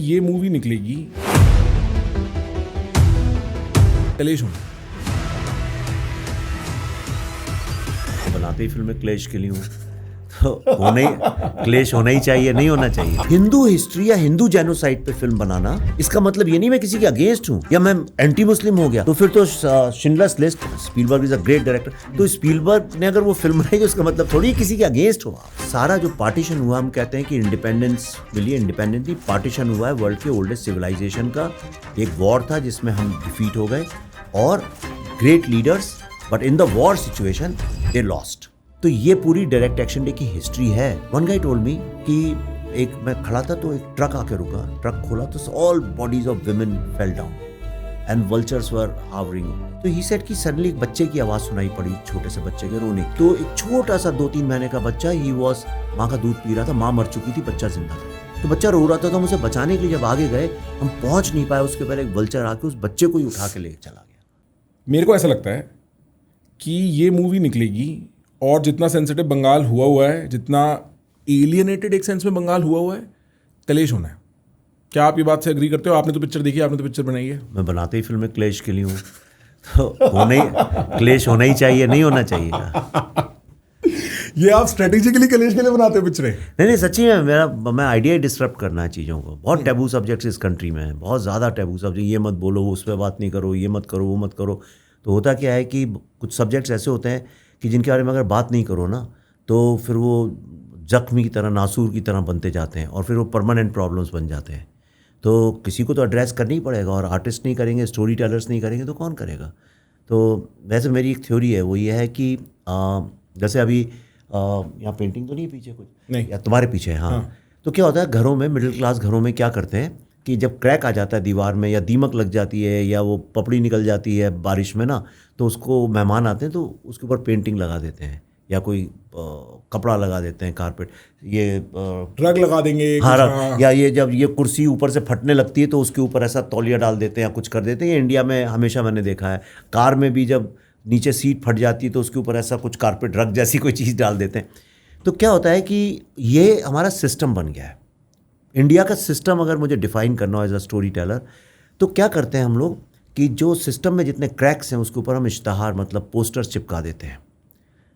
ये मूवी निकलेगी क्लैश होना। बनाते ही फिल्में क्लैश के लिए हूँ तो क्लैश होना ही चाहिए, नहीं होना चाहिए। हिंदू हिस्ट्री या हिंदू जेनोसाइड पे फिल्म बनाना, इसका मतलब ये नहीं मैं किसी के अगेंस्ट हूँ या मैं एंटी मुस्लिम हो गया। तो फिर तो Schindler's list, Spielberg is a great director, तो स्पीलबर्ग ने अगर वो फिल्म बनाई तो उसका मतलब थोड़ी किसी के अगेंस्ट हुआ। सारा जो पार्टीशन हुआ, हम कहते हैं कि इंडिपेंडेंस मिली, इंडिपेंडेंस नहीं, पार्टीशन हुआ है वर्ल्ड के ओल्डेस्ट सिविलाइजेशन का। एक वॉर था जिसमें हम डिफीट हो गए और great leaders, but in the war situation they lost. तो ये पूरी डायरेक्ट एक्शन डे की हिस्ट्री है। वन गाय टोल्ड मी कि एक मैं खड़ा था तो एक ट्रक आके रुका, ट्रक खोला तो all bodies of women fell down and vultures were hovering. तो ही सेड कि सडनली एक बच्चे की आवाज सुनाई पड़ी, छोटे से बच्चे के रोने। तो एक छोटा सा 2-3 महीने का बच्चा, ही वॉज माँ का दूध पी रहा था, माँ मर चुकी थी, बच्चा जिंदा था। तो बच्चा रो रहा था, तो हम उसे बचाने के लिए जब आगे गए, हम पहुंच नहीं पाए, उसके पहले एक वल्चर आके उस बच्चे को ही उठा के ले चला गया। मेरे को ऐसा लगता है कि ये मूवी निकलेगी और जितना सेंसिटिव बंगाल हुआ है, जितना एलियनेटेड एक सेंस में बंगाल हुआ है, क्लैश होना है। क्या आप ये बात से एग्री करते हो? आपने तो पिक्चर देखी, आपने तो पिक्चर बनाई है। मैं बनाते ही फिल्में क्लैश के लिए हूँ तो क्लैश होना ही चाहिए, नहीं होना चाहिए। ये आप स्ट्रेटेजिकली क्लैश के लिए बनाते हो पिक्चरें? नहीं, सच्ची में मैं आइडिया डिस्टर्ब करना है चीज़ों को। बहुत टैबू सब्जेक्ट्स इस कंट्री में हैं, बहुत ज़्यादा टैबू सब्जेक्ट। ये मत बोलो, उस पर बात नहीं करो, ये मत करो, वो मत करो। तो होता क्या है कि कुछ सब्जेक्ट्स ऐसे होते हैं कि जिनके बारे में अगर बात नहीं करो ना, तो फिर वो जख्मी की तरह, नासूर की तरह बनते जाते हैं और फिर वो परमानेंट प्रॉब्लम्स बन जाते हैं। तो किसी को तो एड्रेस करना ही पड़ेगा, और आर्टिस्ट नहीं करेंगे, स्टोरी टेलर्स नहीं करेंगे तो कौन करेगा। तो वैसे मेरी एक थ्योरी है, वो ये है कि जैसे अभी यहाँ पेंटिंग तो नहीं पीछे कुछ नहीं, या तुम्हारे पीछे है, हाँ। तो क्या होता है घरों में, मिडिल क्लास घरों में क्या करते हैं कि जब क्रैक आ जाता है दीवार में, या दीमक लग जाती है, या वो पपड़ी निकल जाती है बारिश में ना, तो उसको मेहमान आते हैं तो उसके ऊपर पेंटिंग लगा देते हैं, या कोई कपड़ा लगा देते हैं, कारपेट, ये रग लगा देंगे, हाँ, या ये जब ये कुर्सी ऊपर से फटने लगती है तो उसके ऊपर ऐसा तौलिया डाल देते हैं या कुछ कर देते हैं। ये इंडिया में हमेशा मैंने देखा है। कार में भी जब नीचे सीट फट जाती है तो उसके ऊपर ऐसा कुछ कारपेट, रग जैसी कोई चीज़ डाल देते हैं। तो क्या होता है कि ये हमारा सिस्टम बन गया है। इंडिया का सिस्टम अगर मुझे डिफाइन करना हो एज अ स्टोरी टेलर, तो क्या करते हैं हम लोग कि जो सिस्टम में जितने क्रैक्स हैं उसके ऊपर हम इश्तहार, मतलब पोस्टर्स चिपका देते हैं,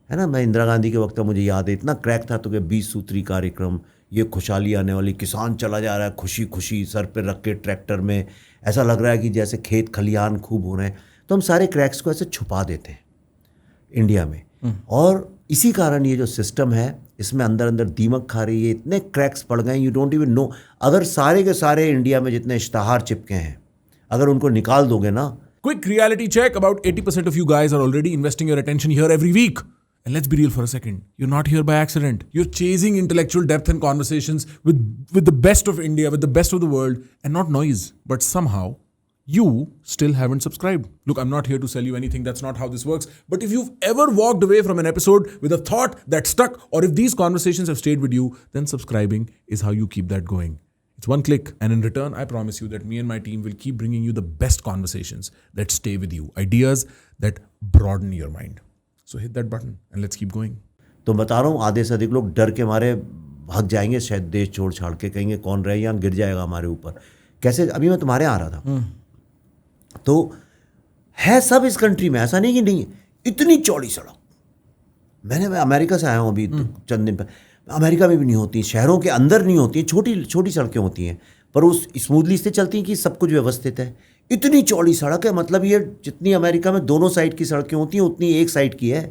है ना। मैं इंदिरा गांधी के वक्त मुझे याद है, इतना क्रैक था तो कि 20 सूत्री कार्यक्रम, ये खुशहाली आने वाली, किसान चला जा रहा है खुशी खुशी सर पे रख के ट्रैक्टर में, ऐसा लग रहा है कि जैसे खेत खलिहान खूब हो रहे हैं। तो हम सारे क्रैक्स को ऐसे छुपा देते हैं इंडिया में, और इसी कारण ये जो सिस्टम है इसमें अंदर अंदर दीमक खा रही है, इतने क्रैक्स पड़ गए, यू डोंट इवन नो। अगर सारे के सारे इंडिया में जितने इश्तहार चिपके हैं, अगर उनको निकाल दोगे ना। Quick reality check. About 80% of you guys are already investing your attention here every week. And let's be real for a second. You're not here by accident. You're chasing intellectual depth and conversations with the best of India, with the best of the world, and not noise. But somehow, you still haven't subscribed. Look, I'm not here to sell you anything. That's not how this works. But if you've ever walked away from an episode with a thought that stuck, or if these conversations have stayed with you, then subscribing is how you keep that going. It's one click, and in return, I promise you that me and my team will keep bringing you the best conversations that stay with you, ideas that broaden your mind. So hit that button and let's keep going. तो बता रहा हूँ, आधे से अधिक लोग डर के मारे भाग जाएंगे, शायद देश छोड़ छाड़ के, कहेंगे कौन रहे यहाँ, गिर जाएगा हमारे ऊपर। कैसे, अभी मैं तुम्हारे यहाँ आ रहा था तो है सब इस कंट्री में, ऐसा नहीं कि नहीं, इतनी चौड़ी सड़क। मैं अमेरिका से आया हूँ अभी चंद दिन पहले, अमेरिका में भी नहीं होती, शहरों के अंदर नहीं होती, छोटी छोटी सड़कें होती हैं, पर उस स्मूथली से चलती हैं कि सब कुछ व्यवस्थित है। इतनी चौड़ी सड़क है, मतलब ये जितनी अमेरिका में दोनों साइड की सड़कें होती हैं उतनी एक साइड की है।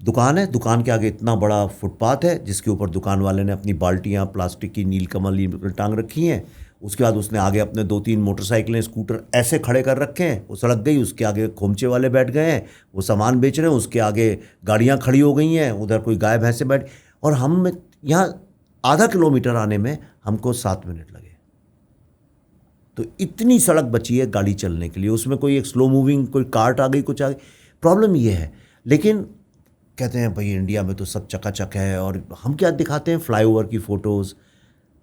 दुकान है, दुकान के आगे इतना बड़ा फुटपाथ है जिसके ऊपर दुकान वाले ने अपनी बाल्टियाँ प्लास्टिक की नीलकमल टांग रखी हैं। उसके बाद उसने आगे अपने 2-3 मोटरसाइकिलें, स्कूटर ऐसे खड़े कर रखे हैं। वो सड़क गई, उसके आगे खोमचे वाले बैठ गए हैं, वो सामान बेच रहे हैं, उसके आगे गाड़ियाँ खड़ी हो गई हैं, उधर कोई गाय भैंसे बैठ, और हम यहाँ आधा किलोमीटर आने में हमको 7 मिनट लगे। तो इतनी सड़क बची है गाड़ी चलने के लिए, उसमें कोई एक स्लो मूविंग कोई कार्ट आ गई, कुछ आ गई, प्रॉब्लम ये है। लेकिन कहते हैं भाई इंडिया में तो सब चकाचक है, और हम क्या दिखाते हैं, फ्लाईओवर की फ़ोटोज़,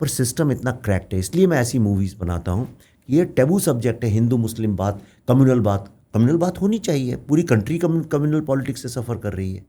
पर सिस्टम इतना क्रैक्ड है। इसलिए मैं ऐसी मूवीज़ बनाता हूँ कि ये टैबू सब्जेक्ट है, हिंदू मुस्लिम बात, कम्युनल बात होनी चाहिए। पूरी कंट्री कम्युनल पॉलिटिक्स से सफ़र कर रही है।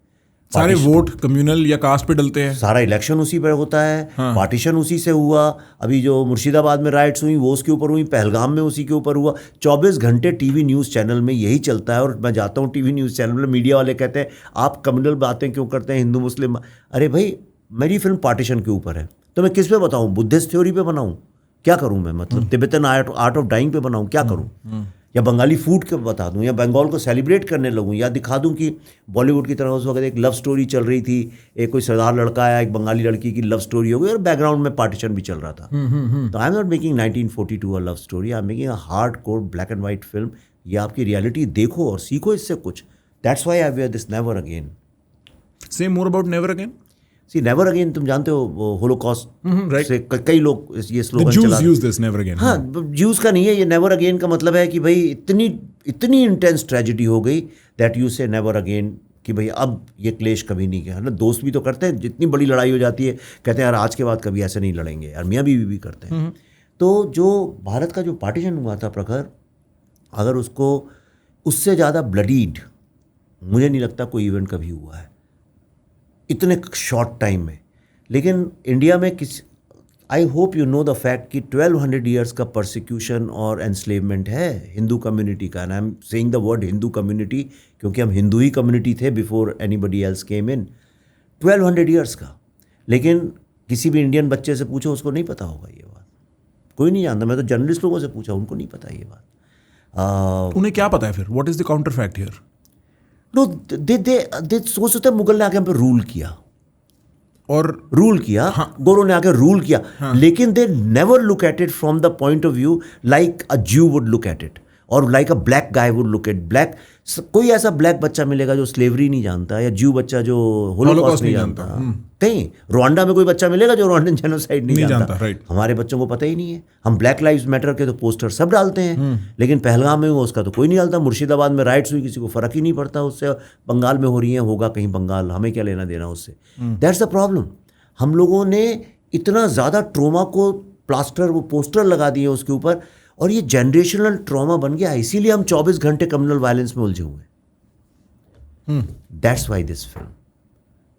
सारे वोट कम्युनल या कास्ट पे डलते हैं। सारा इलेक्शन उसी पर होता है। पार्टीशन उसी से हुआ। अभी जो मुर्शिदाबाद में राइट्स हुई वो उसके ऊपर हुई, पहलगाम में उसी के ऊपर हुआ। 24 घंटे टीवी न्यूज़ चैनल में यही चलता है। और मैं जाता हूँ टीवी न्यूज़ चैनल में, मीडिया वाले कहते हैं आप कम्युनल बातें क्यों करते हैं, हिंदू मुस्लिम। अरे भाई मेरी फिल्म पार्टीशन के ऊपर है तो मैं किस पे बताऊँ? बुद्धिस्ट थ्योरी पे बनाऊँ? क्या करूँ मैं? मतलब तिब्बतन आर्ट ऑफ डाइंग पे बनाऊँ? क्या करूँ? या बंगाली फूड के बता दूं, या बंगाल को सेलिब्रेट करने लगूं, या दिखा दूं कि बॉलीवुड की तरह उस वक्त एक लव स्टोरी चल रही थी, एक कोई सरदार लड़का आया, एक बंगाली लड़की की लव स्टोरी हो गई और बैकग्राउंड में पार्टीशन भी चल रहा था। तो I am not making 1942 a love story, I am making a hard core black and white film. ये आपकी रियलिटी देखो और सीखो इससे कुछ। That's why I wear this never again. Say more about never again. See never again, तुम जानते हो होलोकॉस्ट से कई लोग ये स्लोगन चला यूज दिस नेवर अगेन। हाँ, ज्यूज का नहीं है ये। नेवर अगेन का मतलब है कि भाई इतनी इंटेंस ट्रेजेडी हो गई दैट यू से नेवर अगेन, कि भाई अब ये क्लेश कभी नहीं किया है ना। दोस्त भी तो करते हैं, जितनी बड़ी लड़ाई हो जाती है कहते हैं यार आज के बाद कभी ऐसे नहीं लड़ेंगे यार। मियाँ बीवी भी करते हैं। तो जो भारत का जो पार्टीशन हुआ था प्रखर, अगर उसको उससे ज़्यादा ब्लडीड मुझे नहीं लगता कोई इवेंट कभी हुआ है इतने शॉर्ट टाइम में। लेकिन इंडिया में I hope you know the fact कि 1200 ईयर्स का परसिक्यूशन और एनस्लेवमेंट है हिंदू कम्युनिटी का। आई am saying the word Hindu community क्योंकि हम हिंदू ही कम्युनिटी थे बिफोर एनीबडी एल्स केम इन। 1200 ईयर्स का। लेकिन किसी भी इंडियन बच्चे से पूछो उसको नहीं पता होगा ये बात। कोई नहीं जानता। मैं तो जर्नलिस्ट लोगों से पूछा, उनको नहीं पता ये बात। उन्हें क्या पता है फिर? What is the counter fact here? No, they सोचते मुगल ने आके हम पे रूल किया और रूल किया। हाँ, गोरों ने आके रूल किया। हाँ, लेकिन they never look at it from the point of view like अ ज्यू वुड लुक एट इट और like a black guy would look at black. कोई ऐसा ब्लैक बच्चा मिलेगा जो स्लेवरी नहीं जानता, या ज्यू बच्चा जो होलोकॉस्ट नहीं जानता। कहीं रुवांडा में कोई बच्चा मिलेगा जो रुवांडन जेनोसाइड नहीं जानता। राइट। हमारे बच्चों को पता ही नहीं है। हम ब्लैक लाइव्स मैटर के तो पोस्टर सब डालते हैं, लेकिन पहलगाम में हुआ उसका तो कोई नहीं डालता। मुर्शिदाबाद में राइट्स हुई, किसी को फर्क ही नहीं पड़ता उससे। बंगाल में हो रही है, होगा कहीं बंगाल, हमें क्या लेना देना उससे। That's the problem. हम लोगों ने इतना ज़्यादा ट्रोमा को प्लास्टर, वो पोस्टर लगा दिए उसके ऊपर, और ये जनरेशनल ट्रॉमा बन गया। इसीलिए हम 24 घंटे कम्युनल वायलेंस में उलझे हुए हैं। That's why this film,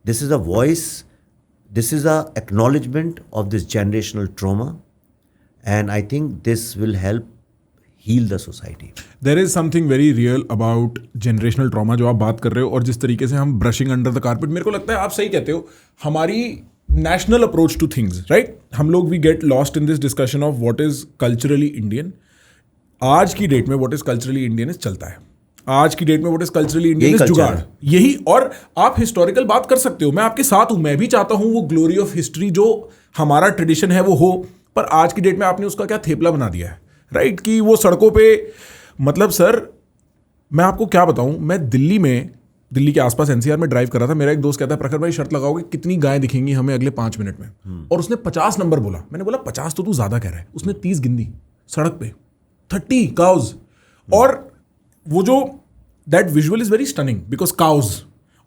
this is a voice, this is a acknowledgement of this generational trauma, and I think this will help heal the society. There is something very real about generational trauma जो आप बात कर रहे हो, और जिस तरीके से हम ब्रशिंग अंडर द कारपेट, मेरे को लगता है आप सही कहते हो, हमारी national approach to things, right? हम लोग we get lost in this discussion of what is culturally Indian. आज की डेट में what is culturally Indian is चलता है। आज की डेट में what is culturally Indian is jugaad. यही, और आप हिस्टोरिकल बात कर सकते हो, मैं आपके साथ हूं। मैं भी चाहता हूं वो ग्लोरी ऑफ हिस्ट्री जो हमारा ट्रेडिशन है वो हो, पर आज की डेट में आपने उसका क्या थेपला बना दिया है, राइट? कि वो सड़कों पे, मतलब सर मैं आपको क्या बताऊं, मैं दिल्ली के आसपास एनसीआर में ड्राइव कर रहा था। मेरा एक दोस्त कहता है प्रखर भाई शर्त लगाओगे कितनी गायें दिखेंगी हमें अगले 5 मिनट में, और उसने 50 नंबर बोला। मैंने बोला 50 तो तू ज्यादा कह रहा है। उसने 30 गिन दी सड़क पे, 30 काउज। और वो जो that visual is very stunning because cows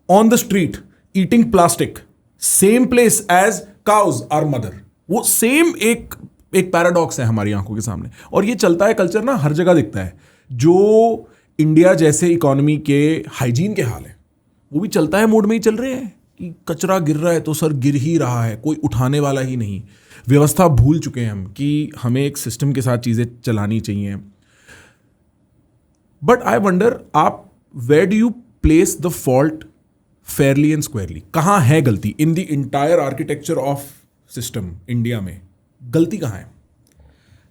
on the street eating plastic, same place as cows are mother. वो सेम एक पैराडॉक्स है हमारी आंखों के सामने, और ये चलता है कल्चर ना, हर जगह दिखता है। जो इंडिया जैसे इकोनॉमी के हाइजीन के हाल है वो भी चलता है मोड में ही चल रहे हैं कि कचरा गिर रहा है तो सर गिर ही रहा है, कोई उठाने वाला ही नहीं। व्यवस्था भूल चुके हैं हम कि हमें एक सिस्टम के साथ चीज़ें चलानी चाहिए। बट आई वंडर, आप where do you place the fault fairly and squarely? कहाँ है गलती in the entire architecture of system India में? गलती कहाँ है?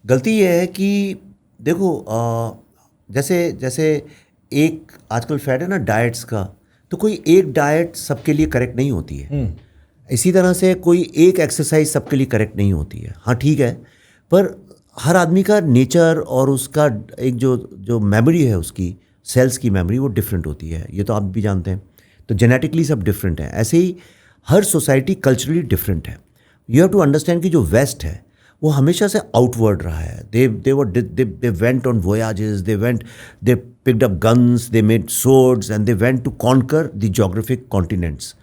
गलती ये है कि देखो, जैसे एक आजकल फैड है ना डाइट्स का, तो कोई एक डाइट सबके लिए करेक्ट नहीं होती है। इसी तरह से कोई एक एक्सरसाइज सबके लिए करेक्ट नहीं होती है। हाँ ठीक है, पर हर आदमी का नेचर और उसका एक जो मेमोरी है, उसकी सेल्स की मेमोरी वो डिफरेंट होती है। ये तो आप भी जानते हैं। तो जेनेटिकली सब डिफरेंट है। ऐसे ही हर सोसाइटी कल्चरली डिफरेंट है। यू हैव टू अंडरस्टैंड कि जो वेस्ट है वो हमेशा से आउटवर्ड रहा है। They went on voyages, they picked up guns, they made swords and they went to conquer the geographic continents.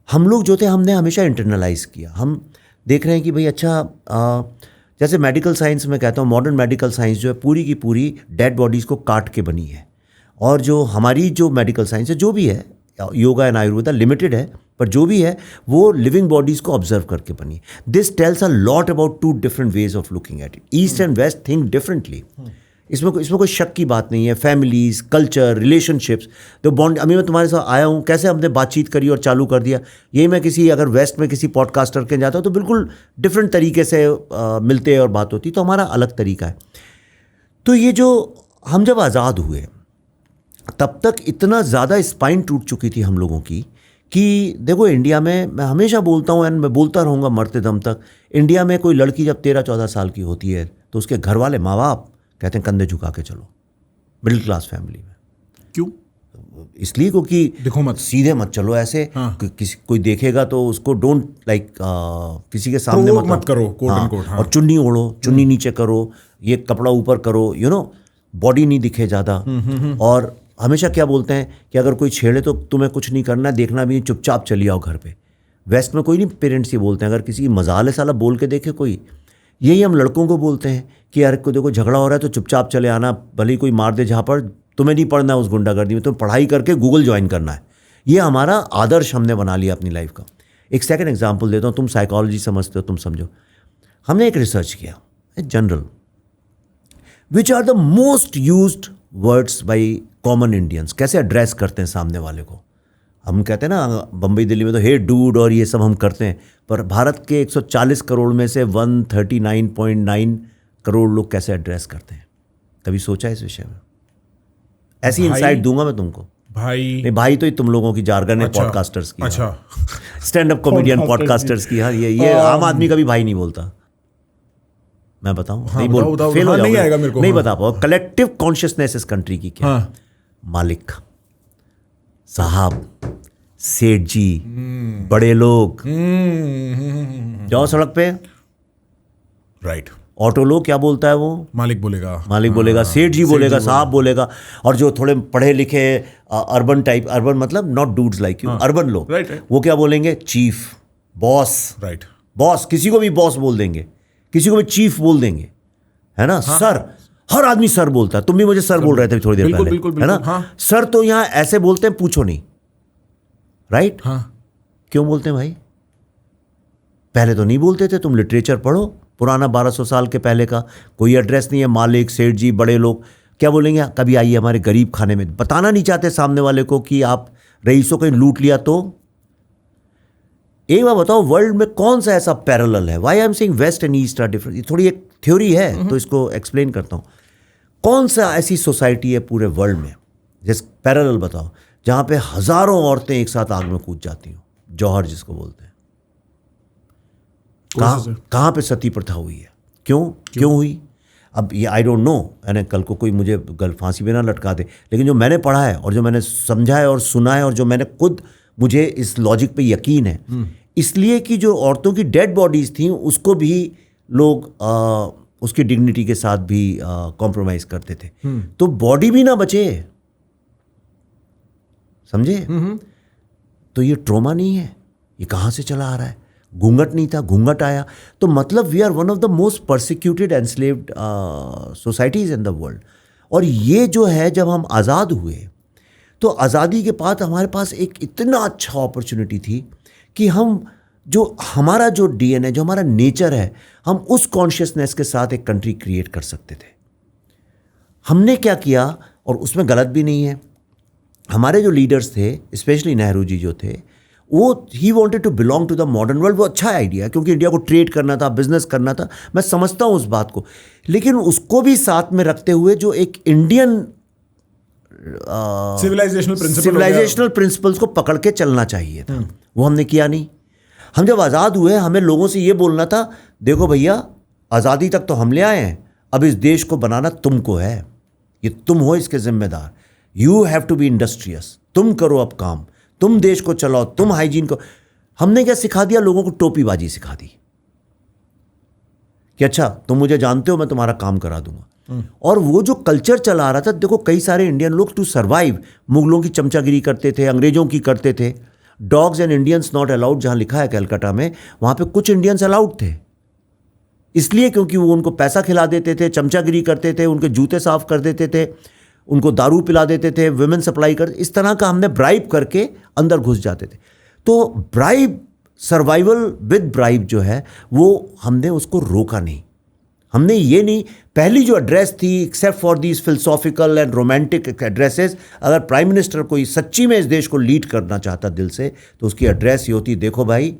हम लोग जो थे हमने हमेशा इंटरनलाइज किया। हम देख रहे हैं कि भाई अच्छा, जैसे मेडिकल साइंस में कहता हूँ, मॉडर्न मेडिकल साइंस जो है पूरी की पूरी डेड बॉडीज़ को काट के बनी है। और जो हमारी जो मेडिकल साइंस है जो भी है, योगा एंड आयुर्वेदा लिमिटेड है, पर जो भी है वो लिविंग बॉडीज को ऑब्जर्व करके बनी है. This tells a lot about two different ways of looking at it. East and west think differently. इसमें कोई शक की बात नहीं है. फैमिलीज, कल्चर, रिलेशनशिप्स, तो बॉन्ड. अभी मैं तुम्हारे साथ आया हूँ, कैसे हमने बातचीत करी और चालू कर दिया. यही मैं किसी अगर वेस्ट में किसी पॉडकास्टर के जाता हूँ तो बिल्कुल डिफरेंट तरीके से मिलते हैं और बात होती, तो हमारा अलग तरीका है. तो ये जो हम जब आज़ाद हुए तब तक इतना ज़्यादा स्पाइन टूट चुकी थी हम लोगों की कि देखो इंडिया में, मैं हमेशा बोलता हूँ एंड मैं बोलता रहूँगा मरते दम तक, इंडिया में कोई लड़की जब 13-14 साल की होती है तो उसके घर वाले माँ बाप कहते हैं कंधे झुका के चलो. मिडिल क्लास फैमिली में क्यों? इसलिए क्योंकि देखो मत, सीधे मत चलो ऐसे. हाँ. किसी कोई देखेगा तो उसको डोंट लाइक किसी के सामने मत करो, कोट एंड कोट. और चुन्नी ओढ़ो, चुन्नी नीचे करो, ये कपड़ा ऊपर करो, यू नो, बॉडी नहीं दिखे ज़्यादा. और हमेशा क्या बोलते हैं कि अगर कोई छेड़े तो तुम्हें कुछ नहीं करना, देखना भी, चुपचाप चली आओ घर पे. वेस्ट में कोई नहीं, पेरेंट्स ये बोलते हैं. अगर किसी की मजाल है साला बोल के देखे कोई, यही हम लड़कों को बोलते हैं कि यार को देखो झगड़ा हो रहा है तो चुपचाप चले आना, भले ही कोई मार दे झापड़, तुम्हें नहीं पढ़ना है उस गुंडागर्दी में, तुम्हें पढ़ाई करके गूगल ज्वाइन करना है. ये हमारा आदर्श हमने बना लिया अपनी लाइफ का. एक सेकंड एग्जांपल देता हूँ, तुम साइकोलॉजी समझते हो, तुम समझो. हमने एक रिसर्च किया general, which are the most used words by common Indians. कैसे एड्रेस करते हैं सामने वाले को. हम कहते हैं ना बम्बई दिल्ली में तो हे डूड और ये सब हम करते हैं, पर भारत के 140 करोड़ में से 139.9 करोड़ लोग कैसे एड्रेस करते हैं. कभी सोचा इस विषय में? ऐसी इंसाइट दूंगा मैं तुमको. भाई नहीं, भाई तो ये तुम लोगों की जार्गन है, पॉडकास्टर्स की. अच्छा, स्टैंड अप कॉमेडियन पॉडकास्टर्स की. हाँ, ये आम आदमी कभी भाई नहीं बोलता. मैं बताऊं? हाँ, नहीं बताओ, फेल हो नहीं जाओगे. आएगा मेरे को. नहीं बता पाओ. कलेक्टिव कॉन्शियसनेस इस कंट्री की क्या? मालिक साहब, सेठ जी, बड़े लोग. जाओ सड़क पे, राइट. ऑटो लोग, क्या बोलता है वो? मालिक बोलेगा, मालिक बोलेगा, सेठ जी बोलेगा, साहब बोलेगा. और जो थोड़े पढ़े लिखे अर्बन टाइप, अर्बन मतलब not dudes like you, urban लोग, वो क्या बोलेंगे? Chief, boss. राइट. बॉस, किसी को भी बॉस बोल देंगे, किसी को भी चीफ बोल देंगे, है ना. सर, हर आदमी सर बोलता है. तुम भी मुझे सर बोल रहे थे थोड़ी देर पहले, है ना. हाँ. सर तो यहां ऐसे बोलते हैं, पूछो नहीं. राइट. हाँ. क्यों बोलते हैं भाई? पहले तो नहीं बोलते थे. तुम लिटरेचर पढ़ो, पुराना 1200 साल के पहले का, कोई एड्रेस नहीं है. मालिक, सेठ जी, बड़े लोग क्या बोलेंगे? कभी आइए हमारे गरीब खाने में. बताना नहीं चाहते सामने वाले को कि आप रईसों को लूट लिया. तो एक बार बताओ, वर्ल्ड में कौन सा ऐसा पैरेलल है? Why I am saying west and east are different. थोड़ी एक थ्योरी है तो इसको एक्सप्लेन करता हूं. कौन सा ऐसी सोसाइटी है पूरे वर्ल्ड में, जैसे पैरेलल बताओ, जहां पे हजारों औरतें एक साथ आग में कूद जाती हो, जौहर जिसको बोलते हैं. कहां पे सती प्रथा हुई है? क्यों हुई? अब ये आई डोंट नो, यानी कल को कोई मुझे फांसी पे ना लटका दे, लेकिन जो मैंने पढ़ा है और जो मैंने समझा है और सुना है और जो मैंने खुद, मुझे इस लॉजिक पे यकीन है. इसलिए कि जो औरतों की डेड बॉडीज थी उसको भी लोग उसकी डिग्निटी के साथ भी कॉम्प्रोमाइज करते थे. तो बॉडी भी ना बचे, समझे. तो ये ट्रॉमा नहीं है, ये कहां से चला आ रहा है? घूंघट नहीं था, घूंघट आया. तो मतलब we are one of the most persecuted enslaved societies in the world. और ये जो है, जब हम आज़ाद हुए तो आज़ादी के बाद हमारे पास एक इतना अच्छा अपॉर्चुनिटी थी कि हम हमारा जो डीएनए, जो हमारा नेचर है, हम उस कॉन्शियसनेस के साथ एक कंट्री क्रिएट कर सकते थे. हमने क्या किया, और उसमें गलत भी नहीं है. हमारे जो लीडर्स थे, स्पेशली नेहरू जी जो थे, वो ही wanted to belong to the modern world. वो अच्छा आइडिया है, क्योंकि इंडिया को ट्रेड करना था, बिजनेस करना था. मैं समझता हूँ उस बात को, लेकिन उसको भी साथ में रखते हुए जो एक इंडियन सिविलाइजेशनल प्रिंसिपल्स को पकड़ के चलना चाहिए था. वो हमने किया नहीं. हम जब आज़ाद हुए, हमें लोगों से ये बोलना था, देखो भैया, आज़ादी तक तो हम ले आए हैं, अब इस देश को बनाना तुमको है, ये तुम हो इसके जिम्मेदार. You have to be industrious. तुम करो अब काम, तुम देश को चलाओ, तुम हाइजीन को. हमने क्या सिखा दिया? लोगों को टोपीबाजी सिखा दी कि अच्छा तुम मुझे जानते हो, मैं तुम्हारा काम करा दूंगा. और वो जो कल्चर चला रहा था, देखो कई सारे इंडियन लोग टू सर्वाइव मुगलों की चमचागिरी करते थे, अंग्रेजों की करते थे. Dogs and Indians not allowed जहां लिखा है कलकत्ता में, वहां पे कुछ इंडियंस अलाउड थे, इसलिए क्योंकि वो उनको पैसा खिला देते थे, चमचागिरी करते थे, उनके जूते साफ कर देते थे, उनको दारू पिला देते थे, विमेन सप्लाई कर, इस तरह का हमने ब्राइब करके अंदर घुस जाते थे। तो ब्राइब, सर्वाइवल विद ब्राइब जो है वो हमने उसको रोका नहीं। हमने ये नहीं, पहली जो एड्रेस थी, except for these philosophical and romantic addresses, अगर प्राइम मिनिस्टर कोई सच्ची में इस देश को लीड करना चाहता दिल से, तो उसकी एड्रेस ये होती, देखो भाई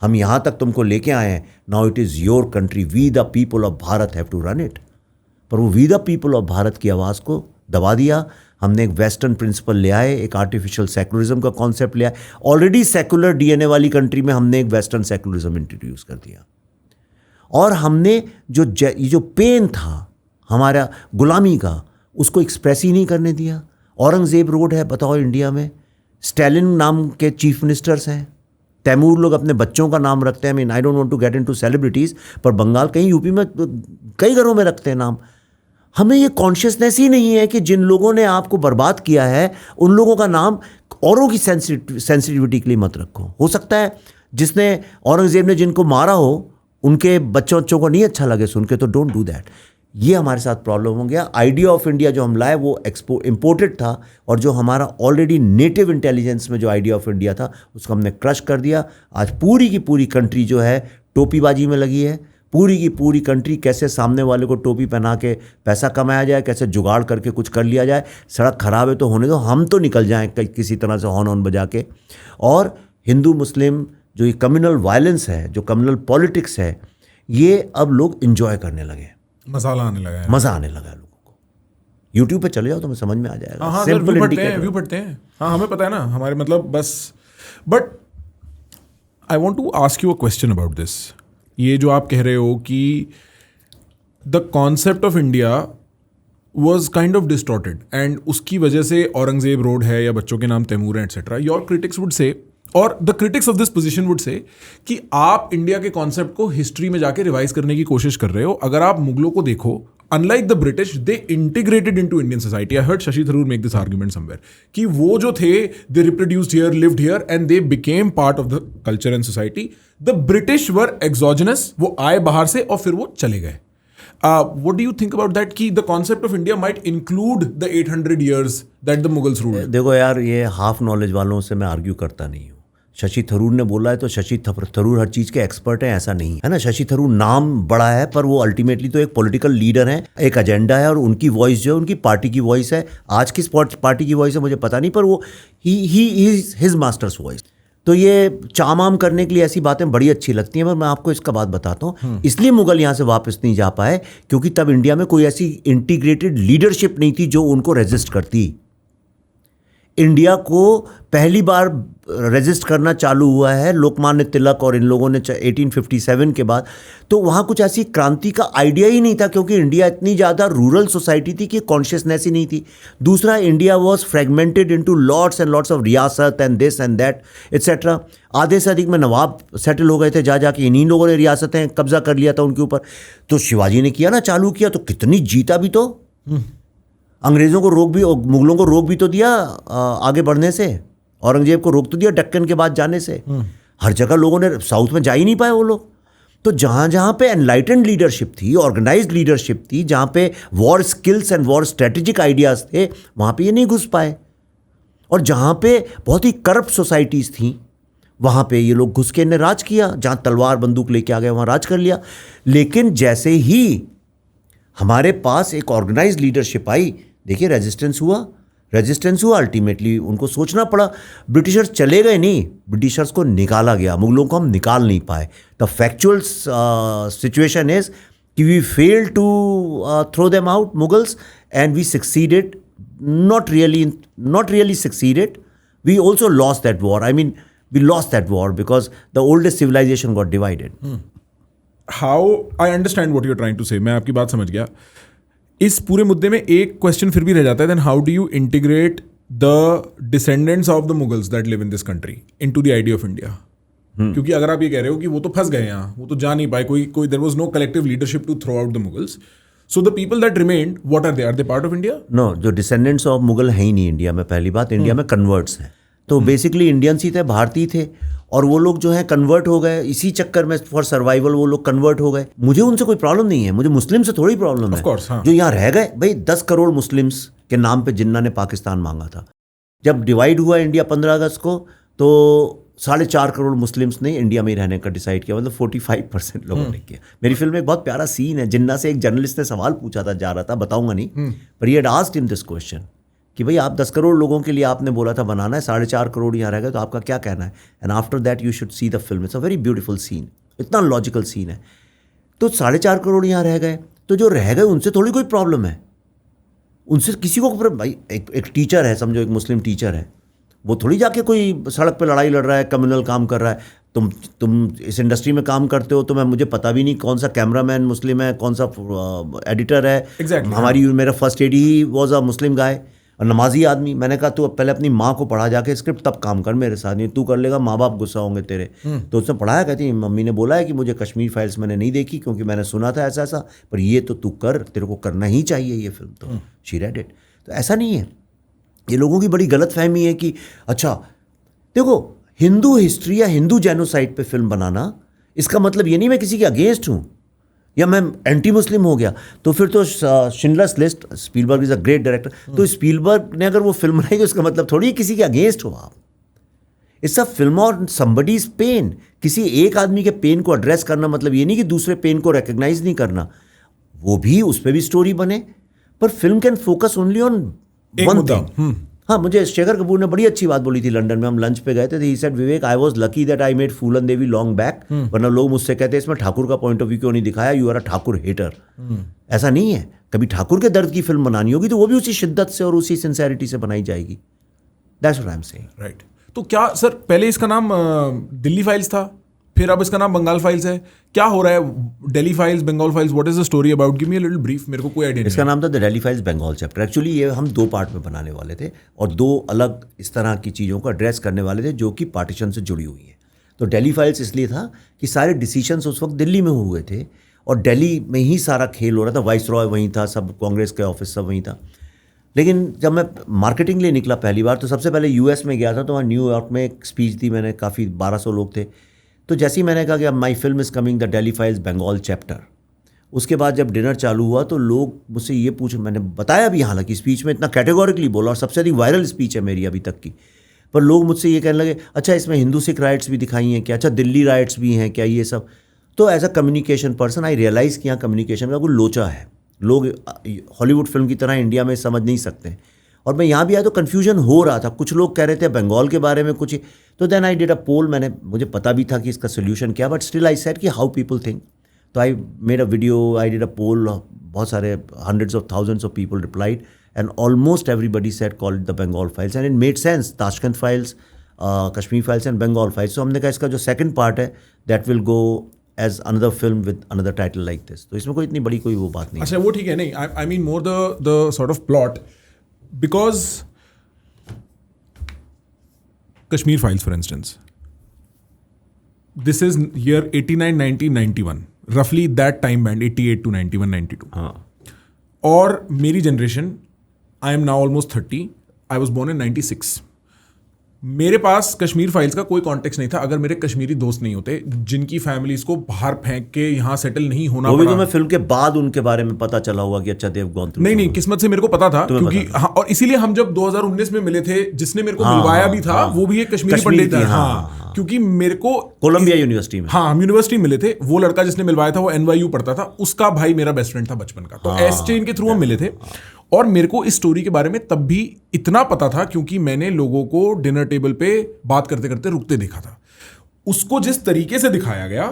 हम यहाँ तक तुमको लेके आए हैं, now it is your country, we the people of Bharat have to run it. पर वो we the people of Bharat की आवाज़ को दबा दिया। हमने एक वेस्टर्न प्रिंसिपल ले आए, एक आर्टिफिशियल सेकुलरिज्म का कॉन्सेप्ट ले आए। ऑलरेडी सेकुलर डीएनए वाली कंट्री में हमने एक वेस्टर्न सेकुलरिज्म इंट्रोड्यूस कर दिया। और हमने जो पेन था हमारा गुलामी का, उसको एक्सप्रेस ही नहीं करने दिया। औरंगजेब रोड है, बताओ इंडिया में, स्टैलिन नाम के चीफ मिनिस्टर्स हैं, तैमूर लोग अपने बच्चों का नाम रखते हैं। I don't want to get into celebrities, पर बंगाल कहीं यूपी में कई घरों में रखते हैं नाम। हमें ये कॉन्शियसनेस ही नहीं है कि जिन लोगों ने आपको बर्बाद किया है उन लोगों का नाम औरों की सेंसिटिविटी के लिए मत रखो। हो सकता है जिसने, औरंगजेब ने जिनको मारा हो, उनके बच्चों को नहीं अच्छा लगे सुन के, तो डोंट डू दैट। ये हमारे साथ प्रॉब्लम हो गया। आइडिया ऑफ इंडिया जो हम लाए वो इम्पोर्टेड था, और जो हमारा ऑलरेडी नेटिव इंटेलिजेंस में जो आइडिया ऑफ इंडिया था उसको हमने क्रश कर दिया। आज पूरी की पूरी कंट्री जो है टोपीबाजी में लगी है। पूरी की पूरी कंट्री कैसे सामने वाले को टोपी पहना के पैसा कमाया जाए, कैसे जुगाड़ करके कुछ कर लिया जाए। सड़क खराब है तो होने दो, हम तो निकल जाएं किसी तरह से हॉर्न बजा के। और हिंदू मुस्लिम जो ये कम्युनल वायलेंस है, जो कम्युनल पॉलिटिक्स है, ये अब लोग इंजॉय करने लगे, मजा आने लगा है लोगों को। यूट्यूब पे चले जाओ तो समझ में आ जाएगा। हाँ, सिंपल व्यू पढ़ते हैं। हाँ, हमें पता है ना, हमारे मतलब बस। But I want to ask you a question about this. ये जो आप कह रहे हो कि the concept of India was kind of distorted, and उसकी वजह से औरंगजेब रोड है या बच्चों के नाम तैमूर हैं etcetera, your critics would say, और the critics of this position would say, कि आप इंडिया के कॉन्सेप्ट को हिस्ट्री में जाके रिवाइज करने की कोशिश कर रहे हो। अगर आप मुगलों को देखो, unlike the British, they integrated into Indian society. I heard Shashi Tharoor make this argument somewhere कि वो जो थे, they reproduced here, lived here, and they became part of the culture and society. The British were exogenous, वो आए बाहर से और फिर वो चले गए। What do you think about that? कि the concept of India might include the 800 years that the Mughals ruled? देखो यार, ये हाफ नॉलेज वालों से मैं आर्ग्यू करता नहीं हूँ। शशि थरूर ने बोला है तो शशि थरूर हर चीज़ के एक्सपर्ट हैं, ऐसा नहीं है ना। शशि थरूर नाम बड़ा है, पर वो अल्टीमेटली तो एक पॉलिटिकल लीडर हैं, एक एजेंडा है, और उनकी वॉइस जो है उनकी पार्टी की वॉइस है। आज किस पार्टी की वॉइस है मुझे पता नहीं, पर वो हिज मास्टर्स वॉइस। तो ये चाम करने के लिए ऐसी बातें बड़ी अच्छी लगती हैं, पर मैं आपको इसका बात बताता हूँ। इसलिए मुगल यहाँ से वापस नहीं जा पाए क्योंकि तब इंडिया में कोई ऐसी इंटीग्रेटेड लीडरशिप नहीं थी जो उनको रेजिस्ट करती। इंडिया को पहली बार रेजिस्ट करना चालू हुआ है लोकमान्य तिलक और इन लोगों ने 1857 के बाद। तो वहाँ कुछ ऐसी क्रांति का आइडिया ही नहीं था, क्योंकि इंडिया इतनी ज़्यादा रूरल सोसाइटी थी कि कॉन्शियसनेस ही नहीं थी। दूसरा, India was fragmented into lots and lots of रियासत and this and that etcetera. आधे से अधिक में नवाब सेटल हो गए थे, जाके इन्हीं लोगों ने रियासतें कब्जा कर लिया था उनके ऊपर। तो शिवाजी ने किया ना, चालू किया, तो कितनी जीता भी तो। अंग्रेज़ों को रोक भी, मुगलों को रोक भी तो दिया आगे बढ़ने से। औरंगजेब को रोक तो दिया दक्कन के बाद जाने से। हर जगह लोगों ने, साउथ में जा ही नहीं पाए वो लोग। तो जहाँ जहाँ पे एनलाइटेंड लीडरशिप थी, ऑर्गेनाइज्ड लीडरशिप थी, जहाँ पे war skills and war strategic ideas थे, वहाँ पे ये नहीं घुस पाए। और जहाँ पे बहुत ही करप्ट सोसाइटीज़ थी, वहाँ पे ये लोग घुस के ने राज किया। जहाँ तलवार बंदूक लेके आ गए वहाँ राज कर लिया। लेकिन जैसे ही हमारे पास एक ऑर्गेनाइज्ड लीडरशिप आई, देखिए रेजिस्टेंस हुआ, अल्टीमेटली उनको सोचना पड़ा। ब्रिटिशर्स चले गए नहीं, ब्रिटिशर्स को निकाला गया। मुगलों को हम निकाल नहीं पाए। द फैक्चुअल सिचुएशन इज कि we fail to throw them out Mughals, and we succeeded, not really succeeded. We also lost that war. I mean, we lost that war because the oldest civilization got divided. How, I understand what you're trying to say. मैं आपकी बात समझ गया। इस पूरे मुद्दे में एक क्वेश्चन फिर भी रह जाता है, then how do you integrate the descendants of the Mughals that live in this country into the idea of India? क्योंकि अगर आप ये कह रहे हो कि वो तो फंस गए यहाँ, वो तो जा नहीं पाए, कोई there was no collective leadership to throw out the Mughals. So the people that remained, what are they? Are they part of India? No, जो descendants of Mughal है ही नहीं इंडिया में। पहली बात, इंडिया में कन्वर्ट्स हैं। तो बेसिकली इंडियंस ही थे, भारतीय थे, और वो लोग जो है कन्वर्ट हो गए इसी चक्कर में, फॉर सर्वाइवल वो लोग कन्वर्ट हो गए। मुझे उनसे कोई प्रॉब्लम नहीं है, मुझे मुस्लिम से थोड़ी प्रॉब्लम है। course, हाँ। जो यहाँ रह गए भाई, 10 करोड़ मुस्लिम्स के नाम पे जिन्ना ने पाकिस्तान मांगा था। जब डिवाइड हुआ इंडिया 15 अगस्त को, तो 4.5 करोड़ मुस्लिम्स ने इंडिया में ही रहने का डिसाइड किया, मतलब 45% लोगों ने किया। मेरी फिल्म में एक बहुत प्यारा सीन है, जिन्ना से एक जर्नलिस्ट ने सवाल पूछा था, जा रहा था, बताऊंगा नहीं, पर he had asked him this question कि भाई आप 10 करोड़ लोगों के लिए आपने बोला था बनाना है, 4.5 करोड़ यहाँ रह गए, तो आपका क्या कहना है? And after that you should see the film, it's a very beautiful scene, इतना लॉजिकल सीन है। तो 4.5 करोड़ यहाँ रह गए, तो जो रह गए उनसे थोड़ी कोई प्रॉब्लम है, उनसे किसी को भाई एक टीचर है, समझो एक मुस्लिम टीचर है, वो थोड़ी जाके कोई सड़क पे लड़ाई लड़ रहा है, कम्युनल काम कर रहा है। तुम इस इंडस्ट्री में काम करते हो, तो मैं मुझे पता भी नहीं कौन सा कैमरामैन मुस्लिम है, कौन सा एडिटर है। Exactly, मेरा फर्स्ट एडी ही वॉज अ मुस्लिम गाय और नमाजी आदमी। मैंने कहा तू पहले अपनी माँ को पढ़ा जाके स्क्रिप्ट, तब काम कर मेरे साथ, नहीं तू कर लेगा माँ बाप गुस्सा होंगे तेरे। तो उसने पढ़ाया, कहती मम्मी ने बोला है कि मुझे कश्मीर फाइल्स मैंने नहीं देखी क्योंकि मैंने सुना था ऐसा ऐसा, पर ये तो तू कर, तेरे को करना ही चाहिए ये फिल्म। तो शी रेड इट। तो ऐसा नहीं है, ये लोगों की बड़ी गलत फहमी है कि अच्छा देखो, हिंदू हिस्ट्री या हिंदू जेनोसाइड पे फिल्म बनाना, इसका मतलब ये नहीं मैं किसी के अगेंस्ट हूँ या मैं एंटी मुस्लिम हो गया। तो फिर तो Schindler's list, Spielberg is a great director, तो स्पीलबर्ग ने अगर वो फिल्म बनाई तो इसका मतलब थोड़ी किसी के अगेंस्ट हो आप। इट्स अ फिल्म और समबडीज पेन। किसी एक आदमी के पेन को एड्रेस करना मतलब ये नहीं कि दूसरे पेन को रिकग्नाइज नहीं करना, वो भी उस पर भी स्टोरी बने, पर film can focus only on one thing. हाँ, मुझे शेखर कपूर ने बड़ी अच्छी बात बोली थी लंदन में, हम लंच पे गए थे। He said Vivek, I was lucky that I made Phoolan Devi long back, वरना लोग मुझसे कहते हैं इसमें ठाकुर का पॉइंट ऑफ व्यू क्यों नहीं दिखाया, you are a Thakur hater. ऐसा नहीं है, कभी ठाकुर के दर्द की फिल्म बनानी होगी तो वो भी उसी शिद्दत से और उसी सिंसेरिटी से बनाई जाएगी। That's what I am saying. Right. तो क्या सर पहले इसका नाम दिल्ली फाइल्स था, फिर अब इसका नाम बंगाल फाइल्स है, क्या हो रहा है? Delhi files, Bengal files, what is the story about? Give me a little brief, मेरे को कोई आइडिया नहीं। इसका नाम था the Delhi files Bengal chapter. Actually ये हम 2 पार्ट में बनाने वाले थे और 2 अलग इस तरह की चीज़ों को एड्रेस करने वाले थे जो कि पार्टीशन से जुड़ी हुई है। तो दिल्ली फाइल्स इसलिए था कि सारे डिसीजंस उस वक्त दिल्ली में हुए थे और दिल्ली में ही सारा खेल हो रहा था, वाइस रॉय वहीं था, सब कांग्रेस के ऑफिस सब वहीं था। लेकिन जब मैं मार्केटिंग लिए निकला पहली बार, तो सबसे पहले यूएस में गया था, तो वहाँ न्यूयॉर्क में एक स्पीच दी मैंने, काफ़ी 1200 लोग थे। तो जैसे ही मैंने कहा कि अब my film is coming the Delhi files Bengal chapter, उसके बाद जब डिनर चालू हुआ तो लोग मुझसे ये पूछे, मैंने बताया भी हालांकि स्पीच में इतना कैटेगोरिकली बोला और सबसे अधिक वायरल स्पीच है मेरी अभी तक की, पर लोग मुझसे ये कहने लगे अच्छा इसमें हिंदू सिख राइट्स भी दिखाई हैं क्या, अच्छा दिल्ली राइट्स भी हैं क्या, ये सब। तो as a communication person I realise कि यहाँ कम्युनिकेशन का कोई लोचा है, लोग हॉलीवुड फिल्म की तरह इंडिया में समझ नहीं सकते। और मैं यहाँ भी आया तो कन्फ्यूजन हो रहा था, कुछ लोग कह रहे थे बंगाल के बारे में कुछ, तो देन आई डिड अ पोल। मुझे पता भी था कि इसका सोल्यूशन क्या, बट स्टिल आई सेड कि हाउ पीपल थिंक। तो I made a video, I did a poll, बहुत सारे hundreds of thousands of people replied and almost everybody said call it the Bengal files and it made sense, Tashkent files, Kashmir files and Bengal files. तो हमने कहा इसका जो second part है that will go as another film with another title like this. तो इसमें कोई इतनी बड़ी कोई वो बात नहीं। अच्छा वो ठीक है, नहीं I mean more the sort of plot, because Kashmir Files, for instance, this is year 89, 90, 91, roughly that time band, 88 to 91, 92. हाँ। और मेरी generation, I am now almost 30, I was born in 96. मेरे पास कश्मीर फाइल्स का कोई कॉन्टेक्स्ट नहीं था अगर मेरे कश्मीरी दोस्त नहीं होते जिनकी फैमिलीज को बाहर फेंक के यहाँ सेटल नहीं होना वो भी पड़ा। तो मैं फिल्म के बाद उनके बारे में पता चला हुआ कि अच्छा देव गॉन थ्रू। नहीं, किस्मत से मेरे को पता था क्योंकि हाँ, और इसीलिए हम जब 2019 में मिले थे, जिसने मेरे को मिलवाया भी था वो भी एक कश्मीरी पंडित था। हाँ, क्योंकि मेरे को कोलंबिया यूनिवर्सिटी में, हाँ हम यूनिवर्सिटी मिले थे, वो लड़का जिसने मिलवाया था वो NYU पढ़ता था, उसका भाई मेरा बेस्ट फ्रेंड था बचपन का, तो एस चेन के थ्रू हम मिले थे। और मेरे को इस स्टोरी के बारे में तब भी इतना पता था क्योंकि मैंने लोगों को डिनर टेबल पे बात करते करते रुकते देखा था। उसको जिस तरीके से दिखाया गया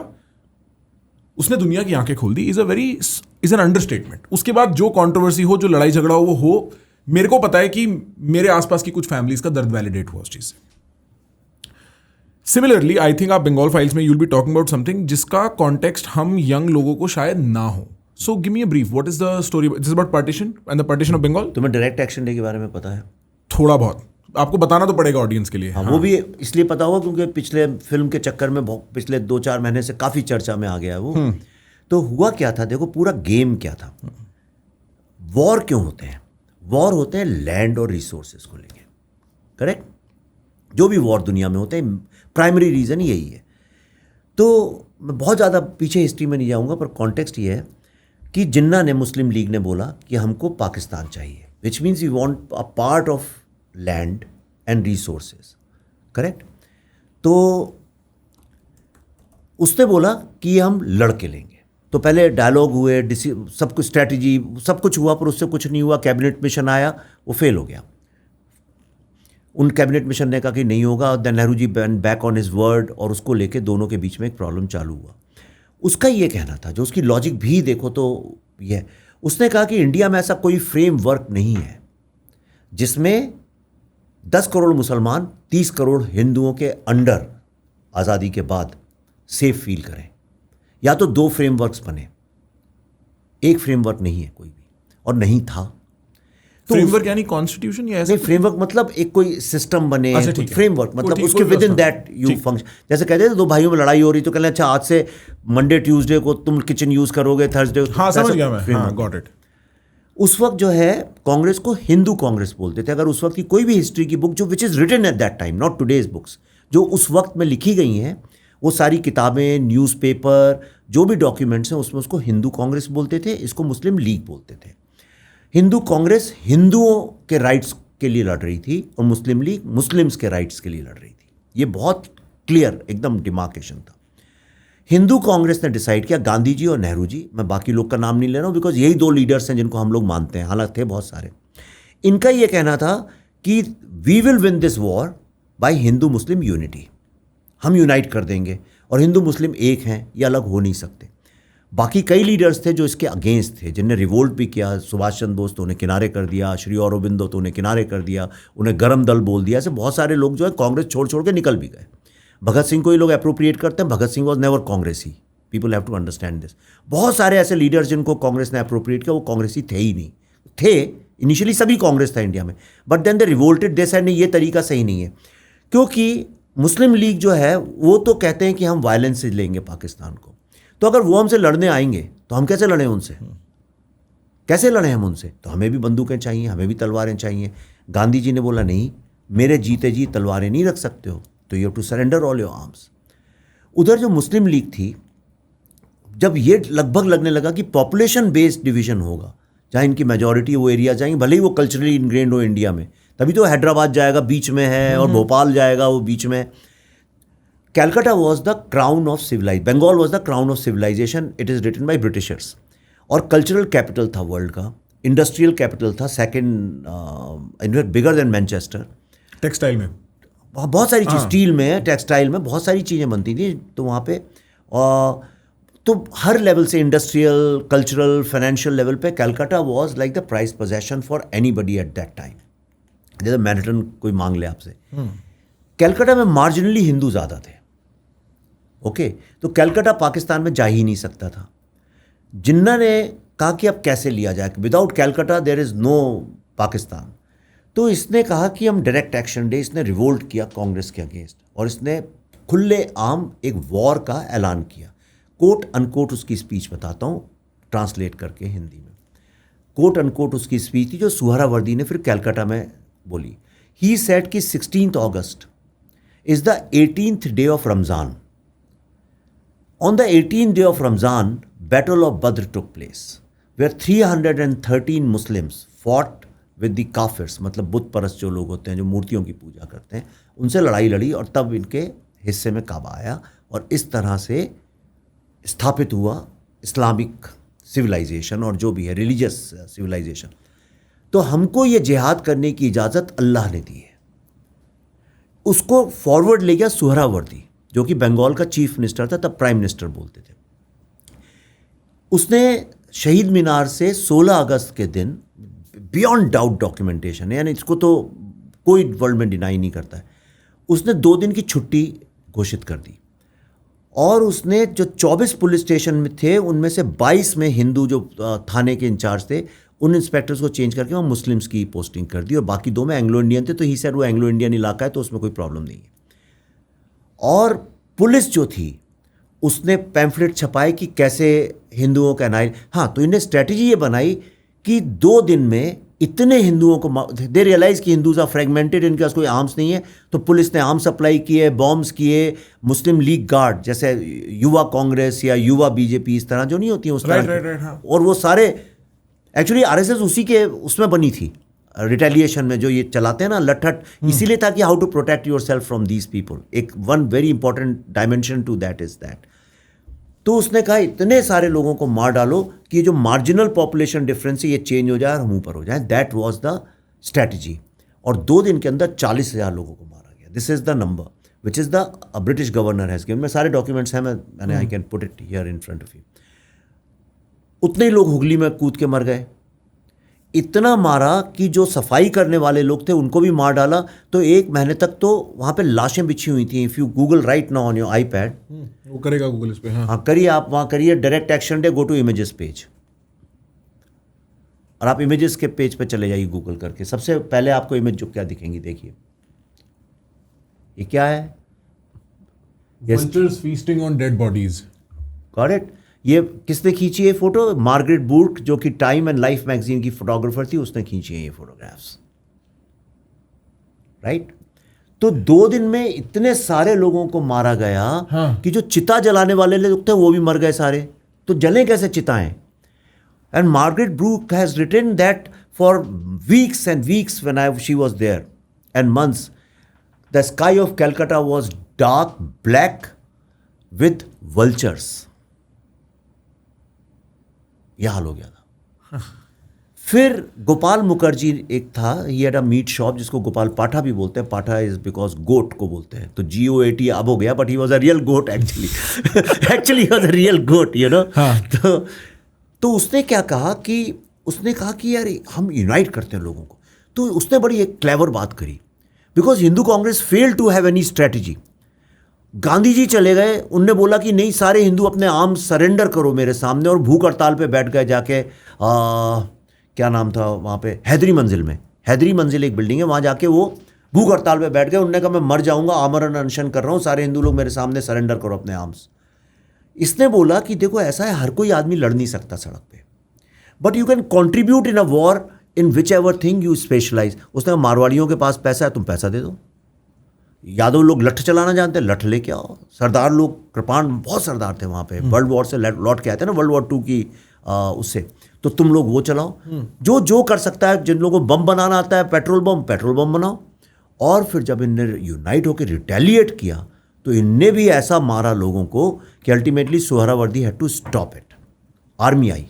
उसने दुनिया की आंखें खोल दी, इज एन अंडरस्टेटमेंट। उसके बाद जो कंट्रोवर्सी हो, जो लड़ाई झगड़ा हो, मेरे को पता है कि मेरे आसपास की कुछ फैमिलीज का दर्द वैलिडेट हुआ उस चीज से। सिमिलरली आई थिंक आप बंगाल फाइल्स में you will be talking about something जिसका कॉन्टेक्स्ट हम यंग लोगों को शायद ना हो। So give me a brief. What is the story? This is about partition and the partition of Bengal. तुम्हें डायरेक्ट एक्शन डे के बारे में पता है? थोड़ा बहुत, आपको बताना तो पड़ेगा ऑडियंस के लिए। हाँ, वो भी इसलिए पता होगा क्योंकि पिछले फिल्म के चक्कर में पिछले 2-4 महीने से काफ़ी चर्चा में आ गया है वो। तो हुआ क्या था, देखो पूरा गेम क्या था। वॉर क्यों होते हैं? वॉर होते हैं लैंड और रिसोर्सेज को लेके, करेक्ट? जो भी वॉर दुनिया में होते हैं प्राइमरी रीज़न यही है। तो मैं बहुत ज़्यादा पीछे हिस्ट्री में नहीं जाऊँगा, पर कॉन्टेक्स्ट ये है कि जिन्ना ने, मुस्लिम लीग ने बोला कि हमको पाकिस्तान चाहिए, which means we want a part of land and resources, correct. तो उसने बोला कि हम लड़के लेंगे। तो पहले डायलॉग हुए, सब कुछ स्ट्रैटेजी, सब कुछ हुआ, पर उससे कुछ नहीं हुआ। कैबिनेट मिशन आया, वो फेल हो गया। उन कैबिनेट मिशन ने कहा कि नहीं होगा, then Nehru ji back on his word, और उसको लेके दोनों के बीच में एक प्रॉब्लम चालू हुआ। उसका ये कहना था, जो उसकी लॉजिक भी देखो तो ये, उसने कहा कि इंडिया में ऐसा कोई फ्रेमवर्क नहीं है जिसमें 10 करोड़ मुसलमान 30 करोड़ हिंदुओं के अंडर आज़ादी के बाद सेफ फील करें। या तो 2 फ्रेमवर्क्स बने, एक फ्रेमवर्क नहीं है कोई भी, और नहीं था। तो फ्रेमवर्क यानी कॉन्स्टिट्यूशन या ऐसे? फ्रेमवर्क मतलब एक कोई सिस्टम बने, अच्छा, ठीक है। फ्रेमवर्क मतलब ठीक, उसके कोई विद इन व्यवस्था। That you function. जैसे कहते हैं 2 भाइयों में लड़ाई हो रही तो कहते हैं अच्छा आज से मंडे ट्यूसडे को तुम किचन यूज करोगे, थर्सडे। हाँ, समझ गया मैं, हाँ, गॉट इट। उस वक्त जो है कांग्रेस को हिंदू कांग्रेस बोलते थे। अगर उस वक्त की कोई भी हिस्ट्री की बुक जो which is written at that time, not today's books, जो उस वक्त में लिखी गई हैं, वो सारी किताबें, न्यूज़पेपर, जो भी डॉक्यूमेंट्स हैं, उसमें उसको हिंदू कांग्रेस बोलते थे, इसको मुस्लिम लीग बोलते थे। हिंदू कांग्रेस हिंदुओं के राइट्स के लिए लड़ रही थी और मुस्लिम लीग मुस्लिम्स के राइट्स के लिए लड़ रही थी। ये बहुत क्लियर एकदम डिमार्केशन था। हिंदू कांग्रेस ने डिसाइड किया, गांधी जी और नेहरू जी, मैं बाकी लोग का नाम नहीं ले रहा हूँ बिकॉज यही 2 लीडर्स हैं जिनको हम लोग मानते हैं, हालांकि थे बहुत सारे। इनका ये कहना था कि we will win this war by Hindu Muslim unity, हम यूनाइट कर देंगे, और हिंदू मुस्लिम एक हैं, ये अलग हो नहीं सकते। बाकी कई लीडर्स थे जो इसके अगेंस्ट थे, जिनने रिवोल्ट भी किया। सुभाष चंद्र बोस तो उन्हें किनारे कर दिया, श्री अरबिंदो तो उन्हें किनारे कर दिया, उन्हें गरम दल बोल दिया। ऐसे बहुत सारे लोग जो है कांग्रेस छोड़ छोड़ के निकल भी गए। भगत सिंह को ही लोग अप्रोप्रिएट करते हैं, भगत सिंह वॉज नेवर कांग्रेसी, people have to understand this. बहुत सारे ऐसे लीडर्स जिनको कांग्रेस ने अप्रोप्रिएट किया वो कांग्रेसी थे ही नहीं। थे इनिशियली सभी कांग्रेस था इंडिया में, but then they revolted, they said नहीं ये तरीका सही नहीं है। क्योंकि मुस्लिम लीग जो है वो तो कहते हैं कि हम वायलेंस से लेंगे पाकिस्तान को, तो अगर वो हमसे लड़ने आएंगे तो हम कैसे लड़ें उनसे, कैसे लड़ें हम उनसे? तो हमें भी बंदूकें चाहिए, हमें भी तलवारें चाहिए। गांधी जी ने बोला नहीं, मेरे जीते जी तलवारें नहीं रख सकते हो, तो you have to surrender all your arms. उधर जो मुस्लिम लीग थी, जब ये लगभग लगने लगा कि पॉपुलेशन बेस्ड डिवीजन होगा, जहाँ इनकी मेजॉरिटी वो एरिया जाएंगे, भले ही वो कल्चरली इनग्रेंड हो इंडिया में, तभी तो हैदराबाद जाएगा बीच में है, और भोपाल जाएगा वो बीच में। Calcutta was the crown of civilization. Bengal was the crown of civilization. It is written by Britishers. और कल्चरल कैपिटल था वर्ल्ड का, इंडस्ट्रियल कैपिटल था, second in fact bigger than Manchester. Textile में बहुत सारी चीज़, स्टील में, टेक्सटाइल में बहुत सारी चीज़ें बनती थी तो वहाँ पे। तो हर लेवल से, इंडस्ट्रियल, कल्चरल, फाइनेंशियल लेवल पे Calcutta was like the prize possession for anybody at that time. जैसे मैनहट्टन कोई मांग ले आपसे, कलकत्ता में मार्जिनली हिंदू ज़्यादा थे। ओके, तो कलकत्ता पाकिस्तान में जा ही नहीं सकता था। जिन्ना ने कहा कि अब कैसे लिया जाए, without Calcutta there is no Pakistan. तो इसने कहा कि हम डायरेक्ट एक्शन डे, इसने रिवोल्ट किया कांग्रेस के अगेंस्ट, और इसने खुले आम एक वॉर का ऐलान किया। कोट अनकोट उसकी स्पीच बताता हूँ ट्रांसलेट करके हिंदी में। कोट अनकोट उसकी स्पीच थी जो सुहरावर्दी ने फिर कलकत्ता में बोली। ही सेड कि 16 August is the 18th day of Ramzan. On the 18th day of Ramzan, Battle of Badr took place, where 313 Muslims fought with the Kafirs, मतलब बुत परस्त जो लोग होते हैं, जो मूर्तियों की पूजा करते हैं, उनसे लड़ाई लड़ी, और तब इनके हिस्से में काबा आया, और इस तरह से स्थापित हुआ इस्लामिक सिविलाइजेशन, और जो भी है रिलीजियस सिविलाइजेशन। तो हमको ये जिहाद करने की इजाज़त अल्लाह ने दी है। उसको फॉरवर्ड ले गया सुहरावर्दी, जो कि बंगाल का चीफ मिनिस्टर था, तब प्राइम मिनिस्टर बोलते थे। उसने शहीद मीनार से 16 अगस्त के दिन, बियॉन्ड डाउट डॉक्यूमेंटेशन है, यानी इसको तो कोई वर्ल्ड में डिनाई नहीं करता है, उसने 2 दिन की छुट्टी घोषित कर दी, और उसने जो 24 पुलिस स्टेशन में थे उनमें से 22 में हिंदू जो थाने के इंचार्ज थे उन इंस्पेक्टर्स को चेंज करके वहाँ मुस्लिम्स की पोस्टिंग कर दी, और बाकी 2 में एंग्लो इंडियन थे। तो ही सैड वो एंग्लो इंडियन इलाका है तो उसमें कोई प्रॉब्लम नहीं है। और पुलिस जो थी उसने पैम्फलेट छपाए कि कैसे हिंदुओं का हाँ, तो इन्हें स्ट्रेटजी ये बनाई कि 2 दिन में इतने हिंदुओं को दे रियलाइज कि हिंदूज आर फ्रेगमेंटेड, इनके पास कोई आर्म्स नहीं है, तो पुलिस ने आर्म्स सप्लाई किए, बॉम्ब्स किए, मुस्लिम लीग गार्ड जैसे युवा कांग्रेस या युवा बीजेपी इस तरह जो नहीं होती है उस तरह right, और वो सारे एक्चुअली आरएसएस उसी के उसमें बनी थी रिटेलिएशन में, जो ये चलाते हैं ना लठट, इसीलिए था कि how to protect yourself from these people. एक one very important dimension to that is that. तो उसने कहा इतने सारे लोगों को मार डालो कि ये जो मार्जिनल पॉपुलेशन डिफरेंस है ये चेंज हो जाए और हम ऊपर हो जाए। That was the strategy. और 2 दिन के अंदर 40,000 लोगों को मारा गया। This is the number which is the British governor has given. में सारे डॉक्यूमेंट्स हैं, मैंने I can put it here in front of you. उतने ही लोग हुगली में कूद के मर गए। इतना मारा कि जो सफाई करने वाले लोग थे उनको भी मार डाला। तो 1 महीने तक तो वहाँ पे लाशें बिछी हुई थी। If you Google right now on your iPad, वो करेगा गूगल इस पे। हाँ करिए, आप वहाँ करिए direct action day, go to images page, और आप इमेजेस के पेज पे चले जाइए गूगल करके। सबसे पहले आपको इमेज जो क्या दिखेंगी, देखिए ये क्या है, Vultures feasting on dead bodies. Got it. ये किसने खींची है फोटो? मार्गरेट बूर्क, जो कि टाइम एंड लाइफ मैगजीन की फोटोग्राफर थी, उसने खींची है ये फोटोग्राफ्स, राइट। तो 2 दिन में इतने सारे लोगों को मारा गया कि जो चिता जलाने वाले लोग थे वो भी मर गए सारे। तो जलें कैसे चिताएं? And Margaret Bourke has written that for weeks and weeks when she was there and months, the sky of Calcutta was dark black with vultures. यह हाल हो गया था। फिर गोपाल मुखर्जी एक था, ये एट अ मीट शॉप जिसको गोपाल पाठा भी बोलते हैं। पाठा इज बिकॉज गोट को बोलते हैं, तो GOAT अब हो गया, but he was a real goat actually he was a real goat, you know. तो उसने क्या कहा कि उसने कहा कि यार हम यूनाइट करते हैं लोगों को। तो उसने बड़ी एक क्लेवर बात करी, because Hindu Congress fail to have any strategy. Gandhi ji चले गए, उनने बोला कि नहीं सारे हिंदू अपने आर्म्स सरेंडर करो मेरे सामने, और भूख हड़ताल पे बैठ गए जाके क्या नाम था वहाँ पे, हैदरी मंजिल में। हैदरी मंजिल एक बिल्डिंग है, वहाँ जाके वो भूख हड़ताल पे बैठ गए। उन्होंने कहा मैं मर जाऊंगा, आमरण अनशन कर रहा हूँ, सारे हिंदू लोग मेरे सामने सरेंडर करो अपने आर्म्स। इसने बोला कि देखो ऐसा है, हर कोई आदमी लड़ नहीं सकता सड़क पे, but you can contribute in a war in which everything you specialise. उसने मारवाड़ियों के पास पैसा है, तुम पैसा दे दो। यादव लोग लठ चलाना जानते हैं, लठ लेके आओ। सरदार लोग, कृपाण बहुत सरदार थे वहाँ पे, वर्ल्ड वॉर से लौट के आए थे ना, वर्ल्ड वॉर 2 की उससे, तो तुम लोग वो चलाओ। जो कर सकता है, जिन लोगों को बम बनाना आता है, पेट्रोल बम बनाओ। और फिर जब इनने यूनाइट होकर रिटेलिएट किया तो इनने भी ऐसा मारा लोगों को कि ultimately Suhrawardy had to stop it. Army आई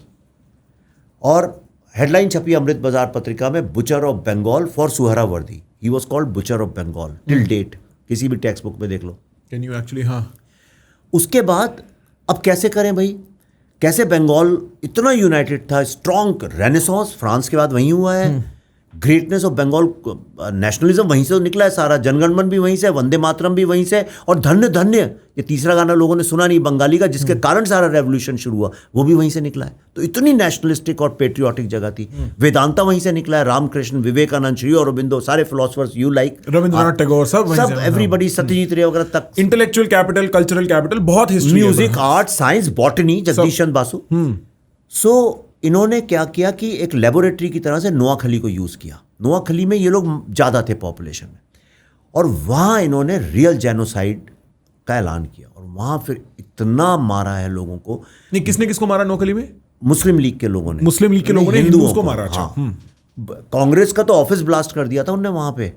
और हेडलाइन छपी अमृत बाजार पत्रिका में, butcher of Bengal for Suhrawardy. He was called butcher of Bengal till date, किसी भी टेक्स्ट बुक में देख लो। कैन यू एक्चुअली, हाँ। उसके बाद अब कैसे करें भाई, कैसे बंगाल इतना यूनाइटेड था, स्ट्रॉन्ग रेनेसॉन्स फ्रांस के बाद वहीं हुआ है। ग्रेटनेस ऑफ बंगाल, नेशनलिज्म वहीं से निकला है सारा, जनगणमन भी वहीं से, वंदे मातरम भी वहीं से, और धन्य धन्य, ये तीसरा गाना लोगों ने सुना नहीं बंगाली का, जिसके कारण सारा रेवोल्यूशन शुरू हुआ, वो भी वहीं से निकला है। तो इतनी नेशनलिस्टिक और पेट्रियाटिक जगह थी। वेदांता वहीं से निकला है, रामकृष्ण, विवेकानंद, श्री अरबिंदो, सारे philosophers you like, Rabindranath Tagore, सब एवरीबडी, सत्यजीत रे वगैरह तक। इंटेलेक्चुअल कैपिटल, कल्चरल कैपिटल, बहुत history, music, art, science, botany, Jagadish Chandra Basu. So इन्होंने क्या किया कि एक लेबोरेटरी की तरह से नोआखली को यूज़ किया। नोआखली में ये लोग ज़्यादा थे पॉपुलेशन में, और वहाँ इन्होंने रियल जेनोसाइड का ऐलान किया, और वहाँ फिर इतना मारा है लोगों को। नहीं, किसने किसको मारा नोआखली में? मुस्लिम लीग के लोगों ने। मुस्लिम लीग के लोगों ने हिंदुओं को मारा। अच्छा। कांग्रेस का तो ऑफिस ब्लास्ट कर दिया था उनने वहाँ पे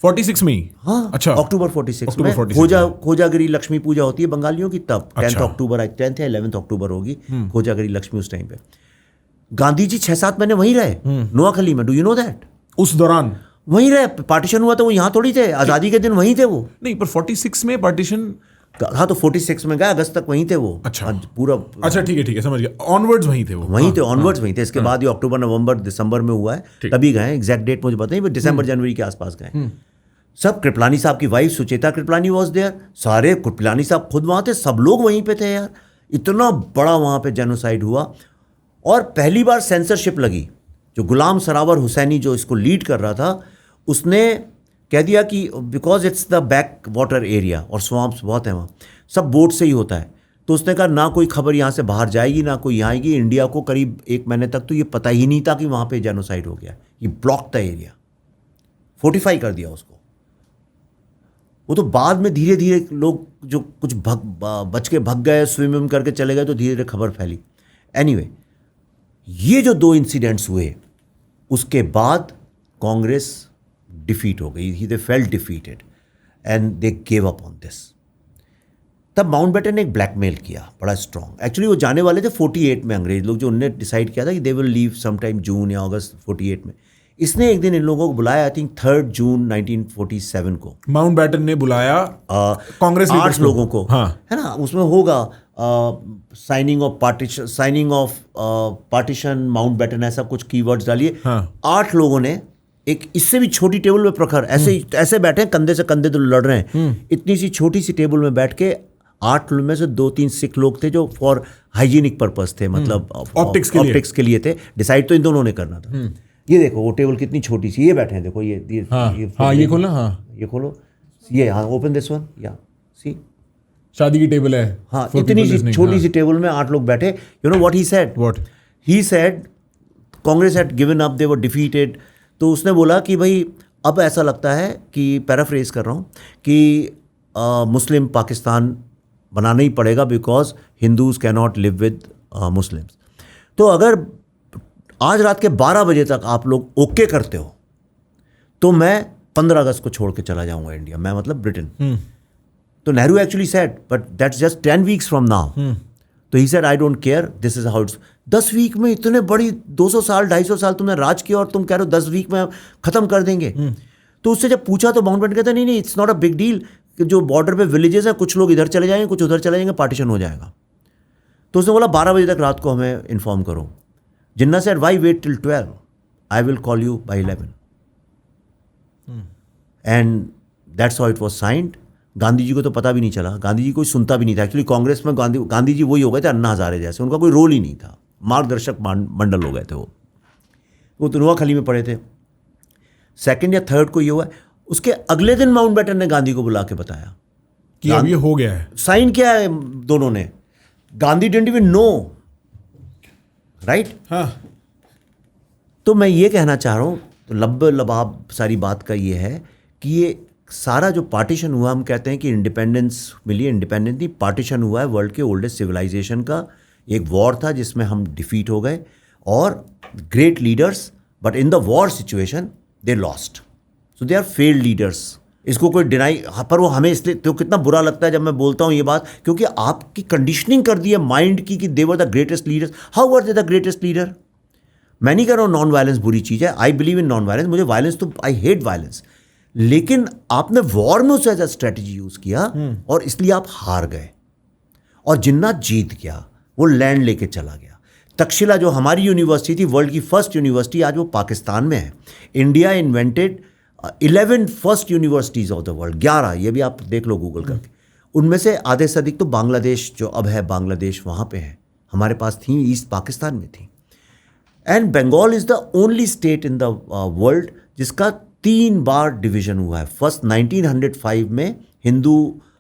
46 में ही। हाँ, अच्छा, अक्टूबर 46 में। 46 खोजागिरी लक्ष्मी पूजा होती है बंगालियों की तब। अच्छा। 10 अक्टूबर 10 या 11 अक्टूबर होगी खोजागिरी लक्ष्मी उस टाइम पे। गांधी जी 6-7 महीने वहीं रहे नोआखली में। Do you know that? उस दौरान वहीं रहे। पार्टीशन हुआ तो वो यहाँ थोड़ी थे, आज़ादी के दिन वहीं थे वो। नहीं, पर 46 में पार्टीशन, हाँ, तो 46 में गए, अगस्त तक वहीं थे वो। अच्छा, पूरा। अच्छा, ठीक है, समझ गया। ऑनवर्ड्स वहीं थे वो। वहीं थे, ऑनवर्ड्स वहीं थे। इसके बाद ये अक्टूबर, नवंबर, दिसंबर में हुआ है, तभी गए। एग्जैक्ट डेट मुझे पता नहीं, दिसंबर जनवरी के आसपास गए सब। कृपलानी साहब की wife Sucheta Kripalani was there. सारे कृपलानी साहब खुद वहाँ थे, सब लोग वहीं पे थे यार। इतना बड़ा वहाँ पे जेनोसाइड हुआ। और पहली बार सेंसरशिप लगी। जो गुलाम सरावर हुसैनी जो इसको लीड कर रहा था, उसने कह दिया कि because it's the back water area और स्वाम्प्स बहुत हैं वहाँ, सब बोट से ही होता है, तो उसने कहा ना कोई खबर यहाँ से बाहर जाएगी ना कोई यहाँ आएगी। इंडिया को करीब 1 महीने तक तो ये पता ही नहीं था कि वहाँ पे जेनोसाइड हो गया। ये ब्लॉक था एरिया, फोर्टिफाई कर दिया उसको। वो तो बाद में धीरे धीरे लोग जो कुछ बच के भग गए, स्विम करके चले गए, तो धीरे धीरे खबर फैली। एनीवे, ये जो 2 इंसिडेंट्स हुए उसके बाद कांग्रेस डिफीट हो गई। They felt defeated and they gave up on this. तब माउंटबेटन ने एक ब्लैकमेल किया बड़ा स्ट्रांग। एक्चुअली वो जाने वाले थे 48 में, अंग्रेज लोग जो उनने डिसाइड किया था कि they will leave some time June या अगस्त 48 में। इसने एक दिन इन लोगों को बुलाया, आई थिंक 3 जून 1947 को माउंटबेटन ने बुलाया कांग्रेस 8 लोगों को, हाँ, है ना। उसमें होगा साइनिंग ऑफ पार्टीशन माउंटबेटन, ऐसा कुछ कीवर्ड्स डालिए। हाँ। 8 लोगों ने एक इससे भी छोटी टेबल में, प्रखर ऐसे बैठे हैं, कंधे से कंधे तो लड़ रहे हैं, इतनी सी छोटी सी टेबल में बैठ के 8 में से 2-3 सिख लोग थे जो फॉर हाइजीनिक पर्पस थे, मतलब ऑप्टिक्स के लिए थे। डिसाइड तो इन दोनों ने करना था। ये देखो वो टेबल कितनी छोटी सी, ये बैठे हैं, देखो ये ये खोलो, ये खोलो, ये हाँ, ओपन दिस वन, या सी, शादी की टेबल है। हाँ, इतनी सी छोटी सी टेबल में 8 लोग बैठे। You know what he said Congress had given up, they were defeated. तो उसने बोला कि भाई अब ऐसा लगता है कि, पैराफ्रेज कर रहा हूँ, कि मुस्लिम पाकिस्तान बनाना ही पड़ेगा because Hindus can not live with Muslims. तो अगर आज रात के 12 बजे तक आप लोग ओके करते हो तो मैं 15 अगस्त को छोड़ के चला जाऊंगा इंडिया, मैं मतलब ब्रिटेन। तो Nehru actually said but that's just 10 weeks from now. तो he said I don't care, this is how it's. 10 week में इतने बड़ी 200 साल 250 साल तुमने राज किया और तुम कह रहे हो 10 वीक में खत्म कर देंगे। तो उससे जब पूछा तो माउंटबेटन कहता नहीं, it's not a big deal, जो बॉर्डर पे विलेजेस हैं, कुछ लोग इधर चले जाएंगे, कुछ उधर चले जाएंगे, पार्टीशन हो जाएगा। तो उसने बोला 12 बजे तक रात को हमें इन्फॉर्म करो। Jinnah said why wait till 12, I will call you by 11। And that's how it was signed. Gandhi ji को तो पता भी नहीं चला, गांधी जी कोई सुनता भी नहीं था। एक्चुअली कांग्रेस में गांधी जी वही हो गए थे अन्ना हजारे जैसे, उनका कोई रोल ही नहीं था, मार्गदर्शक मंडल हो गए थे वो तो नुआ खली में पड़े थे। 2 या 3 को ये हुआ। उसके अगले दिन माउंटबेटन ने गांधी को बुला के बताया कि अब ये हो गया है, साइन किया है दोनों ने। Gandhi didn't even know, right. हाँ। तो मैं ये कहना चाह रहा हूँ, तो लबाब सारी बात का ये है कि ये सारा जो पार्टीशन हुआ, हम कहते हैं कि इंडिपेंडेंस मिली, इंडिपेंडेंस नहीं, पार्टीशन हुआ है वर्ल्ड के ओल्डेस्ट सिविलाइजेशन का। एक वॉर था जिसमें हम डिफीट हो गए, और great leaders, but in the war situation they lost, so they are failed leaders. इसको कोई डिनाई, पर वो हमें इसलिए तो कितना बुरा लगता है जब मैं बोलता हूँ ये बात, क्योंकि आपकी कंडीशनिंग कर दी है माइंड की कि they were the greatest leaders. How were they the greatest leader? मैं नहीं कह रहा हूँ नॉन वायलेंस बुरी चीज़ है, I believe in non violence, मुझे वायलेंस तो, आई हेट वायलेंस, लेकिन आपने वॉर में उसे एज अ स्ट्रेटजी यूज़ किया और इसलिए आप हार गए। और जिन्ना जीत गया, वो लैंड लेके चला गया। तक्षशिला जो हमारी यूनिवर्सिटी थी, वर्ल्ड की फर्स्ट यूनिवर्सिटी, आज वो पाकिस्तान में है। India invented 11 first universities of the world, 11, ये भी आप देख लो गूगल करके। उनमें से आधे से अधिक तो बांग्लादेश, जो अब है बांग्लादेश, वहाँ पे है, हमारे पास थी, ईस्ट पाकिस्तान में थी। And Bengal is the only state in the world जिसका 3 बार डिवीजन हुआ है। फर्स्ट 1905 में Hindu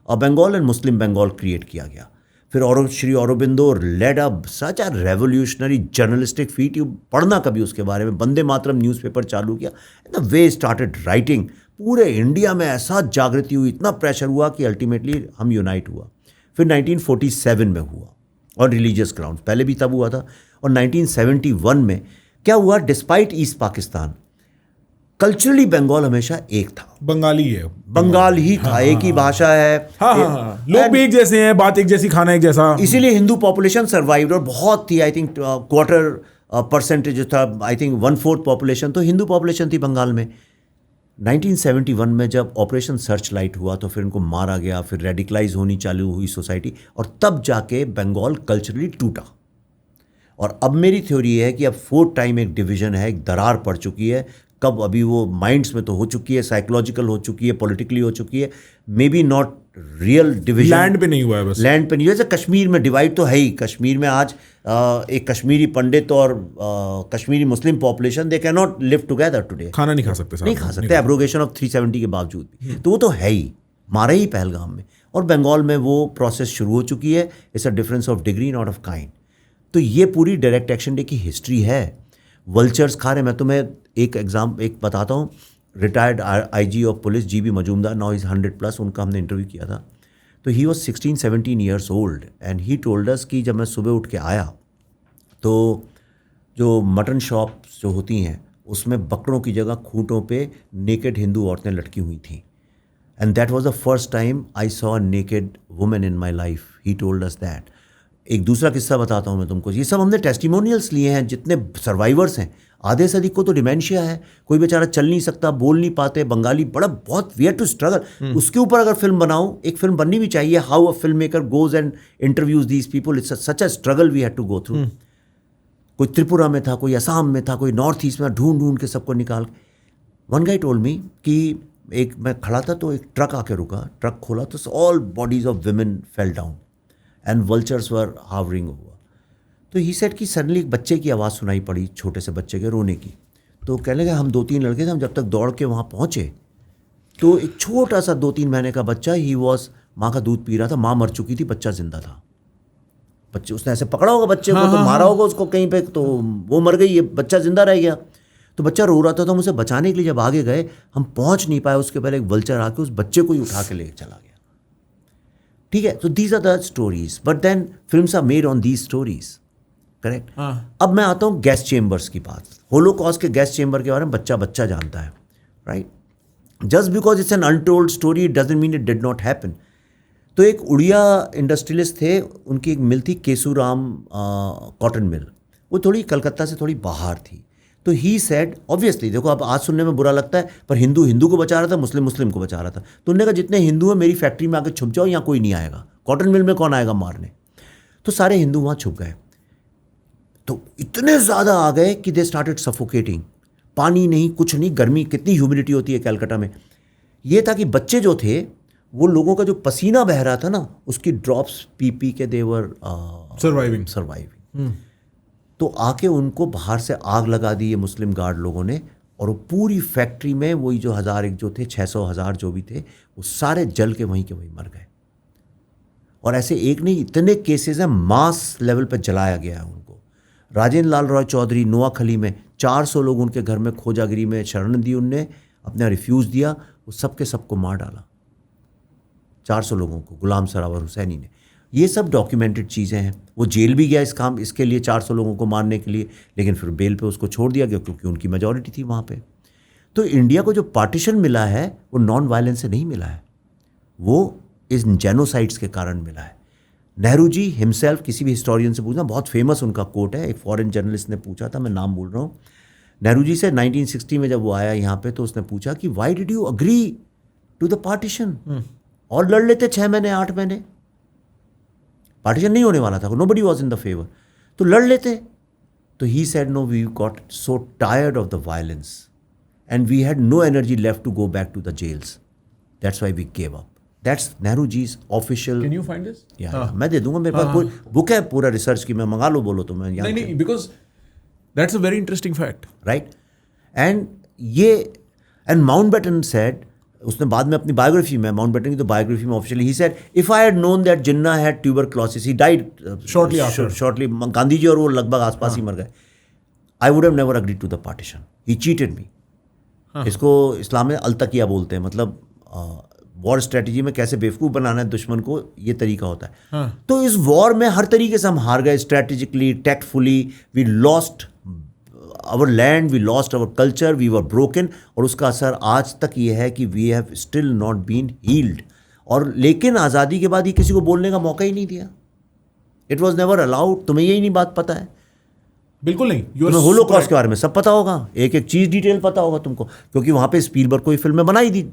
Bengal and Muslim Bengal create किया गया। फिर Shri Aurobindo led up such a revolutionary journalistic feat, you पढ़ना कभी उसके बारे में। वंदे मातरम न्यूज़पेपर चालू किया, द वे स्टार्टेड राइटिंग, पूरे इंडिया में ऐसा जागृति हुई, इतना प्रेशर हुआ कि अल्टीमेटली हम यूनाइट हुआ। फिर 1947 में हुआ, और रिलीजियस ग्राउंड पहले भी तब हुआ था। और 1971 में क्या हुआ, despite east Pakistan, culturally Bengal हमेशा एक था, बंगाली है, बंगाल ही था, एक ही भाषा है, लोग भी एक जैसे हैं, बात एक जैसी, खाना एक जैसा, इसीलिए हिंदू पॉपुलेशन सर्वाइव्ड। और बहुत थी, आई थिंक 25% जो था, आई थिंक 1/4 पॉपुलेशन तो हिंदू पॉपुलेशन थी बंगाल में। 1971 में जब ऑपरेशन सर्च लाइट हुआ तो फिर इनको मारा गया, फिर रेडिकलाइज होनी चालू हुई सोसाइटी, और तब जाके बंगाल कल्चरली टूटा। और अब मेरी थ्योरी है कि अब 4th टाइम एक डिवीजन है, एक दरार पड़ चुकी है। कब, अभी वो माइंड्स में तो हो चुकी है, साइकोलॉजिकल हो चुकी है, पॉलिटिकली हो चुकी है, may be not real division, land पे नहीं हुआ है, बस लैंड पे नहीं हुआ। जैसे कश्मीर में डिवाइड तो है ही, कश्मीर में आज एक कश्मीरी पंडित और Kashmiri Muslim population, they can not live together today, खाना नहीं खा सकते, नहीं खा सकते, एब्रोगेशन ऑफ 370 के बावजूद भी। तो वो तो है ही, मारे ही पहलगाम में, और बंगाल में वो प्रोसेस शुरू हो चुकी है. It's a difference of degree not of kind. तो ये पूरी डायरेक्ट एक्शन डे की हिस्ट्री है. वल्चर्स खा रहे. मैं तुम्हें एक बताता हूँ. Retired IG of police GB Majumdar, now is 100+, उनका हमने इंटरव्यू किया था. तो he was 16-17 years old and he told us कि जब मैं सुबह उठ के आया तो जो मटन शॉप्स जो होती हैं उसमें बकरों की जगह खूंटों पे नेकेड हिंदू औरतें लटकी हुई थीं. And that was the first time I saw a naked women in my life. He told us that. एक दूसरा किस्सा बताता हूँ मैं तुमको. ये सब हमने टेस्टिमोनियल्स लिए हैं. जितने सर्वाइवर्स हैं, आधे से अधिक को तो डिमेंशिया है. कोई बेचारा चल नहीं सकता, बोल नहीं पाते, बंगाली, बहुत वी हैड टू स्ट्रगल. उसके ऊपर अगर फिल्म बनाऊँ, एक फिल्म बननी भी चाहिए, how a film maker goes and interviews these people. It's such a struggle we had to go through. कोई त्रिपुरा में था, कोई असम में था, कोई नॉर्थ ईस्ट में, ढूंढ के सबको निकाल. वन गाय टोल्ड मी कि एक मैं खड़ा था तो एक ट्रक आके रुका. ट्रक खोला तो all bodies of women fell down and vultures were hovering over. तो ही सेड कि सडनली एक बच्चे की आवाज़ सुनाई पड़ी, छोटे से बच्चे के रोने की. तो कहने लगे हम 2-3 लड़के थे, हम जब तक दौड़ के वहाँ पहुँचे तो एक छोटा सा 2-3 महीने का बच्चा, ही वॉज माँ का दूध पी रहा था. माँ मर चुकी थी, बच्चा जिंदा था. बच्चे, उसने ऐसे पकड़ा होगा बच्चे को, तो मारा होगा उसको कहीं पे, तो वो मर गई, ये बच्चा जिंदा रह गया. तो बच्चा रो रहा था. तो हम उसे बचाने के लिए जब आगे गए, हम पहुंच नहीं पाए. उसके पहले एक वल्चर आके उस बच्चे को ही उठा के ले चला गया. ठीक है. तो these are the stories, but then films are made on these stories. Correct. अब मैं आता हूँ गैस चेम्बर्स की बात. होलोकॉस्ट के गैस चेम्बर के बारे में बच्चा जानता है, right. Just because it's an untold story it doesn't mean it did not happen. तो एक उड़िया इंडस्ट्रियलिस्ट थे, उनकी एक मिल थी केसूराम कॉटन मिल. वो थोड़ी कलकत्ता से थोड़ी बाहर थी. तो ही सेड, ऑब्वियसली देखो अब आज सुनने में बुरा लगता है, पर हिंदू को बचा रहा था, मुस्लिम को बचा रहा था. तो उन्होंने कहा जितने हिंदू हैं मेरी फैक्ट्री में आके छुप जाओ, यहाँ कोई नहीं आएगा. कॉटन मिल में कौन आएगा मारने. तो सारे हिंदू वहाँ छुप गए. तो इतने ज़्यादा आ गए कि दे स्टार्टेड सफोकेटिंग. पानी नहीं, कुछ नहीं, गर्मी, कितनी ह्यूमिडिटी होती है कलकत्ता में. ये था कि बच्चे जो थे, वो लोगों का जो पसीना बह रहा था ना, उसकी ड्रॉप्स पी के देवर सर्वाइविंग. तो आके उनको बाहर से आग लगा दी ये मुस्लिम गार्ड लोगों ने. और वो पूरी फैक्ट्री में वही जो 1000 जो थे, 600,000 जो भी थे, वो सारे जल के वहीं मर गए. और ऐसे एक नहीं, इतने केसेस हैं, मास लेवल पर जलाया गया है उनको. राजेंद्र लाल रॉय चौधरी नोआखली में 400 लोग उनके घर में खोजागिरी में शरण दी. उनने अपना रिफ्यूज़ दिया, वो सबको मार डाला. 400 लोगों को गुलाम सरावर हुसैनी ने. ये सब डॉक्यूमेंटेड चीज़ें हैं. वो जेल भी गया इसके लिए, 400 लोगों को मारने के लिए, लेकिन फिर बेल पे उसको छोड़ दिया गया क्योंकि उनकी मेजॉरिटी थी वहाँ पे. तो इंडिया को जो पार्टीशन मिला है वो नॉन वायलेंस से नहीं मिला है, वो इस जेनोसाइड्स के कारण मिला है. नेहरू जी हिमसेल्फ, किसी भी हिस्टोरियन से पूछना, बहुत फेमस उनका कोट है. एक फॉरेन जर्नलिस्ट ने पूछा था, मैं नाम भूल रहा हूँ, नेहरू जी से 1960 में जब वो आया यहाँ पे, तो उसने पूछा कि why did you agree to the partition. और लड़ लेते 6 महीने 8 महीने, पार्टीशन नहीं होने वाला था, nobody was in the favour, तो लड़ लेते. तो he said no, we got so tired of the violence and we had no energy left to go back to the jails. That's why we gave up. That's Nehru जीज official. Can you find this? या मैं दे दूंगा, मेरे पास कोई book है पूरा research की, मैं मंगा लो बोलो तो मैं. नहीं, because that's a very interesting fact, right. And Mountbatten said, उसने बाद में अपनी बायोग्राफी में, माउंटबेटन की तो बायोग्राफी में officially, he said if I had known that Jinnah had tuberculosis, he died shortly. Gandhi ji और वो लगभग आसपास ही मर गए. I would have never agreed to the partition. He cheated me. इसको इस्लाम में अलतकिया बोलते हैं, मतलब वॉर स्ट्रेटजी में कैसे बेवकूफ़ बनाना है दुश्मन को, ये तरीका होता है. तो इस वॉर में हर तरीके से हम हार गए. Strategically, tactfully, we lost our land, we lost our culture, we were broken. और उसका असर आज तक ये है कि we have still not been healed. और लेकिन आज़ादी के बाद ये किसी को बोलने का मौका ही नहीं दिया. It was never allowed. तुम्हें यही नहीं बात पता है? बिल्कुल नहीं. तुम्हें होलोकॉस्ट के बारे में सब पता होगा, एक एक चीज़ डिटेल पता होगा तुमको, क्योंकि वहाँ पे स्पीलबर्ग को फिल्में बनाई दी.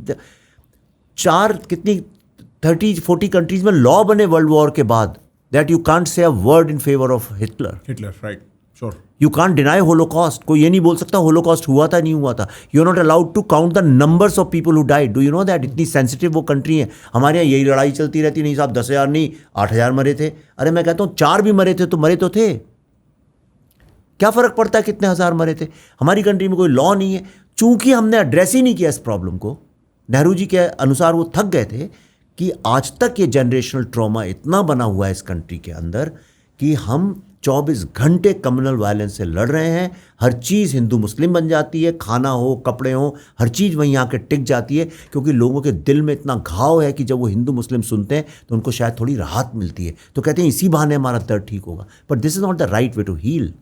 30-40 कंट्रीज में लॉ बने वर्ल्ड वॉर के बाद that you can't say a word in favour of Hitler. Right, sure. You can't deny Holocaust. कोई ये नहीं बोल सकता होलोकॉस्ट हुआ था नहीं हुआ था. You are not allowed to count the numbers of people who died. Do you know that? इतनी सेंसिटिव वो कंट्री है. हमारे यहाँ यही लड़ाई चलती रहती, नहीं साहब 10,000 नहीं 8,000 मरे थे. अरे मैं कहता हूँ 4 भी मरे थे तो मरे तो थे. क्या फ़र्क पड़ता है कितने हज़ार मरे थे? हमारी कंट्री में कोई लॉ नहीं है. चूंकि हमने एड्रेस ही नहीं किया इस प्रॉब्लम को, नेहरू जी के अनुसार वो थक गए थे कि आज तक ये जनरेशनल ट्रॉमा इतना बना हुआ है इस कंट्री के अंदर कि हम 24 घंटे कम्युनल वायलेंस से लड़ रहे हैं। हर चीज़ हिंदू मुस्लिम बन जाती है, खाना हो, कपड़े हो, हर चीज़ वहीं आके टिक जाती है, क्योंकि लोगों के दिल में इतना घाव है कि जब वो हिंदू मुस्लिम सुनते हैं तो उनको शायद थोड़ी राहत मिलती है, तो कहते हैं इसी बहाने हमारा दर्द ठीक होगा। But this is not the right way to heal.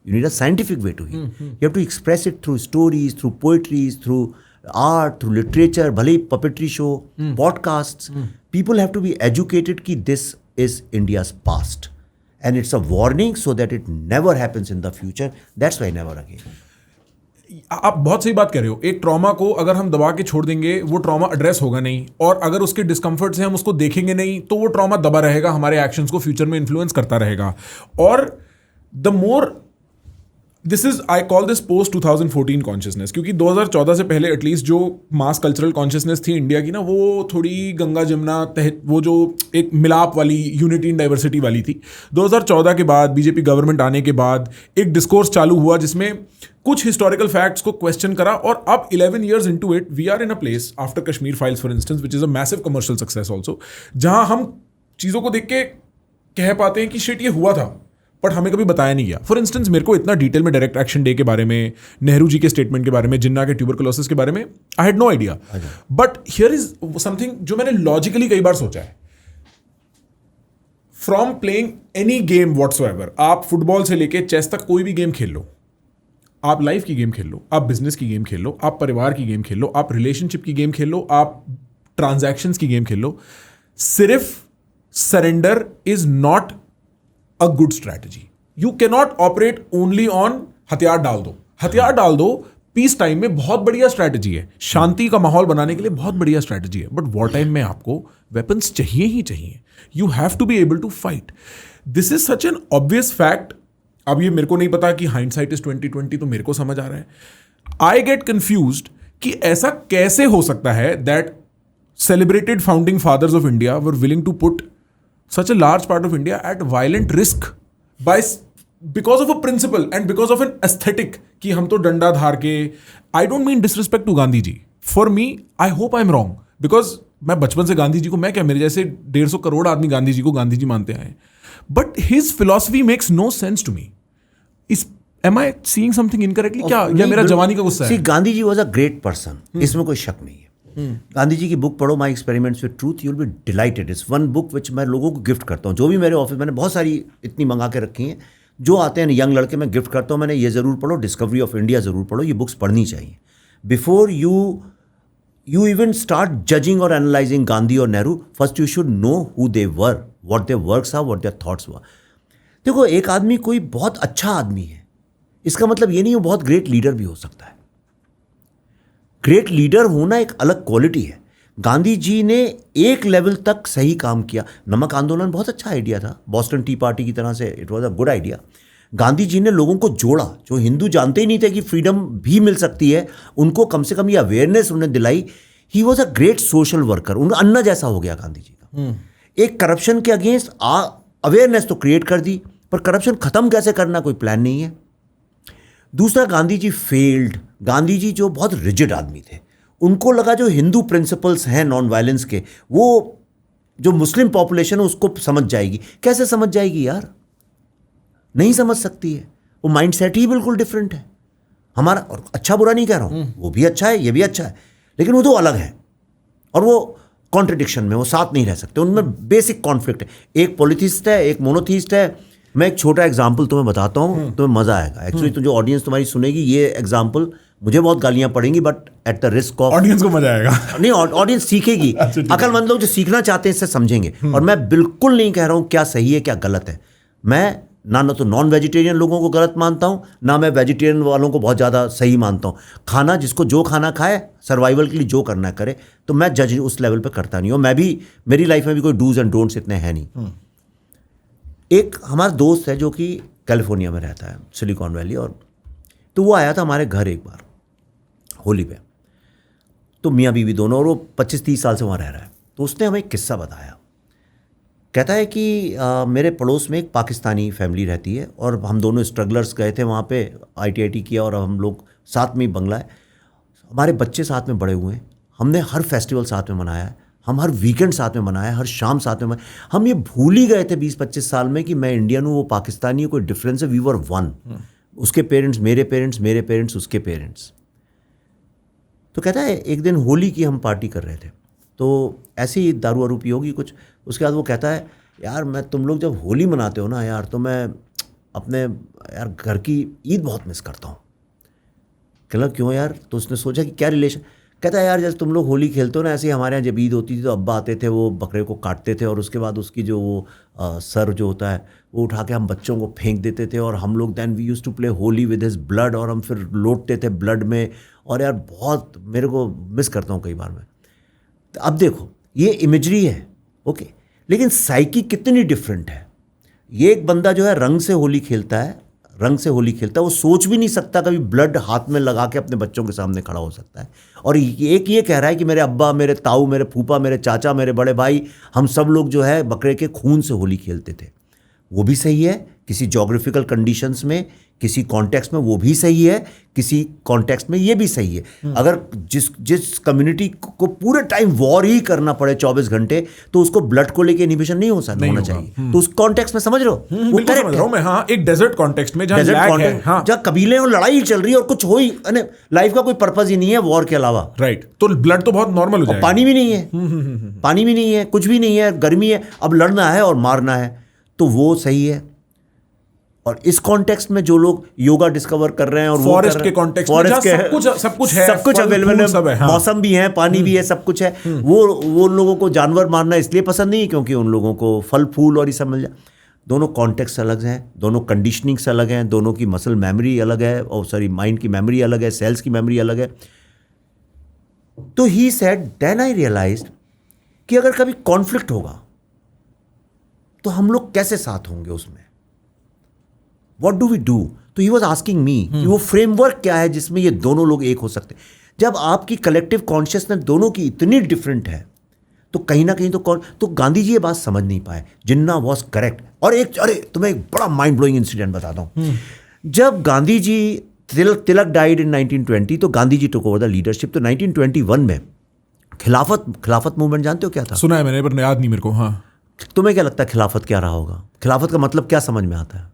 You need a scientific way to heal. You have to express it through stories, through poetries, through art, through literature, भले ही puppetry show, podcast. People have to be educated कि this is India's past and it's a warning so that it never happens in the future. That's why never again. आप बहुत सही बात कह रहे हो। एक ट्रॉमा को अगर हम दबा के छोड़ देंगे वो ट्रॉमा एड्रेस होगा नहीं, और अगर उसके डिस्कम्फर्ट से हम उसको देखेंगे नहीं तो वो ट्रॉमा दबा रहेगा, हमारे एक्शंस को फ्यूचर में इन्फ्लुएंस करता रहेगा। और the more this is, I call this post 2014 consciousness, क्योंकि 2014 से पहले एटलीस्ट जो मास कल्चरल कॉन्शियसनेस थी इंडिया की ना, वो थोड़ी गंगा जमुना वो जो एक मिलाप वाली, यूनिटी इन डाइवर्सिटी वाली थी। 2014 के बाद बीजेपी गवर्नमेंट आने के बाद एक डिस्कोर्स चालू हुआ जिसमें कुछ हिस्टोरिकल फैक्ट्स को क्वेश्चन करा, और अब 11 years into it we are in a place after Kashmir files for instance, which is a massive commercial success also, जहां हम चीज़ों को देख के कह पाते हैं कि शिट ये हुआ था बट हमें कभी बताया नहीं गया। फॉर इंस्टेंस मेरे को इतना डिटेल में डायरेक्ट एक्शन डे के बारे में, नेहरू जी के स्टेटमेंट के बारे में, जिन्ना के ट्यूबरकुलोसिस के बारे में I had no idea. But here is something जो मैंने लॉजिकली कई बार सोचा है। From playing any game whatsoever, आप फुटबॉल से लेके चेस तक कोई भी गेम खेल लो, आप लाइफ की गेम खेल लो, आप बिजनेस की गेम खेल लो, आप परिवार की गेम खेल लो, आप रिलेशनशिप की गेम खेल लो, आप ट्रांजैक्शंस की गेम खेल लो, सिर्फ surrender is not a good strategy. You cannot operate only on हथियार डाल दो। हथियार डाल दो पीस टाइम में बहुत बढ़िया स्ट्रैटेजी है, शांति का माहौल बनाने के लिए बहुत बढ़िया स्ट्रैटेजी है, बट वॉर टाइम में आपको वेपन्स चाहिए ही चाहिए। You have to be able to fight. This is such an obvious fact. अब ये मेरे को नहीं पता कि हाइंडसाइट इज 2020, तो मेरे को समझ आ रहा है। आई गेट कंफ्यूज्ड कि ऐसा कैसे हो सकता है that celebrated founding fathers of India were willing to put such a large part of India at violent risk because of a principle and because of an aesthetic कि हम तो डंडा धार के। I don't mean disrespect to Gandhi ji. For me, I hope I'm wrong because मैं बचपन से गांधी जी को, मैं क्या, मेरे जैसे 150 करोड़ आदमी गांधी जी को गांधी जी मानते आए, but his philosophy makes no sense to me. Am I seeing something incorrectly? क्या या मेरा जवानी का गुस्सा है? See, Gandhi ji was a great person. इसमें कोई शक नहीं है। गांधी जी की बुक पढ़ो, my experiments with truth, you will B dilated. It's one book which मैं लोगों को गिफ्ट करता हूँ। जो भी मेरे ऑफिस, मैंने बहुत सारी इतनी मंगा के रखी हैं, जो आते हैं यंग लड़के, मैं गिफ्ट करता हूँ। मैंने ये ज़रूर पढ़ो, डिस्कवरी ऑफ इंडिया ज़रूर पढ़ो, ये बुक्स पढ़नी चाहिए before you even start judging और एनालाइजिंग गांधी और Nehru. First you should know who they were, what their works are, what their thoughts were. देखो, एक आदमी कोई बहुत अच्छा आदमी है, इसका मतलब ये नहीं वो बहुत ग्रेट लीडर भी हो सकता है। ग्रेट लीडर होना एक अलग क्वालिटी है। गांधी जी ने एक लेवल तक सही काम किया। नमक आंदोलन बहुत अच्छा आइडिया था, बॉस्टन टी पार्टी की तरह से, it was a good idea. Gandhi ji ने लोगों को जोड़ा, जो हिंदू जानते ही नहीं थे कि फ्रीडम भी मिल सकती है, उनको कम से कम ये अवेयरनेस उन्हें दिलाई। ही was a great social worker. उनका अन्ना जैसा हो गया गांधी जी का। एक करप्शन के अगेंस्ट अवेयरनेस तो क्रिएट कर दी, पर करप्शन खत्म कैसे करना कोई प्लान नहीं है। दूसरा, गांधी जी फेल्ड। गांधी जी जो बहुत रिजिड आदमी थे, उनको लगा जो हिंदू प्रिंसिपल्स हैं नॉन वायलेंस के, वो जो मुस्लिम पॉपुलेशन है उसको समझ जाएगी। कैसे समझ जाएगी यार? नहीं समझ सकती है। वो माइंड सेट ही बिल्कुल डिफरेंट है हमारा। और अच्छा बुरा नहीं कह रहा हूँ, वो भी अच्छा है, ये भी अच्छा है, लेकिन वो दो अलग है और वो कॉन्ट्रडिक्शन में, वो साथ नहीं रह सकते। उनमें बेसिक कॉन्फ्लिक्ट है। एक पॉलिथिस्ट है, एक मोनोथीस्ट है। मैं एक छोटा एग्जाम्पल तुम्हें बताता हूँ, तुम्हें मजा आएगा। एक्चुअली तो जो ऑडियंस तुम्हारी सुनेगी, ये एग्जाम्पल मुझे बहुत गालियां पड़ेंगी, but at the risk of audience को मजा आएगा। नहीं, ऑडियंस सीखेगी। अकलमंद लोग जो सीखना चाहते हैं इससे समझेंगे। और मैं बिल्कुल नहीं कह रहा हूँ क्या सही है क्या गलत है। मैं ना तो नॉन वेजिटेरियन लोगों को गलत मानता हूँ, ना मैं वेजिटेरियन वालों को बहुत ज़्यादा सही मानता हूँ। खाना, जिसको जो खाना खाए, सर्वाइवल के लिए जो करना करे, तो मैं जज उस लेवल पे करता नहीं हूँ। मैं भी, मेरी लाइफ में भी कोई डूज एंड डोंट्स इतने हैं नहीं। एक हमारा दोस्त है जो कि कैलिफोर्निया में रहता है, सिलिकॉन वैली, और तो वो आया था हमारे घर एक बार होली पे। तो मियाँ बीवी दोनों, और वो 25-30 साल से वहाँ रह रहा है। तो उसने हमें एक किस्सा बताया। कहता है कि मेरे पड़ोस में एक पाकिस्तानी फैमिली रहती है, और हम दोनों स्ट्रगलर्स गए थे वहाँ पे, IIT किया, और हम लोग साथ में ही बंगला है। हमारे बच्चे साथ में बड़े हुए हैं, हमने हर फेस्टिवल साथ में मनाया है, हम हर वीकेंड साथ में मनाया, हर शाम साथ में मनाया। हम ये भूल ही गए थे 20-25 साल में कि मैं इंडियन हूँ, वो पाकिस्तानी है, कोई डिफरेंस है। We were one. उसके पेरेंट्स मेरे पेरेंट्स, मेरे पेरेंट्स उसके पेरेंट्स। तो कहता है एक दिन होली की हम पार्टी कर रहे थे, तो ऐसे ही दारू वारू पी होगी कुछ। उसके बाद वो कहता है यार मैं तुम लोग जब होली मनाते हो ना यार, तो मैं अपने यार घर की ईद बहुत मिस करता हूँ। कहला क्यों यार? तो उसने सोचा कि क्या रिलेशन। कहता है यार जैसे तुम लोग होली खेलते हो ना, ऐसे ही हमारे यहाँ जब ईद होती थी तो अब्बा आते थे, वो बकरे को काटते थे और उसके बाद उसकी जो वो सर जो होता है वो उठा के हम बच्चों को फेंक देते थे, और हम लोग then we used to play Holi with his blood, और हम फिर लौटते थे ब्लड में। और यार बहुत मेरे को मिस करता हूँ कई बार मैं। तो अब देखो ये इमेजरी है, ओके, लेकिन साइकी कितनी डिफरेंट है। ये एक बंदा जो है रंग से होली खेलता है, रंग से होली खेलता है, वो सोच भी नहीं सकता कभी ब्लड हाथ में लगा के अपने बच्चों के सामने खड़ा हो सकता है। और एक ये कह रहा है कि मेरे अब्बा, मेरे ताऊ, मेरे फूफा, मेरे चाचा, मेरे बड़े भाई, हम सब लोग जो है बकरे के खून से होली खेलते थे। वो भी सही है किसी जोग्राफिकल कंडीशंस में, किसी कॉन्टेक्स्ट में वो भी सही है, किसी कॉन्टेक्स्ट में ये भी सही है। अगर जिस कम्युनिटी को पूरे टाइम वॉर ही करना पड़े 24 घंटे, तो उसको ब्लड को लेके इनिबिशन नहीं होना चाहिए। तो उस कॉन्टेक्स्ट में समझ रहे हो, वो समझ रहा हूं मैं। हाँ, एक डेजर्ट कॉन्टेक्स्ट में जहां लैग है, हाँ, जहां कबीले और लड़ाई चल रही है और कुछ हो ही लाइफ का कोई पर्पस ही नहीं है वॉर के अलावा, राइट, तो ब्लड तो बहुत नॉर्मल हो जाएगा। पानी भी नहीं है, पानी भी नहीं है, कुछ भी नहीं है, गर्मी है, अब लड़ना है और मारना है, तो वो सही है। और इस कॉन्टेक्स्ट में जो लोग योगा डिस्कवर कर रहे हैं और फॉरेस्ट के कॉन्टेक्स्ट में सब कुछ है, सब कुछ अवेलेबल है, हाँ। मौसम भी है, पानी भी है, सब कुछ है। वो लोगों को जानवर मारना इसलिए पसंद नहीं है क्योंकि उन लोगों को फल फूल और ये सब मिल जाए। दोनों कॉन्टेक्स्ट अलग हैं, दोनों कंडीशनिंग्स अलग हैं, दोनों की मसल मेमोरी अलग है, और सॉरी माइंड की मेमोरी अलग है, सेल्स की मेमोरी अलग है। तो he said then I realised कि अगर कभी कॉन्फ्लिक्ट होगा तो हम लोग कैसे साथ होंगे उसमें, व्हाट डू वी डू। तो ही वॉज आस्किंग मी कि वो फ्रेमवर्क क्या है जिसमें ये दोनों लोग एक हो सकते हैं। जब आपकी कलेक्टिव कॉन्शियसनेस दोनों की इतनी डिफरेंट है तो कहीं ना कहीं तो गांधी जी ये बात समझ नहीं पाए। जिन्ना वॉज करेक्ट। और अरे तुम्हें एक बड़ा माइंड ब्लोइंग इंसिडेंट बताता हूं। जब गांधी जी तिलक डाइड इन 1920, तो Gandhi ji took over the leadership. तो 1921 में खिलाफत मूवमेंट जानते हो क्या था? सुना है मैंने पर याद नहीं मेरे को। हाँ, तुम्हें क्या लगता है खिलाफत क्या रहा होगा? खिलाफत का मतलब क्या समझ में आता है?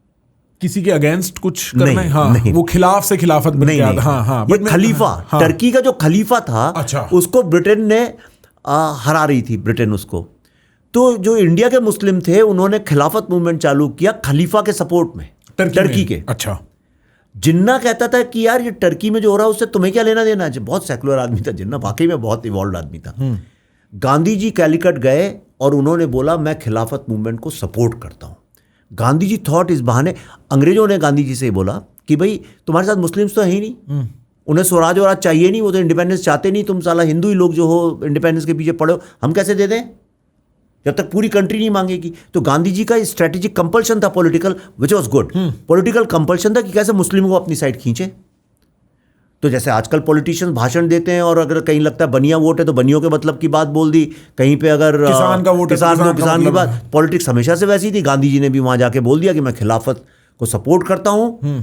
किसी के अगेंस्ट कुछ करना है। हाँ, नहीं, वो खिलाफ से खिलाफत बन गया। हाँ, हाँ, ये खलीफा, हाँ, टर्की का जो खलीफा था, अच्छा, उसको ब्रिटेन ने हरा रही थी, ब्रिटेन उसको। तो जो इंडिया के मुस्लिम थे उन्होंने खिलाफत मूवमेंट चालू किया खलीफा के सपोर्ट में, टर्की के। अच्छा, जिन्ना कहता था कि यार ये टर्की में जो हो रहा है उससे तुम्हें क्या लेना देना है। बहुत सेकुलर आदमी था जिन्ना, वाकई में बहुत इवॉल्व आदमी था। गांधी जी कैलिकट गए और उन्होंने बोला मैं खिलाफत मूवमेंट को सपोर्ट करता हूं। गांधी जी थॉट इस बहाने, अंग्रेजों ने गांधी जी से बोला कि भाई तुम्हारे साथ मुस्लिम्स तो है ही नहीं, उन्हें स्वराज वराज चाहिए नहीं, वो तो इंडिपेंडेंस चाहते नहीं, तुम साला हिंदू ही लोग जो हो इंडिपेंडेंस के पीछे पड़े हो, हम कैसे दे दें जब तक पूरी कंट्री नहीं मांगेगी। तो गांधी जी का स्ट्रेटेजिक कंपल्शन था political, which was good. Political compulsion था कि कैसे मुस्लिम को अपनी साइड खींचे। तो जैसे आजकल पॉलिटिशियंस भाषण देते हैं और अगर कहीं लगता है बनिया वोट है तो बनियों के मतलब की बात बोल दी, कहीं पे अगर किसान का वोट है तो किसान की बात। पॉलिटिक्स हमेशा से वैसी थी। गांधी जी ने भी वहां जाके बोल दिया कि मैं खिलाफत को सपोर्ट करता हूं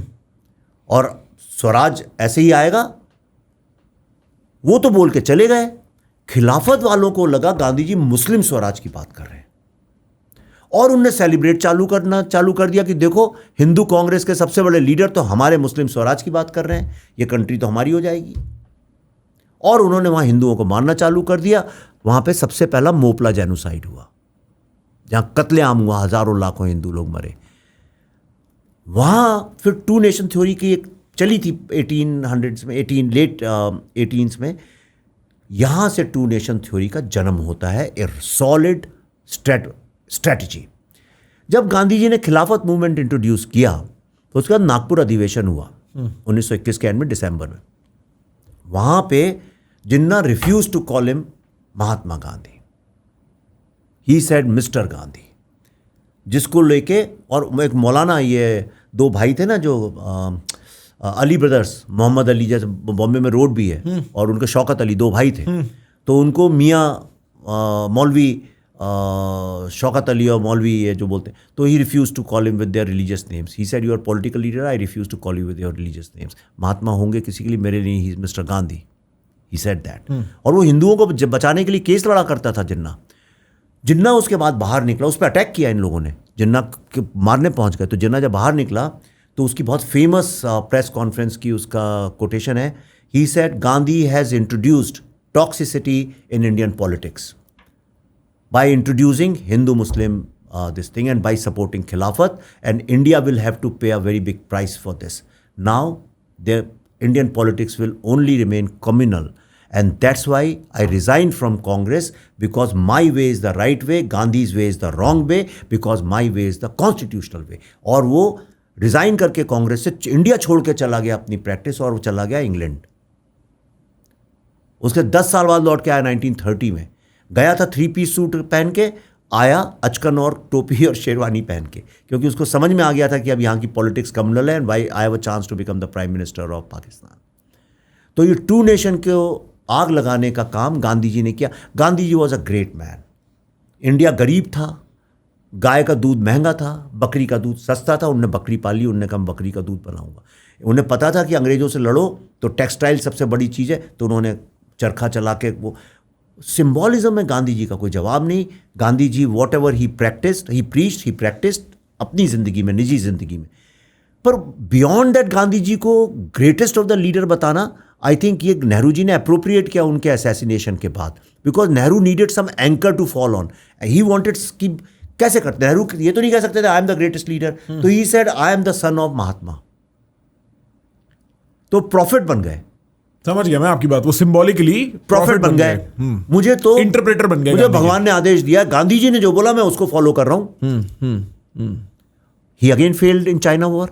और स्वराज ऐसे ही आएगा। वो तो बोल के चले गए। खिलाफत वालों को लगा गांधी जी मुस्लिम स्वराज की बात कर रहे हैं और उनने सेलिब्रेट चालू कर दिया कि देखो हिंदू कांग्रेस के सबसे बड़े लीडर तो हमारे मुस्लिम स्वराज की बात कर रहे हैं, ये कंट्री तो हमारी हो जाएगी। और उन्होंने वहां हिंदुओं को मारना चालू कर दिया। वहां पे सबसे पहला मोपला जेनोसाइड हुआ, जहां कत्लेआम हुआ, हजारों लाखों हिंदू लोग मरे। वहां फिर टू नेशन थ्योरी की एक चली थी 1800s में, लेट 18s में। यहां से टू नेशन थ्योरी का जन्म होता है, ए सॉलिड स्ट्रेटजी। जब गांधी जी ने खिलाफत मूवमेंट इंट्रोड्यूस किया तो उसके बाद नागपुर अधिवेशन हुआ 1921 के एंड में, दिसंबर में। वहां पे Jinnah refuse to call him Mahatma Gandhi, he said mister Gandhi, जिसको लेके, और एक मौलाना, ये दो भाई थे ना जो अली ब्रदर्स, मोहम्मद अली, जैसे बॉम्बे में रोड भी है, और उनके शौकत अली, दो भाई थे। तो उनको मियाँ मौलवी शौकत अली और मौलवी ये जो बोलते हैं, तो he refuse to call him with their religious names. He said you are political leader, I refuse to call you with your religious names. Mahatma होंगे किसी के लिए, मेरे लिए he is mister Gandhi. He said that. और वो हिंदुओं को बचाने के लिए केस लड़ा करता था जिन्ना उसके बाद बाहर निकला, उस पर अटैक किया इन लोगों ने, जिन्ना के मारने पहुंच गए। तो जिन्ना जब बाहर निकला तो उसकी बहुत फेमस प्रेस कॉन्फ्रेंस की उसका कोटेशन है, he said Gandhi has introduced toxicity in Indian politics by introducing Hindu Muslim this thing and by supporting Khilafat, and India will have to pay a very big price for this. Now, the Indian politics will only remain communal, and that's why I resigned from Congress, because my way is the right way, Gandhi's way is the wrong way, because my way is the constitutional way. और वो resign करके कांग्रेस से India छोड़ के चला गया अपनी practice, और वो चला गया इंग्लैंड। उसके 10 साल बाद लौट के आया 1930 में। गया था 3 पीस सूट पहन के, आया अचकन और टोपी और शेरवानी पहन के, क्योंकि उसको समझ में आ गया था कि अब यहाँ की पॉलिटिक्स कम्युनल है, and why I have a chance to become the prime minister of Pakistan. तो ये 2 नेशन को आग लगाने का काम गांधी जी ने किया। Gandhi ji was a great man. India गरीब था, गाय का दूध महंगा था, बकरी का दूध सस्ता था, उनने बकरी पाली, उनने कहा बकरी का दूध बनाऊंगा। उन्हें पता था कि अंग्रेजों से लड़ो तो टेक्सटाइल सबसे बड़ी चीज़ है, तो उन्होंने चरखा चला के वो सिंबॉलिज्म में गांधी जी का कोई जवाब नहीं। Gandhi ji whatever he practised, he preached, he practised अपनी ज़िंदगी में, निजी ज़िंदगी में। पर बियॉन्ड दैट गांधी जी को ग्रेटेस्ट ऑफ द लीडर बताना, आई थिंक ये नेहरू जी ने अप्रोप्रिएट किया उनके असैसिनेशन के बाद, because Nehru needed some anchor to fall on. He wanted कि कैसे करते नेहरू, ये तो नहीं कह सकते थे I am the greatest leader, तो he said I am the son of Mahatma. तो प्रॉफिट बन गए। समझ गया मैं आपकी बात, वो सिंबॉलिकली प्रॉफिट बन गए। मुझे तो इंटरप्रेटर बन गए। मुझे भगवान ने आदेश दिया, गांधी जी ने जो बोला मैं उसको फॉलो कर रहा हूं। He again failed in China war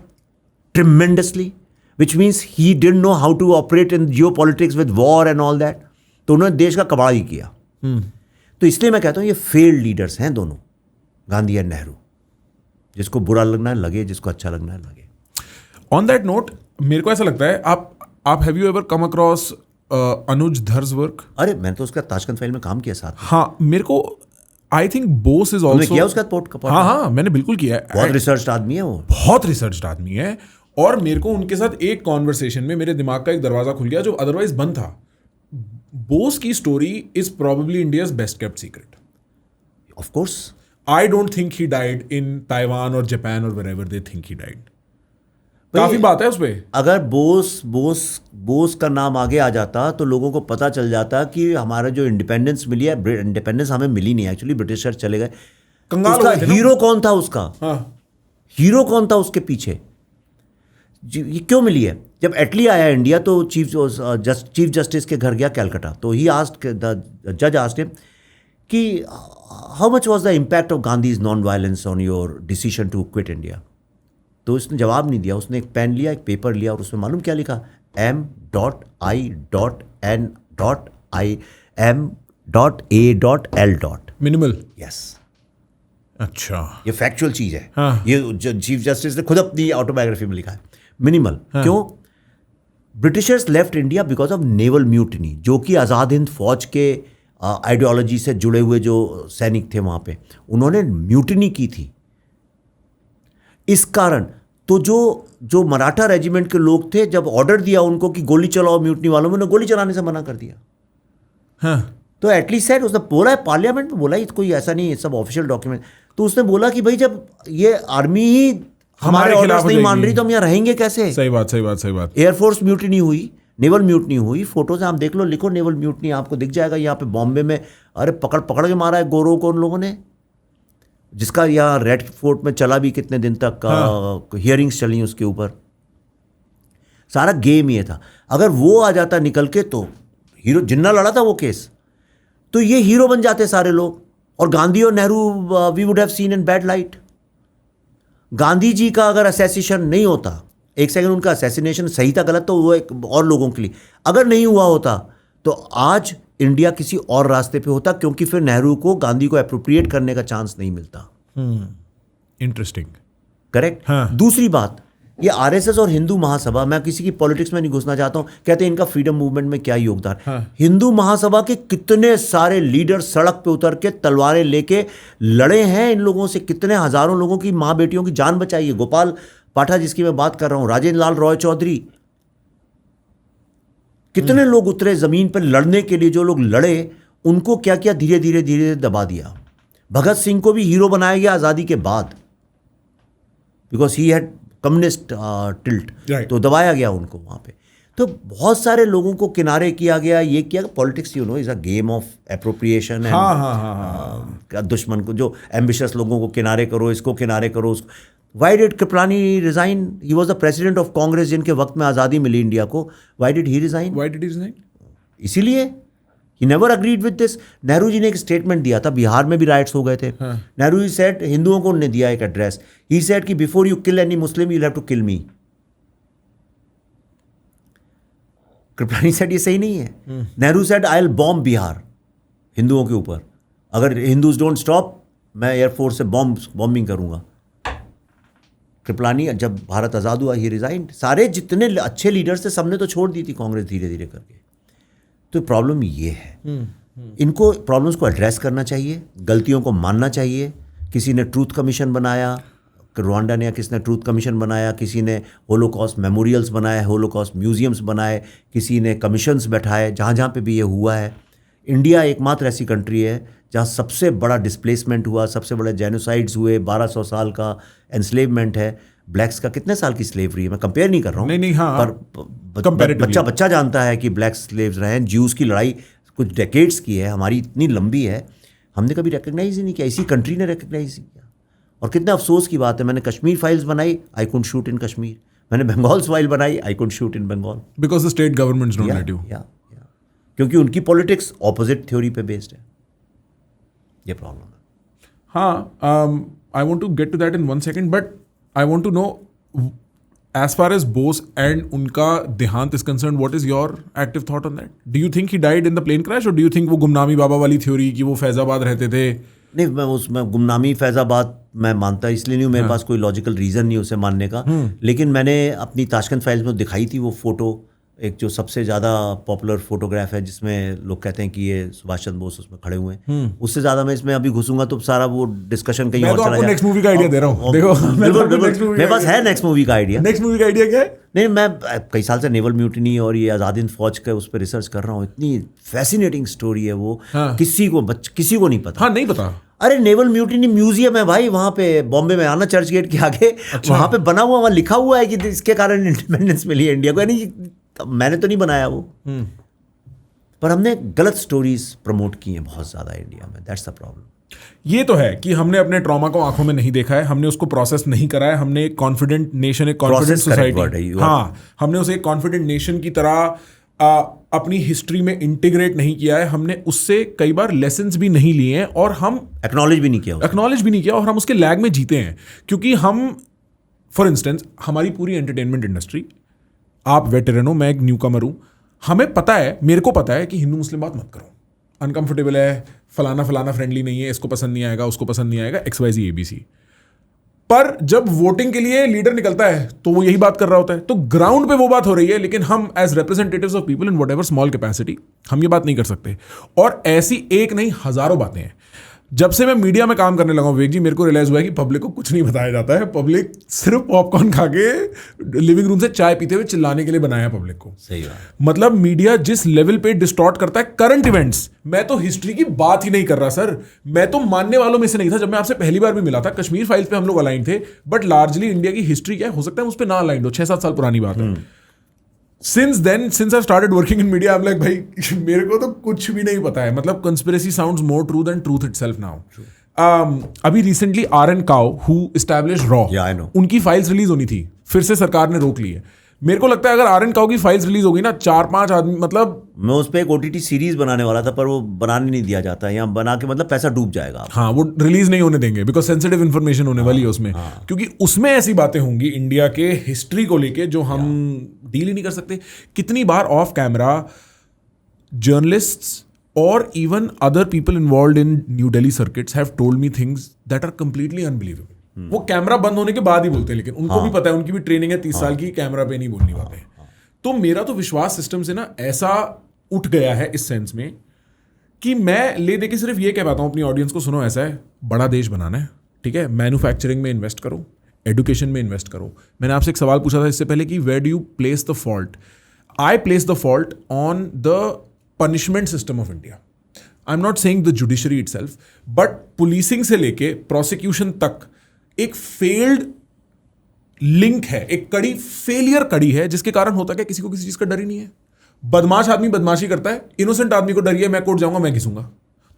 tremendously, which means he didn't know how to operate in geopolitics with war and all that. तो उन्होंने देश का कबाड़ ही किया। तो इसलिए मैं कहता हूं ये फेल्ड लीडर्स हैं दोनों, गांधी एंड नेहरू। जिसको बुरा लगना है लगे, जिसको अच्छा लगना है लगे। ऑन दैट नोट, मेरे को ऐसा लगता है, आप have you ever come across Anuj Dhar's work? अरे मैंने तो उसका ताशकंद फाइल में काम किया साथ। हाँ, मेरे को I think Bose is also किया उसका हाँ, मैंने बिल्कुल किया है। बहुत रिसर्च आदमी है वो, बहुत रिसर्च आदमी है। और मेरे को उनके साथ एक कॉन्वर्सेशन में मेरे दिमाग का एक दरवाजा खुल गया जो अदरवाइज बंद था। बोस की story is probably India's best kept secret. Of course I don't think he died in Taiwan और जापान और wherever they think he died. काफी बात है उस पे। अगर बोस का नाम आगे आ जाता तो लोगों को पता चल जाता कि हमारा जो इंडिपेंडेंस मिली है, इंडिपेंडेंस हमें मिली नहीं, एक्चुअली ब्रिटिशर्स चले गए। उसका हीरो कौन था उसका? हाँ। हीरो कौन था उसके पीछे? ये क्यों मिली है? जब एटली आया इंडिया तो चीफ जस्टिस के घर गया कैलकाटा, तो ही आस्क्ड द जज आस्क्ड हिम कि how much was the impact of Gandhi's non violence on your decision to quit India. तो उसने जवाब नहीं दिया। उसने एक पेन लिया, एक पेपर लिया, और उसमें मालूम क्या लिखा? M.I.N.M.A.L. मिनिमल। यस। अच्छा, ये फैक्चुअल चीज है। हाँ। ये चीफ जस्टिस ने खुद अपनी ऑटोबायोग्राफी में लिखा है, मिनिमल। हाँ। क्यों? Britishers left India because of naval mutiny, जो कि आज़ाद हिंद फौज के आइडियोलॉजी से जुड़े हुए जो सैनिक थे वहाँ पे, उन्होंने म्यूटिनी की थी। इस कारण तो जो मराठा रेजिमेंट के लोग थे, जब ऑर्डर दिया उनको कि गोली चलाओ म्यूटनी वालों में, उन्होंने गोली चलाने से मना कर दिया। हाँ। तो एटलीस्ट सेड, उसने बोला है पार्लियामेंट में, बोला ही कोई ऐसा नहीं है, सब ऑफिशियल डॉक्यूमेंट। तो उसने बोला कि भाई जब ये आर्मी ही हमारे ऑर्डर्स नहीं मान रही तो हम यहाँ रहेंगे कैसे? सही बात, सही बात, सही बात। एयरफोर्स म्यूटनी हुई, नेवल म्यूटनी हुई, फोटोज आप देख लो, लिखो नेवल म्यूटनी, आपको दिख जाएगा। यहाँ पे बॉम्बे में अरे पकड़ के मारा है गोरों को उन लोगों ने, जिसका यहाँ रेड फोर्ट में चला भी कितने दिन तक। हाँ। हियरिंग्स चली उसके ऊपर। सारा गेम ये था। अगर वो आ जाता निकल के तो हीरो, जिन्ना लड़ा था वो केस, तो ये हीरो बन जाते सारे लोग, और गांधी और Nehru we would have seen in bad light. Gandhi ji का अगर असैसिनेशन नहीं होता, एक सेकंड उनका असैसिनेशन सही था गलत तो वो एक और लोगों के लिए, अगर नहीं हुआ होता तो आज इंडिया किसी और रास्ते पे होता, क्योंकि फिर नेहरू को गांधी को अप्रोप्रिएट करने का चांस नहीं मिलता। इंटरेस्टिंग। करेक्ट। हाँ। दूसरी बात, ये आरएसएस और हिंदू महासभा, मैं किसी की पॉलिटिक्स में नहीं घुसना चाहता हूं, कहते हैं इनका फ्रीडम मूवमेंट में क्या योगदान। हाँ। हिंदू महासभा के कितने सारे लीडर सड़क पे उतर के तलवारें लेके लड़े हैं इन लोगों से, कितने हजारों लोगों की माँ बेटियों की जान बचाई है। गोपाल पाठा जिसकी मैं बात कर रहा हूं, राजेंद्र लाल रॉय चौधरी, कितने लोग उतरे जमीन पर लड़ने के लिए, जो लोग लड़े उनको क्या क्या धीरे धीरे धीरे दबा दिया। भगत सिंह को भी हीरो बनाया गया आज़ादी के बाद, because he had communist tilt, तो दबाया गया उनको वहाँ पे। तो बहुत सारे लोगों को किनारे किया गया, ये किया। Politics you know is a game of appropriation and दुश्मन को, जो एम्बिशियस लोगों को किनारे करो, इसको किनारे करो, उसको। Why did Kripalani resign? He was the president of Congress जिनके वक्त में आज़ादी मिली इंडिया को। Why did he resign? इसीलिए he never agreed with this. Nehru ji ने एक स्टेटमेंट दिया था, बिहार में भी राइट्स हो गए थे। नेहरू जी सेड, हिंदुओं को उन्होंने दिया एक एड्रेस, ही सेड कि before you kill any Muslim you have to kill me. Kripalani said ये सही नहीं है। Nehru said I will bomb Bihar हिंदुओं के ऊपर, अगर हिंदूज डोंट स्टॉप मैं एयरफोर्स से बॉम्बिंग करूंगा। कृपलानी जब भारत आज़ाद हुआ ही रिजाइन। सारे जितने अच्छे लीडर्स थे सबने तो छोड़ दी थी कांग्रेस धीरे धीरे करके। तो प्रॉब्लम ये है, इनको प्रॉब्लम्स को एड्रेस करना चाहिए, गलतियों को मानना चाहिए। किसी ने ट्रूथ कमीशन बनाया, रुवांडा ने किसने ट्रूथ कमीशन बनाया, किसी ने होलोकॉस्ट मेमोरियल्स बनाए, होलोकॉस्ट म्यूजियम्स बनाए, किसी ने कमीशंस बैठाए, जहाँ जहाँ पे भी ये हुआ है। इंडिया एकमात्र ऐसी कंट्री है जहाँ सबसे बड़ा डिस्प्लेसमेंट हुआ, सबसे बड़े जेनोसाइड्स हुए, 1200 साल का एंस्लेवमेंट है। ब्लैक्स का कितने साल की स्लेवरी है, मैं कंपेयर नहीं कर रहा हूँ, नहीं, हाँ, पर बच्चा जानता है कि ब्लैक स्लेव्स रहे हैं। ज्यूज़ की लड़ाई कुछ डेकेड्स की है, हमारी इतनी लंबी है, हमने कभी रिकग्नाइज ही नहीं किया, इसी कंट्री ने रिकग्नाइज नहीं किया। और कितने अफसोस की बात है, मैंने कश्मीर फाइल्स बनाई, I couldn't shoot in Kashmir. मैंने बंगाल फाइल बनाई, I couldn't shoot in Bengal, because the state governments don't let you. क्योंकि उनकी पॉलिटिक्स ऑपोजिट थ्योरी पे बेस्ड है। ये प्रॉब्लम है। हाँ, I want to get to that in 1 second, but I want to know as far as Bose and उनका देहांत is concerned, what is your active thought on that? Do you think he died in the plane crash, or do you think वो गुमनामी बाबा वाली theory कि वो फैजाबाद रहते थे? नहीं, मैं उसमें गुमनामी फैजाबाद मैं मानता इसलिए नहीं हूँ, मेरे पास कोई लॉजिकल रीज़न नहीं उसे मानने का। लेकिन मैंने अपनी ताशकंद फाइल्स में दिखाई थी वो फोटो, एक जो सबसे ज़्यादा पॉपुलर फोटोग्राफ है जिसमें लोग कहते हैं कि ये सुभाष चंद्र बोस उसमें खड़े हुए हैं। उससे ज़्यादा मैं इसमें अभी घुसूंगा तो सारा वो डिस्कशन कहीं और चला जाएगा। नेक्स्ट मूवी का आइडिया दे रहा हूँ, देखो बिल्कुल मेरे पास है नेक्स्ट मूवी का आइडिया। नेक्स्ट मूवी का आइडिया क्या है? नहीं, मैं कई साल से नेवल म्यूटिनी और ये आज़ाद हिंद फौज का उस पर रिसर्च कर रहा हूँ। इतनी फैसिनेटिंग स्टोरी है वो, किसी को नहीं पता। हाँ, नहीं पता। अरे नेवल म्यूटिनी म्यूजियम है भाई वहाँ पे बॉम्बे में, आना चर्च गेट के आगे। वहाँ पे बना हुआ, वहाँ लिखा हुआ है कि इसके कारण इंडिपेंडेंस मिली है इंडिया को। यानी मैंने तो नहीं बनाया वो, पर हमने गलत स्टोरीज प्रमोट की हैं बहुत ज़्यादा इंडिया में। That's the problem. ये तो है कि हमने अपने ट्रॉमा को आंखों में नहीं देखा है, हमने उसको प्रोसेस नहीं करा है। हमने एक कॉन्फिडेंट नेशन, एक कॉन्फिडेंट सोसाइटी, हाँ, हमने उसे एक कॉन्फिडेंट नेशन की तरह अपनी हिस्ट्री में इंटीग्रेट नहीं किया है। हमने उससे कई बार लेसन्स भी नहीं लिए हैं और हम एक्नॉलेज भी नहीं किया और हम उसके लैग में जीते हैं। क्योंकि हम, फॉर इंस्टेंस, हमारी पूरी एंटरटेनमेंट इंडस्ट्री, आप वेटरन हो, मैं एक न्यू कमर हूँ, हमें पता है, मेरे को पता है कि हिंदू मुस्लिम बात मत करो, अनकंफर्टेबल है, फलाना फ्रेंडली नहीं है, इसको पसंद नहीं आएगा, उसको पसंद नहीं आएगा, XYZ ABC। पर जब वोटिंग के लिए लीडर निकलता है तो वो यही बात कर रहा होता है, तो ग्राउंड पे वो बात हो रही है, लेकिन हम as representatives of people in whatever small capacity हम ये बात नहीं कर सकते। और ऐसी एक नहीं हजारों बातें हैं। जब से मैं मीडिया में काम करने लगा हूं विवेक जी, मेरे को रियलाइज हुआ है कि पब्लिक को कुछ नहीं बताया जाता है। पब्लिक सिर्फ पॉपकॉर्न खा के लिविंग रूम से चाय पीते हुए चिल्लाने के लिए बनाया है पब्लिक को। सही बात। मतलब मीडिया जिस लेवल पे डिस्टॉर्ट करता है करंट इवेंट्स, मैं तो हिस्ट्री की बात ही नहीं कर रहा सर, मैं तो मानने वालों में से नहीं था। जब मैं आपसे पहली बार भी मिला था, कश्मीर फाइल्स पे हम लोग अलाइन थे, बट लार्जली इंडिया की हिस्ट्री क्या हो सकता है उस पर ना अलाइन हो, 6-7 साल पुरानी बात है। Since I started working in media, I'm like, भाई मेरे को तो कुछ भी नहीं पता है। मतलब conspiracy sounds more true than truth itself now. अभी recently RN Kao, who established Raw, yeah, I know. उनकी फाइल्स रिलीज होनी थी, फिर से सरकार ने रोक ली है। मेरे को लगता है अगर RN Kao की फाइल्स रिलीज होगी ना, 4-5 आदमी, मतलब मैं उस पर एक OTT सीरीज बनाने वाला था, पर वो बनाने नहीं दिया जाता, यहाँ बना के मतलब पैसा डूब जाएगा। हाँ, वो रिलीज नहीं होने देंगे बिकॉज सेंसिटिव इन्फॉर्मेशन होने वाली है उसमें। क्योंकि उसमें ऐसी बातें होंगी इंडिया के हिस्ट्री को लेके जो हम डील ही नहीं कर सकते। कितनी बार ऑफ कैमरा जर्नलिस्ट्स और even other people involved in New Delhi circuits have told me things that are completely unbelievable. वो कैमरा बंद होने के बाद ही बोलते हैं, लेकिन उनको भी पता है, उनकी भी ट्रेनिंग है 30 साल की, कैमरा पे नहीं बोलनी बातें। तो मेरा तो विश्वास सिस्टम से ना ऐसा उठ गया है इस सेंस में कि मैं ले दे के सिर्फ ये कह पाता हूँ अपनी ऑडियंस को, सुनो ऐसा है, बड़ा देश बनाना है, ठीक है, मैन्युफैक्चरिंग में इन्वेस्ट करो, एजुकेशन में इन्वेस्ट करो। मैंने आपसे एक सवाल पूछा था इससे पहले कि where do you place the fault. I place the fault on the punishment system of India. I'm not saying the judiciary itself, but policing से लेके prosecution तक एक failed लिंक है, एक कड़ी फेलियर कड़ी है, जिसके कारण होता क्या, किसी को किसी चीज का डर ही नहीं है. बदमाश आदमी बदमाशी करता है, इनोसेंट आदमी को डर ही है, मैं कोर्ट जाऊंगा, मैं घिसूंगा.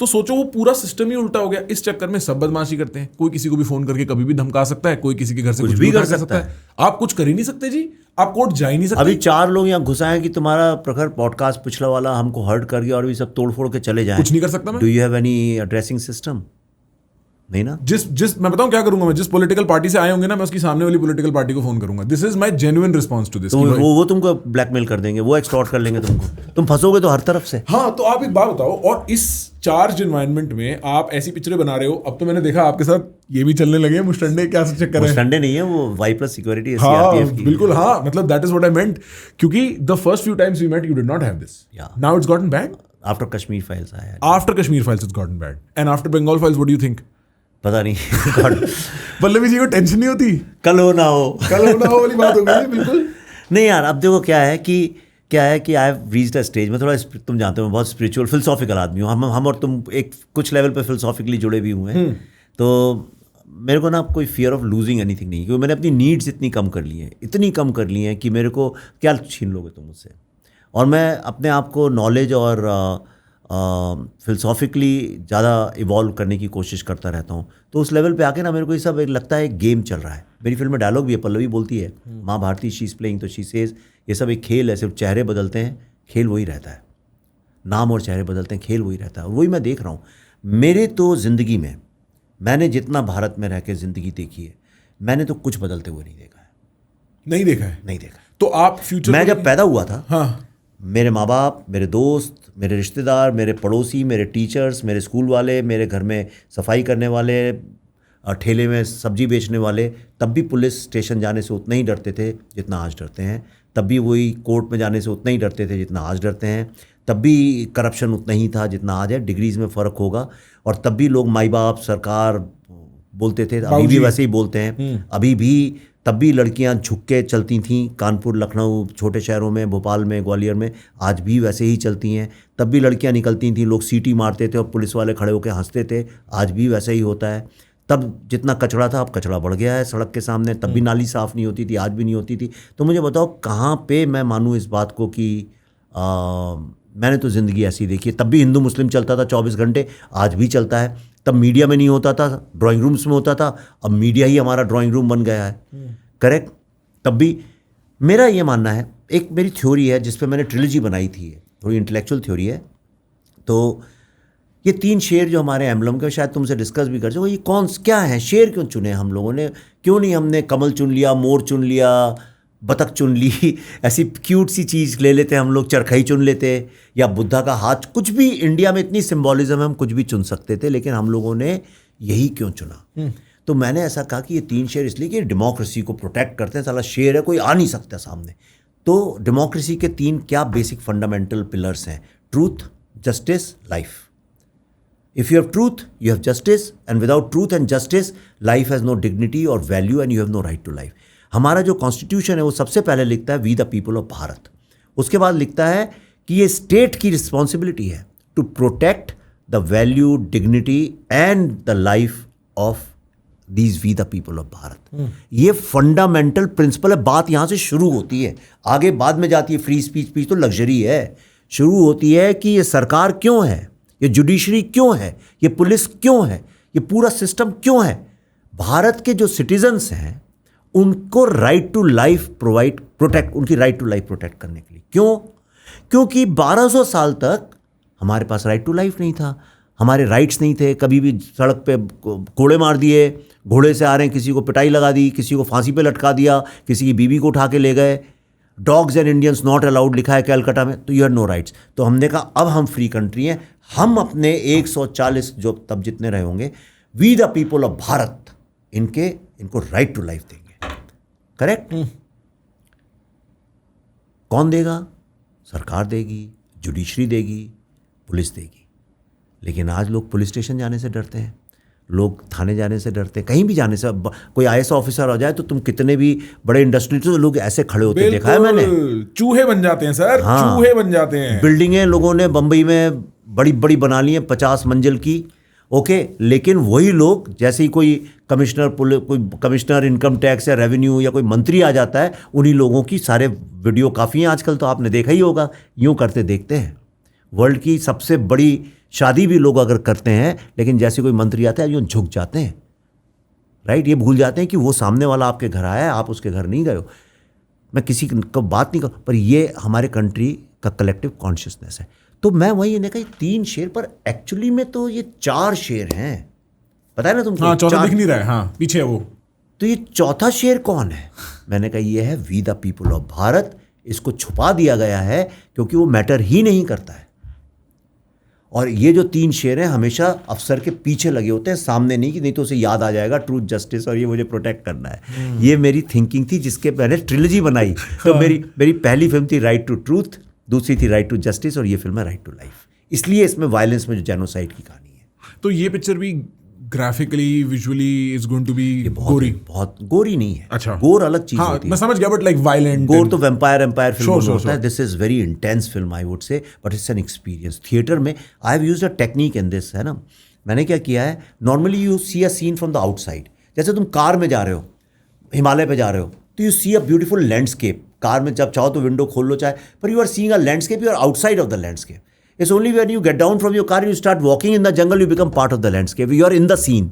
तो सोचो वो पूरा सिस्टम ही उल्टा हो गया. इस चक्कर में सब बदमाशी करते हैं. कोई किसी को भी फोन करके कभी भी धमका सकता है, कोई किसी के घर से कुछ भी कर सकता है. आप कुछ कर ही नहीं सकते जी, आप कोर्ट जा ही नहीं सकते. अभी 4 लोग यहाँ घुसा है कि तुम्हारा प्रखर पॉडकास्ट पिछला वाला हमको हर्ट कर गया और भी सब तोड़ फोड़ के चले जाए. कुछ नहीं कर सकता मैं. Do you have any dressing system? नहीं ना. जिस मैं बताऊं क्या करूंगा, मैं जिस पॉलिटिकल पार्टी से आए होंगे ना, मैं उसकी सामने वाली पॉलिटिकल पार्टी को फोन करूंगा. This is my genuine response to this. तो वो तुमको ब्लैकमेल कर देंगे, वो एक्सटॉर्ट कर लेंगे तुमको, तुम फंसोगे तो हर तरफ से. हाँ, तो आप एक बात बताओ, और इस चार्ज एनवायरनमेंट में आप ऐसी पिक्चरें बना रहे हो. अब तो मैंने देखा आपके साथ ये भी चलने लगे मुस्टंडे, क्या चक्कर है? मुस्टंडे नहीं है वो, वाई+ सिक्योरिटी है, हाँ, CRPF की. बिल्कुल. हाँ, मतलब that is what I meant, क्योंकि the first few times we met you did not have this. Now it's gotten bad. After Kashmir files आया. After Kashmir files it's gotten bad, and after Bengal files what do you think? पता नहीं. पल्लवी जी को tension नहीं होती? कल हो ना हो वाली बात हो गई. बिल्कुल नहीं यार. अब देखो क्या है कि I have reached a stage में, थोड़ा तुम जानते हो मैं बहुत स्पिरिचुअल फिलोसॉफिकल आदमी हूँ. हम और तुम एक कुछ लेवल पे फिलोसॉफिकली जुड़े भी हुए हैं. तो मेरे को ना कोई फियर ऑफ लूजिंग एनीथिंग नहीं, क्योंकि मैंने अपनी नीड्स इतनी कम कर ली हैं, इतनी कम कर ली हैं कि मेरे को क्या छीन लोगे तुम मुझसे. और मैं अपने आप को नॉलेज और फिलोसॉफिकली ज़्यादा इवॉल्व करने की कोशिश करता रहता हूँ. तो उस लेवल पे आके ना मेरे को ये सब एक लगता है एक गेम चल रहा है. मेरी फिल्म में डायलॉग भी है, पल्लवी बोलती है, माँ भारती शी इज़ प्लेइंग, तो शी सेज ये सब एक खेल है, सिर्फ चेहरे बदलते हैं, खेल वही रहता है. नाम और चेहरे बदलते हैं, खेल वही रहता है. और वही मैं देख रहा हूँ. मेरे तो ज़िंदगी में, मैंने जितना भारत में रह के ज़िंदगी देखी है, मैंने तो कुछ बदलते हुए नहीं देखा है. नहीं देखा है? नहीं देखा. तो आप फ्यूचर, मैं जब पैदा हुआ था, हाँ, मेरे माँ बाप, मेरे दोस्त, मेरे रिश्तेदार, मेरे पड़ोसी, मेरे टीचर्स, मेरे स्कूल वाले, मेरे घर में सफाई करने वाले, ठेले में सब्जी बेचने वाले, तब भी पुलिस स्टेशन जाने से उतना ही डरते थे जितना आज डरते हैं. तब भी वही कोर्ट में जाने से उतना ही डरते थे जितना आज डरते हैं. तब भी करप्शन उतना ही था जितना आज है. डिग्रीज में फ़र्क होगा. और तब भी लोग माई बाप, सरकार बोलते थे, अभी भी वैसे ही बोलते हैं. अभी भी तब भी लड़कियां झुक के चलती थीं, कानपुर, लखनऊ, छोटे शहरों में, भोपाल में, ग्वालियर में, आज भी वैसे ही चलती हैं. तब भी लड़कियां निकलती थीं, लोग सीटी मारते थे और पुलिस वाले खड़े होकर हंसते थे, आज भी वैसे ही होता है. तब जितना कचरा था, अब कचरा बढ़ गया है सड़क के सामने. तब भी नाली साफ़ नहीं होती थी, आज भी नहीं होती थी. तो मुझे बताओ कहाँ पे मैं मानूँ इस बात को कि मैंने तो ज़िंदगी ऐसी देखी है. तब भी हिंदू मुस्लिम चलता था 24 घंटे, आज भी चलता है. तब मीडिया में नहीं होता था, ड्राइंग रूम्स में होता था, अब मीडिया ही हमारा ड्राइंग रूम बन गया है. करेक्ट. तब भी मेरा ये मानना है, एक मेरी थ्योरी है जिस पे मैंने ट्रिलॉजी बनाई थी, थोड़ी इंटेलेक्चुअल थ्योरी है. तो ये 3 शेर जो हमारे एम्बलम के, शायद तुमसे डिस्कस भी कर सको, ये क्या है, शेर क्यों चुने हम लोगों ने? क्यों नहीं हमने कमल चुन लिया, मोर चुन लिया, बतख चुन ली, ऐसी क्यूट सी चीज़ ले लेते हम लोग, चरखई चुन लेते, या बुद्धा का हाथ, कुछ भी. इंडिया में इतनी सिम्बॉलिज्म है, हम कुछ भी चुन सकते थे, लेकिन हम लोगों ने यही क्यों चुना? तो मैंने ऐसा कहा कि ये 3 शेर इसलिए कि डेमोक्रेसी को प्रोटेक्ट करते हैं. साला शेर है, कोई आ नहीं सकता सामने. तो डेमोक्रेसी के 3 क्या बेसिक फंडामेंटल पिलर्स हैं? Truth, justice, life. If you have truth, you have justice, and without truth and justice, life has no dignity और value, and you have no right to life. हमारा जो constitution है वो सबसे पहले लिखता है we the people of Bharat. उसके बाद लिखता है कि ये स्टेट की रिस्पॉन्सिबिलिटी है to protect the value, dignity and the life of these we the people of Bharat. ये फंडामेंटल प्रिंसिपल है. बात यहाँ से शुरू होती है, आगे बाद में जाती है. फ्री स्पीच तो लग्जरी है. शुरू होती है कि ये सरकार क्यों है, ये जुडिशरी क्यों है, ये पुलिस क्यों है, ये पूरा सिस्टम क्यों है. भारत के जो सिटीजन्स हैं उनको राइट टू लाइफ प्रोटेक्ट, उनकी राइट टू लाइफ प्रोटेक्ट करने के लिए. क्यों? क्योंकि 1200 साल तक हमारे पास राइट टू लाइफ नहीं था, हमारे राइट्स नहीं थे. कभी भी सड़क पे कोड़े मार दिए, घोड़े से आ रहे हैं, किसी को पिटाई लगा दी, किसी को फांसी पे लटका दिया, किसी की बीवी को उठा के ले गए. Dogs and Indians not allowed लिखा है कैलकाटा में. तो यू हैव नो राइट्स. तो हमने कहा अब हम फ्री कंट्री हैं, हम अपने 140 जो तब जितने रहे होंगे, we the people of Bharat, इनको राइट टू लाइफ देंगे. करेक्ट. कौन देगा? सरकार देगी, जुडिशरी देगी, पुलिस देगी. लेकिन आज लोग पुलिस स्टेशन जाने से डरते हैं, लोग थाने जाने से डरते हैं, कहीं भी जाने से। कोई IAS ऑफिसर हो जाए तो तुम कितने भी बड़े इंडस्ट्री, तो लोग ऐसे खड़े होते हैं, देखा है मैंने। चूहे बन जाते हैं सर, चूहे बन जाते हैं। बिल्डिंगें लोगों ने बंबई में बड़ी बड़ी बना ली हैं 50 मंजिल की, ओके, लेकिन वही लोग जैसे ही कोई कमिश्नर इनकम टैक्स या रेवेन्यू या कोई मंत्री आ जाता है, उन्हीं लोगों की सारे वीडियो काफ़ी हैं आजकल, तो आपने देखा ही होगा, यूं करते देखते हैं। वर्ल्ड की सबसे बड़ी शादी भी लोग अगर करते हैं, लेकिन जैसे कोई मंत्री आता है यूं झुक जाते हैं, राइट। ये भूल जाते हैं कि वो सामने वाला आपके घर आया है, आप उसके घर नहीं गए हो। मैं किसी को बात नहीं कर, पर ये हमारे कंट्री का कलेक्टिव कॉन्शियसनेस है। तो मैं वही ने कहा 3 शेर, पर एक्चुअली में तो ये 4 शेर हैं, पता है ना तुमको। हाँ, चौथा दिख नहीं रहा है, हाँ पीछे है वो। तो ये चौथा शेर कौन है? मैंने कहा ये है we the people of Bharat. इसको छुपा दिया गया है क्योंकि वो मैटर ही नहीं करता है। और ये जो 3 शेर हैं हमेशा अफसर के पीछे लगे होते हैं, सामने नहीं, कि नहीं तो उसे याद आ जाएगा ट्रूथ जस्टिस और ये मुझे प्रोटेक्ट करना है। ये मेरी थिंकिंग थी, जिसके मैंने ट्रिलॉजी बनाई। तो मेरी पहली फिल्म थी राइट टू ट्रूथ, दूसरी थी राइट टू जस्टिस, और ये फिल्म है राइट टू लाइफ। इसलिए इसमें वायलेंस में जो जेनोसाइड की कहानी है। तो ये पिक्चर भी graphically visually is going to be gory. बहुत गोरी नहीं है। अच्छा, गोर अलग चीज हाँ, होती है। मैं समझ गया, बट लाइक वायलेंट। गोर तो वेम्पायर फिल्म में होता sure. है। This is very intense film I would say, but it's an experience. Theatre में I have used a technique in this, है ना। मैंने क्या किया है, normally you see a scene from the outside. जैसे तुम कार में जा रहे हो, हिमालय पे जा रहे हो, तो you see a beautiful landscape. Car में जब चाहो तो विंडो खोल लो चाहे, पर you are seeing a landscape, you are outside of the landscape. It's only when you get down from your car, you start walking in the jungle, you become part of the landscape, you are in the scene.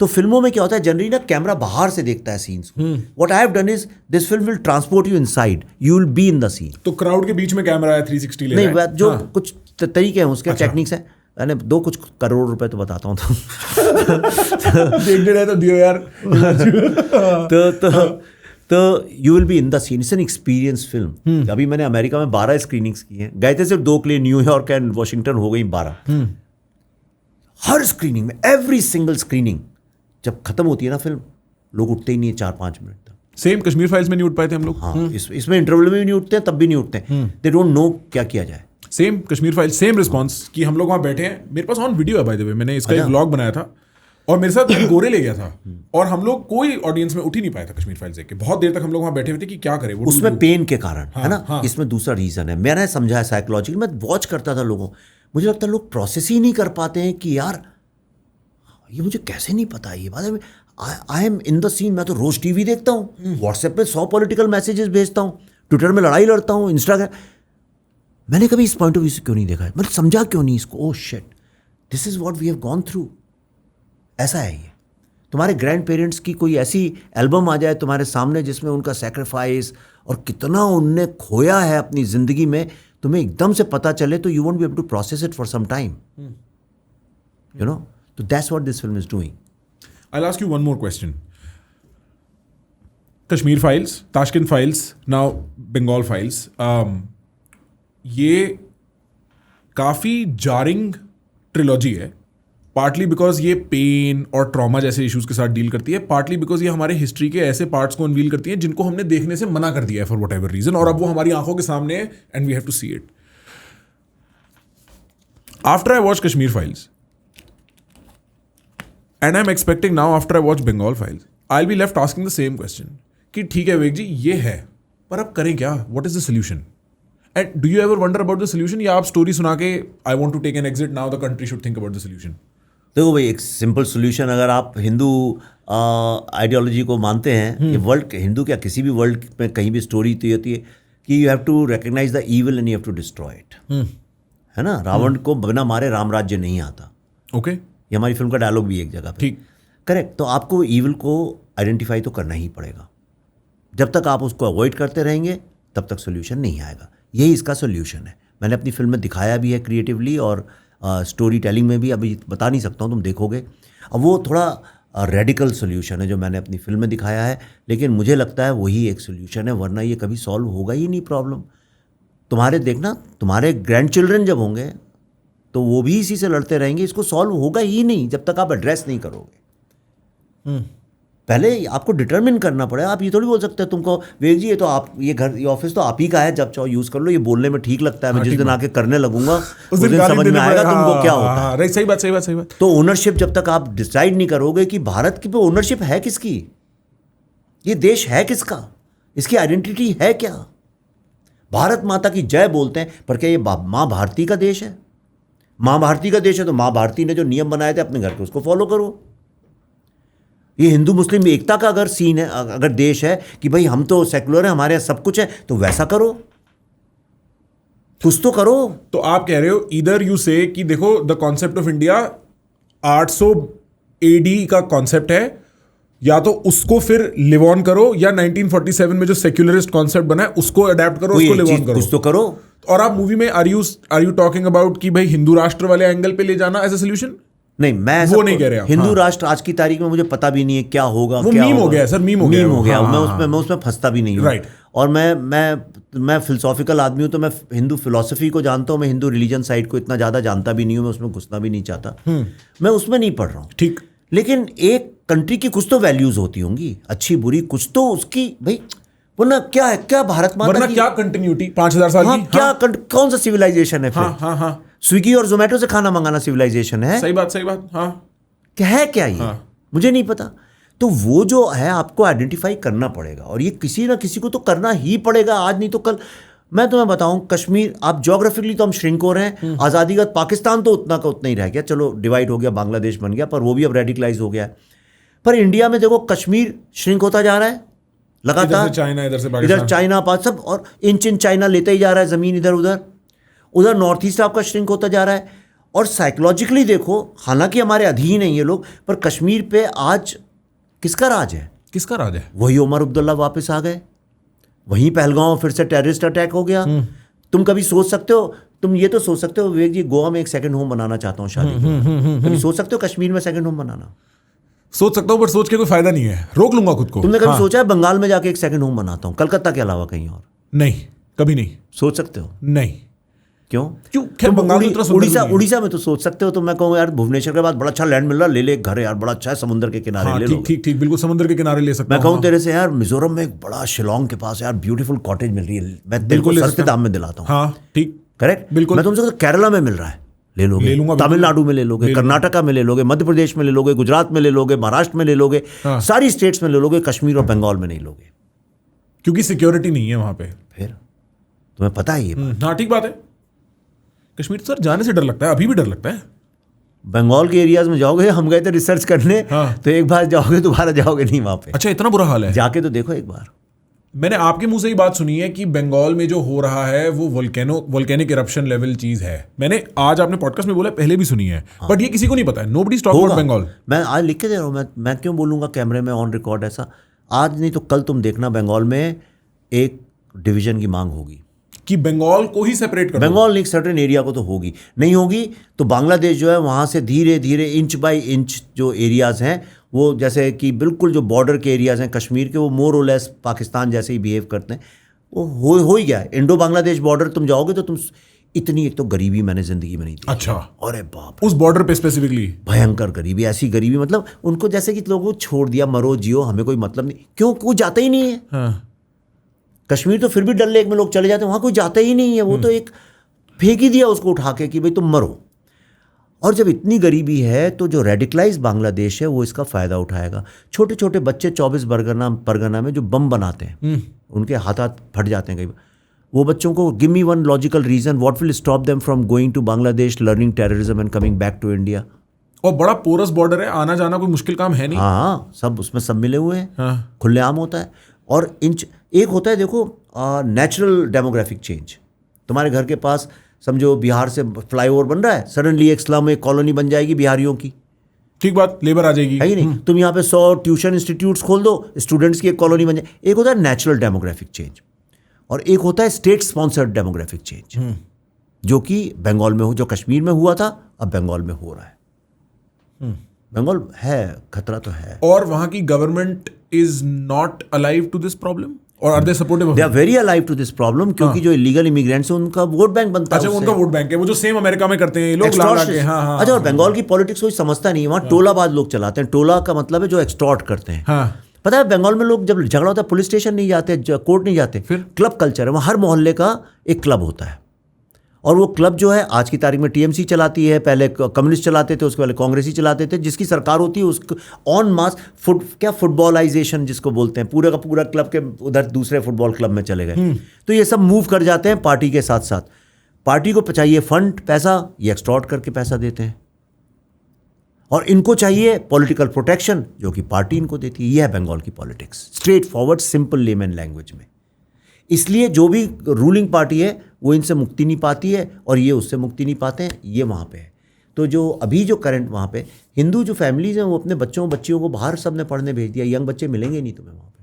तो फिल्मों में क्या होता है, generally ना camera बाहर से देखता है सीन्स को। What I have done is this film will transport you inside, you will be in the scene. तो क्राउड के बीच में कैमरा है, 360 ले रहा है। नहीं, जो कुछ तरीके हैं उसके, टेक्निक्स हैं। मैंने 2 कुछ करोड़ रुपए तो बताता हूँ देख रहे तो दियो यार। तो you will be in the scene. It's an experience film. अभी मैंने अमेरिका में 12 स्क्रीनिंग्स की हैं, गए थे सिर्फ 2 के लिए, न्यूयॉर्क एंड वॉशिंगटन, हो गई 12। हर स्क्रीनिंग में, एवरी सिंगल स्क्रीनिंग, जब खत्म होती है ना फिल्म, लोग उठते ही नहीं है 4-5 मिनट तक। सेम कश्मीर फाइल्स में नहीं उठ पाए थे हम लोग। हाँ, इसमें इंटरवल में भी नहीं उठते हैं, तब भी नहीं उठते हैं। दे डोंट नो क्या किया जाए। Same Kashmir file, same response कि हम लोग वहाँ बैठे हैं। मेरे पास ऑन वीडियो है बाय द वे, मैंने इसका एक व्लॉग बनाया था और मेरे साथ गोरे ले गया था, और हम लोग कोई ऑडियंस में उठ ही नहीं पाया था कश्मीर फाइल्स देख के। बहुत देर तक हम लोग वहाँ बैठे हुए थे कि क्या करें। उसमें पेन के कारण, है ना। इसमें दूसरा रीजन है, मैंने समझा है साइकोलॉजिकल। मैं वॉच करता था लोगों, मुझे लगता है लोग प्रोसेस ही नहीं कर पाते हैं कि यार ये मुझे कैसे नहीं पता ये बात। I am in the scene. मैं तो रोज टीवी देखता हूँ, व्हाट्सएप पे 100 पॉलिटिकल मैसेजेस भेजता हूँ, ट्विटर में लड़ाई लड़ता हूँ, इंस्टाग्राम। मैंने कभी इस पॉइंट ऑफ व्यू से क्यों नहीं देखा है, मैंने समझा क्यों नहीं इसको। Oh shit, this is what we have gone through. ऐसा है ये। तुम्हारे ग्रैंड पेरेंट्स की कोई ऐसी एल्बम आ जाए तुम्हारे सामने जिसमें उनका सेक्रीफाइस और कितना उनने खोया है अपनी जिंदगी में, तुम्हें एकदम से पता चले, तो you won't be able to process it for some time, you know. तो that's what this film is doing. I'll ask you one more question. Kashmir files, Tashkent files, now Bengal files. ये काफ़ी jarring trilogy है, partly because ये pen और trauma जैसे issues के साथ deal करती है, पार्टली बिकॉज ये हमारे हिस्ट्री के ऐसे पार्ट्स को अनवील करती है जिनको हमने देखने से मना कर दिया है फॉर वट एवर रीजन, और अब वो हमारी आंखों के सामने है and we have to see it. After I watch Kashmir files and I am expecting now after I watch Bengal files, I will be left asking the same question कि ठीक है विवेक जी ये है, पर अब करें क्या? What is the solution? And do you ever wonder about the solution, या आप स्टोरी सुना के I want to take an exit now the country should think about the solution? देखो भाई, एक सिंपल सोल्यूशन, अगर आप हिंदू आइडियोलॉजी को मानते हैं, ये वर्ल्ड, हिंदू क्या किसी भी वर्ल्ड में कहीं भी स्टोरी तो होती है कि you have to recognise the evil and you have to destroy it, है ना. रावण को बिना मारे राम राज्य नहीं आता. ओके, ये हमारी फिल्म का डायलॉग भी एक जगह पे. ठीक, करेक्ट. तो आपको ईविल को आइडेंटिफाई तो करना ही पड़ेगा. जब तक आप उसको अवॉइड करते रहेंगे तब तक सोल्यूशन नहीं आएगा. यही इसका सोल्यूशन है. मैंने अपनी फिल्म में दिखाया भी है क्रिएटिवली, और स्टोरी टेलिंग में भी. अभी बता नहीं सकता हूँ, तुम देखोगे. अब वो थोड़ा रेडिकल सोल्यूशन है जो मैंने अपनी फिल्म में दिखाया है, लेकिन मुझे लगता है वही एक सोल्यूशन है, वरना ये कभी सॉल्व होगा ही नहीं प्रॉब्लम. तुम्हारे देखना, तुम्हारे ग्रैंड चिल्ड्रन जब होंगे तो वो भी इसी से लड़ते रहेंगे. इसको सॉल्व होगा ही नहीं जब तक आप एड्रेस नहीं करोगे. पहले आपको डिटरमिन करना पड़ेगा। आप ये थोड़ी बोल सकते हैं तुमको विवेक जी ये तो आप ये घर ये ऑफिस तो आप ही का है, जब चाहो यूज कर लो, ये बोलने में ठीक लगता है, मैं जिस दिन आके करने लगूंगा उस दिन समझ में आएगा तुमको क्या होता है। सही बात, सही बात, सही बात। तो ओनरशिप जब तक आप डिसाइड नहीं करोगे कि भारत की पे ओनरशिप है किसकी, ये देश है किसका, इसकी आइडेंटिटी है क्या। भारत माता की जय बोलते हैं, पर क्या ये माँ भारती का देश है? माँ भारती का देश है तो माँ भारती ने जो नियम बनाए थे अपने घर के उसको फॉलो करो। ये हिंदू मुस्लिम एकता का अगर सीन है, अगर देश है कि भाई हम तो सेकुलर है, हमारे यहाँ सब कुछ है, तो वैसा करो, कुछ तो करो। तो आप कह रहे हो इधर यू से कि देखो the concept of India 800 AD का कॉन्सेप्ट है, या तो उसको फिर लिव ऑन करो, या 1947 में जो सेक्युलरिस्ट कॉन्सेप्ट बना है उसको अडेप्ट करो, उसको लिव ऑन करो, कुछ तो करो। और आप मूवी में आर यू टॉकिंग अबाउट कि भाई हिंदू राष्ट्र वाले एंगल पे ले जाना एज अ सोल्यूशन? नहीं, मैं वो नहीं कह रहे। हिंदू राष्ट्र आज की तारीख में मुझे पता भी नहीं है क्या होगा, वो क्या मीम होगा। हो गया सर, मीम हो गया। हाँ, मैं उसमें फंसता भी नहीं हूँ। राइट। और मैं फिलोसॉफिकल आदमी हूँ, तो मैं हिंदू फिलोसफी को जानता हूँ, मैं हिंदू रिलीजन साइड को इतना ज़्यादा जानता भी नहीं हूँ, मैं उसमें घुसना भी नहीं चाहता, मैं उसमें नहीं पढ़ रहा हूँ। ठीक। लेकिन एक कंट्री की कुछ तो वैल्यूज होती होंगी, अच्छी बुरी, कुछ तो उसकी भाई, वरना क्या है, क्या भारत माता वरना की क्या कंटिन्यूटी 5000 साल की? क्या कौन सा सिविलाइजेशन है फिर? हाँ। स्विगी और जोमेटो से खाना मंगाना सिविलाइजेशन है? सही बात। हाँ, क्या है क्या ये? मुझे नहीं पता। तो वो जो है आपको आइडेंटिफाई करना पड़ेगा, और ये किसी ना किसी को तो करना ही पड़ेगा, आज नहीं तो कल। मैं तुम्हें बताऊं, कश्मीर, आप ज्योग्राफिकली तो हम श्रिंक हो रहे हैं, आज़ादी का पाकिस्तान तो उतना का उतना ही रह गया, चलो डिवाइड हो गया, बांग्लादेश बन गया, पर वो भी अब रेडिकलाइज हो गया है। पर इंडिया में देखो कश्मीर श्रिंक होता जा रहा है लगातार, चाइना इधर से इधर चाइना पास सब, और इंच चाइना लेते ही जा रहा है ज़मीन, इधर उधर नॉर्थ ईस्ट आपका श्रिंक होता जा रहा है। और साइकोलॉजिकली देखो, हालांकि हमारे अधीन है ये लोग, पर कश्मीर पे आज किसका राज है? किसका राज है? वही उमर अब्दुल्ला वापस आ गए, वहीं पहलगांव फिर से टेररिस्ट अटैक हो गया। तुम कभी सोच सकते हो, तुम ये तो सोच सकते हो विवेक जी, गोवा में एक सेकंड होम बनाना चाहता हूँ शादी के, कभी सोच सकते हो कश्मीर में सेकंड होम बनाना? सोच सकता हूँ, पर सोच के कोई फायदा नहीं है, रोक लूंगा खुद को। तुमने कभी सोचा है बंगाल में जाके एक सेकंड होम बनाता हूँ, कलकत्ता के अलावा कहीं और? नहीं, कभी नहीं सोच सकते हो? नहीं। क्यों? खैर बंगाल में उड़ीसा में तो सोच सकते हो। तो मैं कहूँ यार, भुवनेश्वर के बाद बड़ा अच्छा लैंड मिल रहा, ले एक घर है यार, बड़ा अच्छा है, समुद्र के किनारे ले लो। ठीक, बिल्कुल समुद्र के किनारे ले सकता मैं कहूँ तेरे से यार, मिजोरम में एक बड़ा शिलोंग के पास यार ब्यूटीफुल कॉटेज मिल रही है, मैं बिल्कुल सस्ते दाम में दिलाता हूँ। हाँ ठीक, करेक्ट, बिल्कुल। मैं तुमसे केरला में मिल रहा है, ले लोगे, तमिलनाडु में ले लोगे, कर्नाटका में ले लोगे, मध्य प्रदेश में ले लोगे, गुजरात में ले लोगे, महाराष्ट्र में ले लोगे, सारी स्टेट्स में ले लोगे, कश्मीर और बंगाल में नहीं लोगे, क्योंकि सिक्योरिटी नहीं है वहां पे। फिर तुम्हें पता है ये? हाँ ठीक बात है। कश्मीर तो सर जाने से डर लगता है, अभी भी डर लगता है। बंगाल के एरियाज में जाओगे, हम गए थे रिसर्च करने, तो एक बार जाओगे दोबारा जाओगे नहीं वहां पे। अच्छा, इतना बुरा हाल है? जाके तो देखो एक बार। मैंने आपके मुंह से ही बात सुनी है कि बंगाल में जो हो रहा है वो वोल्केनिक इरप्शन लेवल चीज है। मैंने आज आपने पॉडकास्ट में बोला, पहले भी सुनी है, बट ये किसी को नहीं पता है। Nobody talk about Bengal. मैं आज लिख के दे रहा हूँ, मैं क्यों बोलूंगा कैमरे में ऑन रिकॉर्ड ऐसा? आज नहीं तो कल तुम देखना, बंगाल में एक डिवीजन की मांग होगी कि बंगाल को ही सेपरेट कर। बंगाल नहीं, सर्टेन एरिया को तो होगी, नहीं होगी तो बांग्लादेश जो है वहाँ से धीरे धीरे इंच बाय इंच जो एरियाज़ हैं, वो जैसे कि बिल्कुल जो बॉर्डर के एरियाज़ हैं कश्मीर के, वो मोर और लेस पाकिस्तान जैसे ही बिहेव करते हैं, वो हो ही गया है। इंडो बांग्लादेश बॉर्डर तुम जाओगे तो तुम इतनी, एक तो गरीबी मैंने ज़िंदगी में नहीं देखी। अच्छा, अरे बाप, उस बॉर्डर पे स्पेसिफिकली भयंकर गरीबी, ऐसी गरीबी मतलब उनको जैसे कि लोगों को छोड़ दिया, मरो जियो, हमें कोई मतलब नहीं। क्यों? कोई जाता ही नहीं है। हाँ। कश्मीर तो फिर भी डल लेक में लोग चले जाते हैं, वहाँ कोई जाता ही नहीं है, वो तो एक फेंक ही दिया उसको उठा के कि भाई तुम मरो। और जब इतनी गरीबी है तो जो रेडिकलाइज बांग्लादेश है वो इसका फ़ायदा उठाएगा। छोटे छोटे बच्चे 24 परगना में जो बम बनाते हैं, उनके हाथ फट जाते हैं कई बार। वो बच्चों को give me one logical reason what will stop them from going to Bangladesh, learning terrorism and coming back to India. और बड़ा पोरस बॉर्डर है, आना जाना कोई मुश्किल काम है नहीं। हाँ, सब उसमें सब मिले हुए हैं। हाँ। खुलेआम होता है। और एक होता है देखो नेचुरल डेमोग्राफिक चेंज। तुम्हारे घर के पास समझो बिहार से फ्लाईओवर बन रहा है, सडनली एक स्लम, एक कॉलोनी बन जाएगी बिहारियों की, ठीक बात, लेबर आ जाएगी, है ही नहीं। तुम यहाँ पे 100 ट्यूशन इंस्टीट्यूट्स खोल दो, स्टूडेंट्स की एक कॉलोनी बन जाए। एक होता है नेचुरल डेमोग्राफिक चेंज और एक होता है स्टेट स्पॉन्सर्ड डेमोग्राफिक चेंज, जो कि बंगाल में हो, जो कश्मीर में हुआ था अब बंगाल में हो रहा है। बंगाल है, खतरा तो है। और वहां की government is not alive to this problem. और are they supportive? They are very alive to this problem, क्योंकि जो इलीगल इमिग्रेंट्स है उनका वोट बैंक बनता है। अच्छा, उनका वोट बैंक है, वो जो सेम अमेरिका में करते हैं ये लोग ला के। हाँ। अच्छा, और बंगाल की पॉलिटिक्स कोई समझता नहीं है, वहाँ टोलाबाज लोग चलाते हैं। टोला का मतलब है जो एक्सटॉर्ट करते हैं। हाँ। पता है बंगाल में लोग जब झगड़ा होता है पुलिस स्टेशन नहीं जाते, कोर्ट नहीं जाते, फिर क्लब कल्चर है वहाँ। हर मोहल्ले का एक क्लब होता है, और वो क्लब जो है आज की तारीख में टीएमसी चलाती है, पहले कम्युनिस्ट चलाते थे, उसके पहले कांग्रेसी चलाते थे। जिसकी सरकार होती है उसको ऑन मास फुटबॉलाइजेशन जिसको बोलते हैं, पूरा का पूरा क्लब के उधर दूसरे फुटबॉल क्लब में चले गए। तो ये सब मूव कर जाते हैं पार्टी के साथ साथ। पार्टी को चाहिए फंड, पैसा, ये एक्सटॉर्ट करके पैसा देते हैं, और इनको चाहिए पॉलिटिकल प्रोटेक्शन जो कि पार्टी इनको देती है। यह है बंगाल की politics, straight forward, simple layman language में। इसलिए जो भी रूलिंग पार्टी है वो इनसे मुक्ति नहीं पाती है, और ये उससे मुक्ति नहीं पाते हैं। ये वहाँ पे है। तो जो अभी जो करंट वहाँ पे हिंदू जो फैमिलीज हैं वो अपने बच्चियों को बाहर सबने पढ़ने भेज दिया। यंग बच्चे मिलेंगे नहीं तुम्हें वहाँ पे।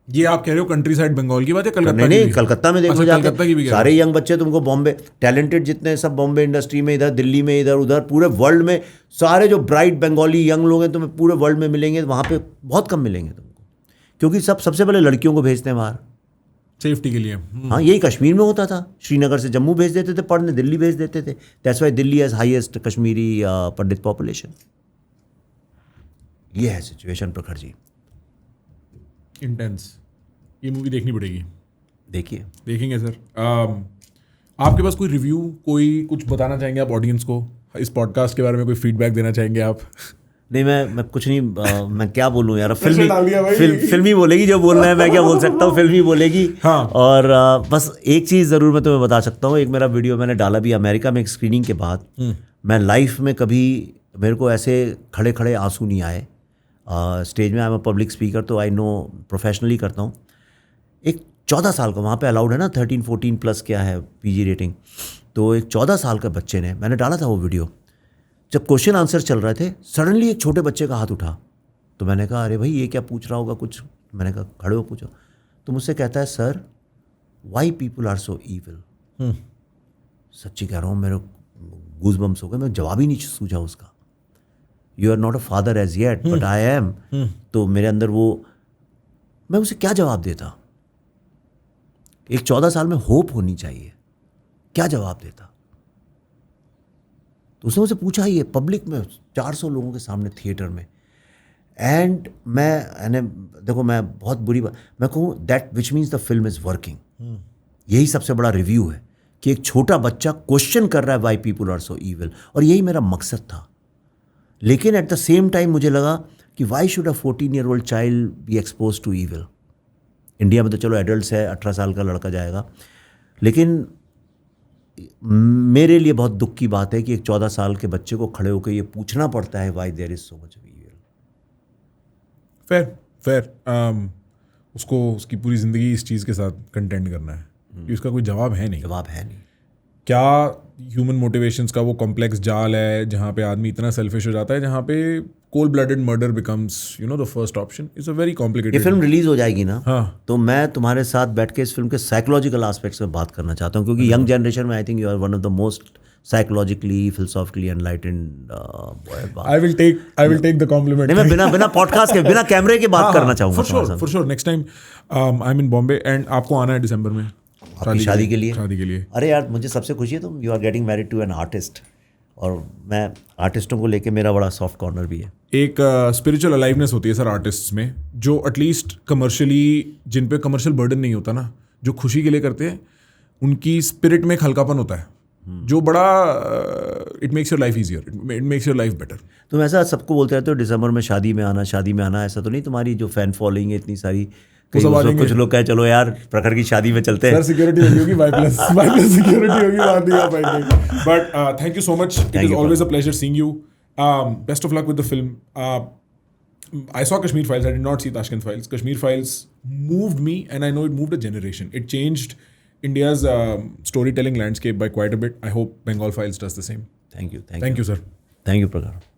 ये आप कह रहे हो कंट्री साइड बंगाल की बात है? कलकत्ता नहीं, कलकत्ता में देखो अच्छा, जाके कलकत्ता की भी सारे यंग बच्चे तुमको बॉम्बे, टैलेंटेड जितने सब बॉम्बे इंडस्ट्री में, इधर दिल्ली में, इधर उधर, पूरे वर्ल्ड में सारे जो ब्राइट बंगाली यंग लोग हैं तुम्हें पूरे वर्ल्ड में मिलेंगे। वहाँ पे बहुत कम मिलेंगे तुमको, क्योंकि सबसे पहले लड़कियों को भेजते हैं बाहर सेफ्टी के लिए। हाँ, यही कश्मीर में होता था। श्रीनगर से जम्मू भेज देते थे पढ़ने, दिल्ली भेज देते थे। That's why Delhi has highest Kashmiri Pandit population. ये है सिचुएशन प्रखर जी। इंटेंस। ये मूवी देखनी पड़ेगी। देखिए, देखेंगे सर। आपके पास कोई रिव्यू, कोई कुछ बताना चाहेंगे आप ऑडियंस को इस पॉडकास्ट के बारे में? कोई फीडबैक देना चाहेंगे आप? नहीं, मैं कुछ नहीं, मैं क्या बोलूँ यार, फिल्मी बोलेगी जो बोलना है। मैं क्या बोल सकता हूँ, फिल्मी बोलेगी। हाँ। और बस एक चीज़ ज़रूर मैं तुम्हें बता सकता हूँ। एक मेरा वीडियो मैंने डाला भी अमेरिका में एक स्क्रीनिंग के बाद। मैं लाइफ में कभी मेरे को ऐसे खड़े खड़े आंसू नहीं आए। स्टेज में I am a public speaker, तो आई नो प्रोफेशनली करता हूँ। एक 14 साल का, वहाँ पे अलाउड है ना 13-14 प्लस क्या है पीजी रेटिंग, तो एक 14 साल का बच्चे ने, मैंने डाला था वो वीडियो, जब क्वेश्चन आंसर चल रहे थे सडनली एक छोटे बच्चे का हाथ उठा। तो मैंने कहा अरे भाई ये क्या पूछ रहा होगा कुछ। मैंने कहा खड़े हो पूछो। तो मुझसे कहता है sir why people are so evil. सच्ची कह रहा हूँ, मेरे गूज बम्स हो गए। मैं जवाब ही नहीं सूझा उसका। You are not a father age yet but I am. तो मेरे अंदर वो, मैं उसे क्या जवाब देता? एक 14 साल में होप होनी चाहिए, क्या जवाब देता? तो उसने मुझसे पूछा ये पब्लिक में 400 लोगों के सामने थिएटर में। एंड मैंने देखो, मैं बहुत बुरी बात मैं कहूँ, that which means the film is working. यही सबसे बड़ा रिव्यू है कि एक छोटा बच्चा क्वेश्चन कर रहा है why people are so evil, और यही मेरा मकसद था। लेकिन एट द सेम टाइम मुझे लगा कि why should a 14-year-old child be expose to evil. India में तो चलो एडल्ट्स है, 18 साल का लड़का जाएगा, लेकिन मेरे लिए बहुत दुख की बात है कि एक 14 साल के बच्चे को खड़े होकर ये पूछना पड़ता है why there is so much evil. Fair. उसको उसकी पूरी ज़िंदगी इस चीज़ के साथ कंटेंट करना है कि उसका कोई जवाब है नहीं। क्या ह्यूमन मोटिवेशंस का वो कॉम्प्लेक्स जाल है जहाँ पे आदमी इतना सेल्फिश हो जाता है, जहाँ पे cold blooded murder becomes the first option. It's a very complicated. ये फिल्म रिलीज हो जाएगी ना, हाँ, तो मैं तुम्हारे साथ बैठ के इस फिल्म के साइकोलॉजिकल एस्पेक्ट्स में बात करना चाहता हूँ, क्योंकि यंग जनरेशन में I think you are one of the most psychologically philosophically enlightened boy. I will take the compliment. मैं बिना पॉडकास्ट के, बिना कैमरे के बात करना चाहूँगा। For sure next time I am in Bombay and आपको आना है दिसंबर में शादी के लिए। अरे यार मुझे सबसे खुशी है, तुम you are getting married to an artist, और मैं आर्टिस्टों को लेके मेरा बड़ा सॉफ्ट कॉर्नर भी है। एक स्पिरिचुअल अलाइवनेस होती है सर आर्टिस्ट्स में, जो एटलीस्ट कमर्शियली, जिन पे कमर्शियल बर्डन नहीं होता ना, जो खुशी के लिए करते हैं, उनकी स्पिरिट में एक हल्कापन होता है जो बड़ा it makes your life easier, it makes your life better. तुम ऐसा सबको बोलते रहते हो दिसंबर में शादी में आना, ऐसा तो नहीं? तुम्हारी जो फैन फॉलोइंग है इतनी सारी, कुछ लोग कहे चलो यार प्रखर की शादी में चलते हैं। सर सिक्योरिटी होगी, वाई प्लस सिक्योरिटी होगी, बात नहीं आ पाएंगे। But thank you so much, it is always a pleasure seeing you. Best of luck with the film. I saw Kashmir Files. I did not see Tashkent Files. Kashmir Files moved me, and I know it moved a generation. It changed India's storytelling landscape by quite a bit. I hope Bengal Files does the same. Thank you, sir. Thank you, Prakash.